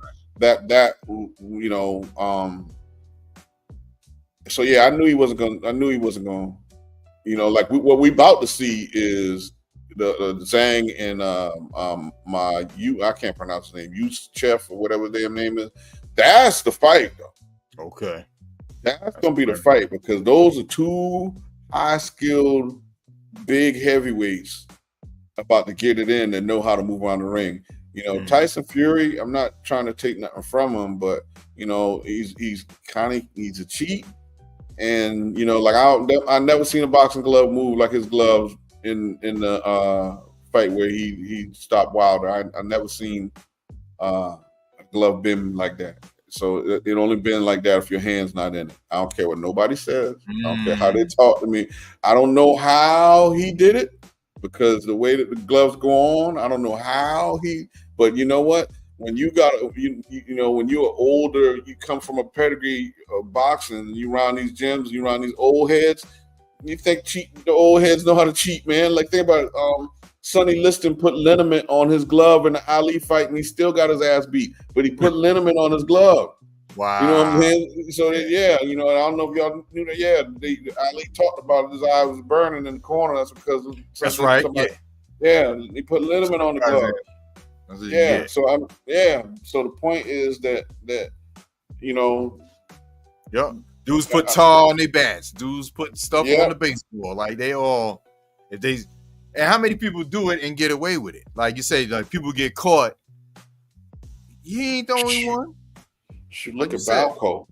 So yeah, I knew he wasn't going. What we about to see is the Zhang and I can't pronounce his name, Chef or whatever their name is. That's the fight, though. Okay, that's gonna be the fight because those are two high skilled, big heavyweights about to get it in and know how to move around the ring. Tyson Fury, I'm not trying to take nothing from him, but he's a cheat. And I never seen a boxing glove move like his gloves in the fight where he stopped Wilder. I never seen a glove bend like that. So it only been like that if your hand's not in it. I don't care what nobody says. I don't care how they talk to me. I don't know how he did it because the way that the gloves go on, I don't know how but you know what? When you got when you're older, you come from a pedigree of boxing, you around these gyms, you around these old heads, you think the old heads know how to cheat, man. Like think about it. Sonny Liston put liniment on his glove in the Ali fight, and he still got his ass beat, but he put liniment on his glove. Wow. You know what I'm saying? So I don't know if y'all knew that. Yeah, Ali talked about it. His eye was burning in the corner. That's because that's right. Yeah, he put liniment on the glove. Yeah. So So the point is that Yep. Dudes put tar on their bats. Dudes put stuff on the baseball. Like they all, and how many people do it and get away with it? Like you say, like people get caught. He ain't the only one. Look at Balco.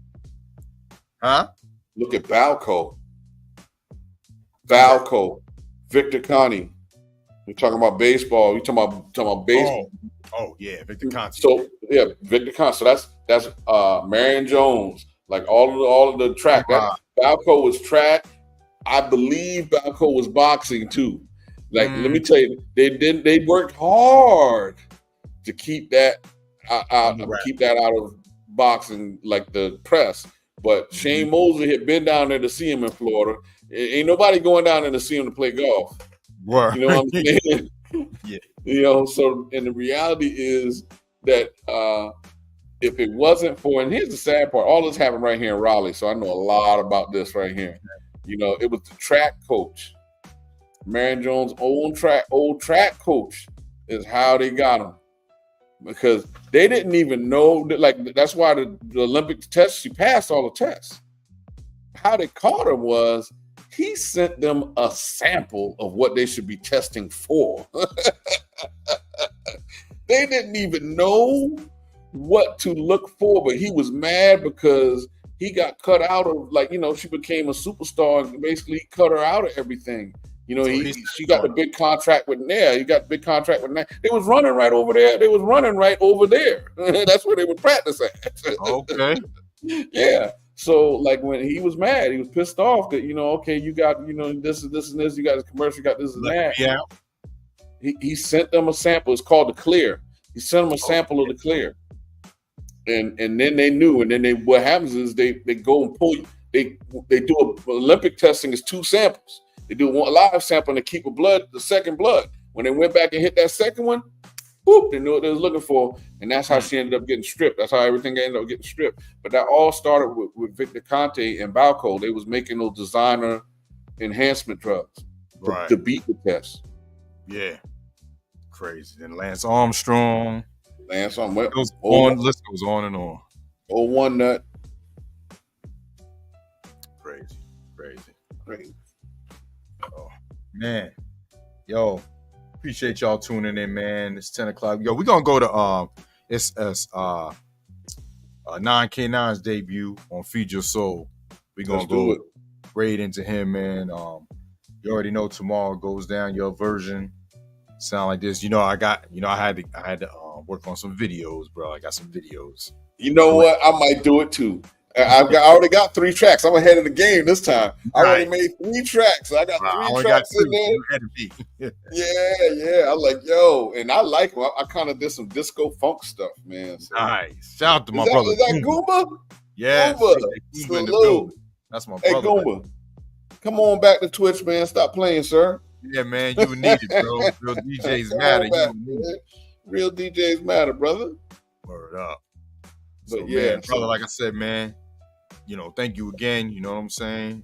Huh? Look at Balco. Victor Conte. We're talking about baseball. You're talking about baseball. Oh yeah, Victor Conte. So yeah, Victor Conte. So that's Marion Jones. Like all of the track. Balco was track. I believe Balco was boxing too. Like let me tell you, they worked hard to keep that out of boxing, like the press. But Shane Mosley had been down there to see him in Florida. Ain't nobody going down there to see him to play golf. Right. You know what I'm saying? Yeah. So and the reality is that if it wasn't for, and here's the sad part, all this happened right here in Raleigh, so I know a lot about this right here. It was the track coach. Marion Jones' old track coach is how they got him. Because they didn't even know that, like, that's why the Olympic test, she passed all the tests. How they caught him was he sent them a sample of what they should be testing for. They didn't even know what to look for, but he was mad because he got cut out of, like, she became a superstar and basically cut her out of everything. She got the big contract with Nair. He got the big contract with Nair. They was running right over there. That's where they would practice at. Okay. Yeah. So like when he was mad, he was pissed off that, okay, you got, this and this and this, you got this commercial, you got this and that. Yeah. He sent them a sample. It's called the Clear. He sent them a sample of the Clear. And then they knew. And then what happens is they go and pull, they do Olympic testing is 2 samples. They do one live sample and they keep the second blood. When they went back and hit that second one, boop, they knew what they was looking for. And that's how she ended up getting stripped. That's how everything ended up getting stripped. But that all started with Victor Conte and Balco. They was making those designer enhancement drugs to beat the test. Yeah. Crazy. Then Lance Armstrong. List goes on and on. Oh, one nut. Crazy. Oh, man. Yo, appreciate y'all tuning in, man. It's 10 o'clock. Yo, we're going to go to 9K9's debut on Feed Your Soul. We're going to go raid into him, man. You already know tomorrow goes down. Your version sound like this. I had to work on some videos, bro. I got some videos. You know what? I might do it too. I already got 3 tracks. I'm ahead of the game this time. I already made 3 tracks. I got 3 tracks in there. Yeah. I'm like, yo, and I like them. I kind of did some disco funk stuff, man. So. Nice. Shout out to my brother. Is that Goomba? Yeah. Salute. That's my brother. Hey, Goomba, come on back to Twitch, man. Stop playing, sir. Yeah, man. You need it, bro. Real DJs matter. Real DJs matter, brother. Word up. But man, brother, like I said, man, thank you again. You know what I'm saying?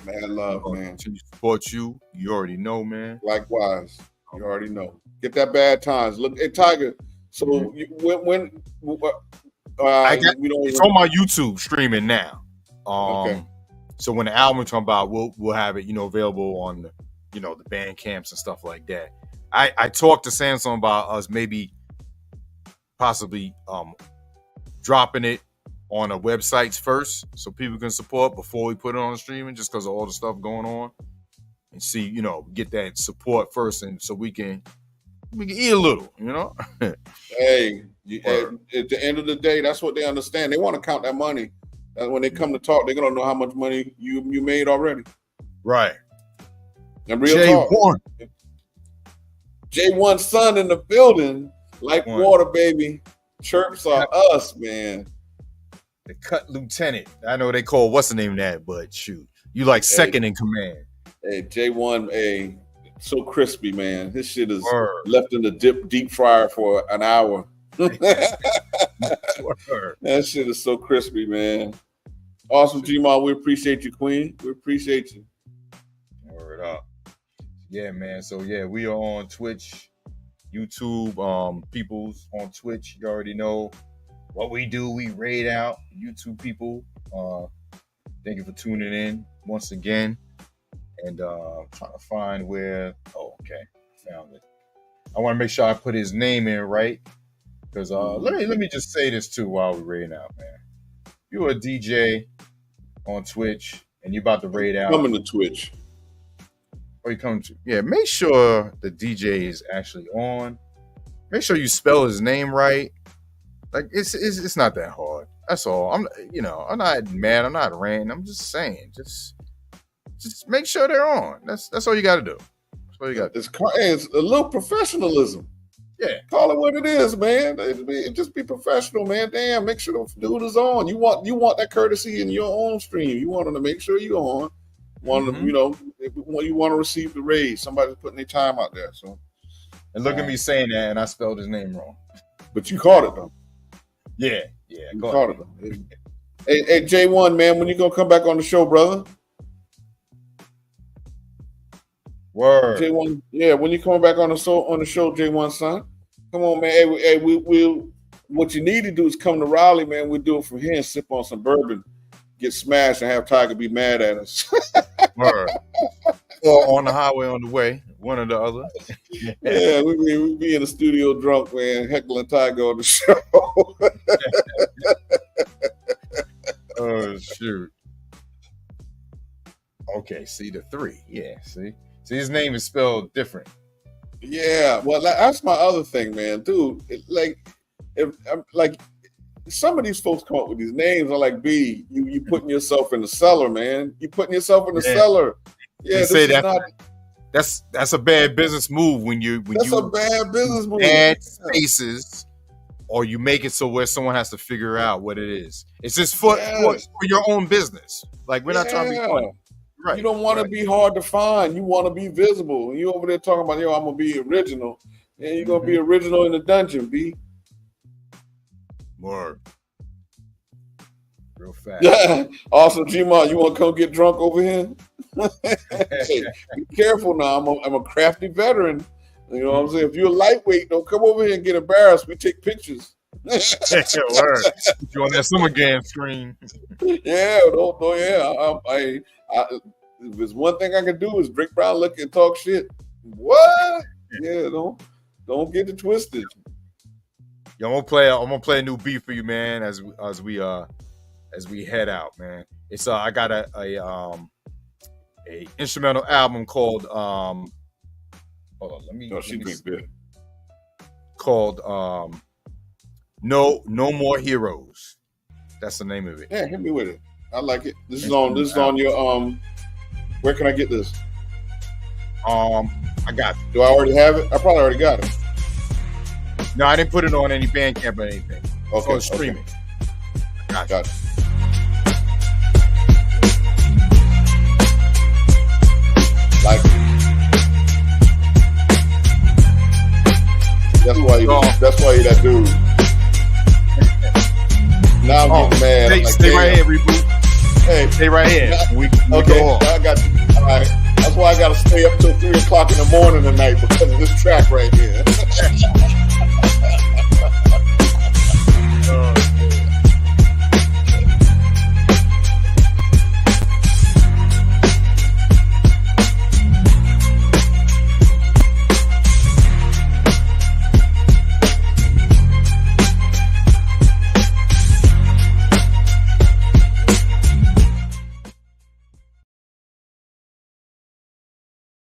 Man, love, man. Continue to support you. You already know, man. Likewise. You already know. Get that Bad Times. Look, hey, Tiger. So when it's on my YouTube streaming now. Okay. So when the album comes out, we'll have it, available on the, the band camps and stuff like that. I talked to Samsung about us maybe possibly dropping it on the websites first so people can support before we put it on the streaming, just because of all the stuff going on, and see, get that support first, and so we can eat a little, Hey, at the end of the day, that's what they understand. They want to count that money. And when they come to talk, they're gonna know how much money you made already. Right. And real talk. J1 son in the building, like water, baby. Chirps are us, man. The cut lieutenant. I know they call what's the name of that, but shoot, you like second in command. Hey, J1, so crispy, man. This shit is left in the deep fryer for an hour. That shit is so crispy, man. Awesome, G-Mal. We appreciate you, Queen. We appreciate you. Word up. Yeah, man. So yeah, we are on Twitch, YouTube. People's on Twitch. You already know what we do. We raid out YouTube people. Thank you for tuning in once again. And trying to find where. Oh, okay, found it. I want to make sure I put his name in right, because let me just say this too while we're raiding out, man. You're a DJ on Twitch and you're about to raid out. Coming to Twitch. Or you come to, yeah, make sure the DJ is actually on. Make sure you spell his name right. Like it's not that hard. That's all. I'm not mad. I'm not ranting. I'm just saying, just make sure they're on. That's all you got to do. That's all you got. It's a little professionalism. Yeah, call it what it is, man. Just be professional, man. Damn, make sure the dude is on. You want that courtesy in your own stream. You want them to make sure you're on. You want to receive the raise. Somebody's putting their time out there. So, and look at me saying that, and I spelled his name wrong. But you caught it though. Yeah, you caught it though. Hey, J1, man, when you gonna come back on the show, brother? Word. J1, yeah, when you coming back on the show, J1 son? Come on, man. Hey, we what you need to do is come to Raleigh, man. We'll do it from here and sip on some bourbon, get smashed, and have Tiger be mad at us. Word. Or on the highway on the way, one or the other. Yeah, we be in the studio drunk, man, heckling Tiger on the show. Oh, shoot. Okay, see the 3. Yeah, see, his name is spelled different. Yeah, well, that's my other thing, man, dude. some of these folks come up with these names. I'm like, B, you putting yourself in the cellar, man. You putting yourself in the cellar. Yeah, this is not. That's a bad business move when you a bad business move. Add spaces, or you make it so where someone has to figure out what it is. It's just for your own business. Like we're not trying to be funny. Right. You don't want to be hard to find. You want to be visible. You over there talking about, I'm gonna be original. Yeah, you're gonna be original in the dungeon, B. Word. Real fast. Yeah. Also, G-Mon, you want to come get drunk over here? Hey, be careful now. I'm a crafty veteran. You know what I'm saying? If you're a lightweight, don't come over here and get embarrassed. We take pictures. Word. You on that summer game screen? Yeah, if there's one thing I can do is drink brown liquor and talk shit. What? Yeah, don't get it twisted. Yo, I'm gonna play a new beat for you, man. As we head out, man. It's I got a instrumental album called hold on, let me called No More Heroes. That's the name of it. Yeah, hit me with it. I like it. This is on your where can I get this? I got it. Do I already have it? I probably already got it. No, I didn't put it on any Bandcamp or anything. Okay. So it's streaming. Okay. Got it. Like it. That's why you're that dude. Now I'm getting mad. Stay right here, Reboot. Hey, stay right here. We okay, go off. I got you. All right. That's why I got to stay up till 3 o'clock in the morning tonight because of this track.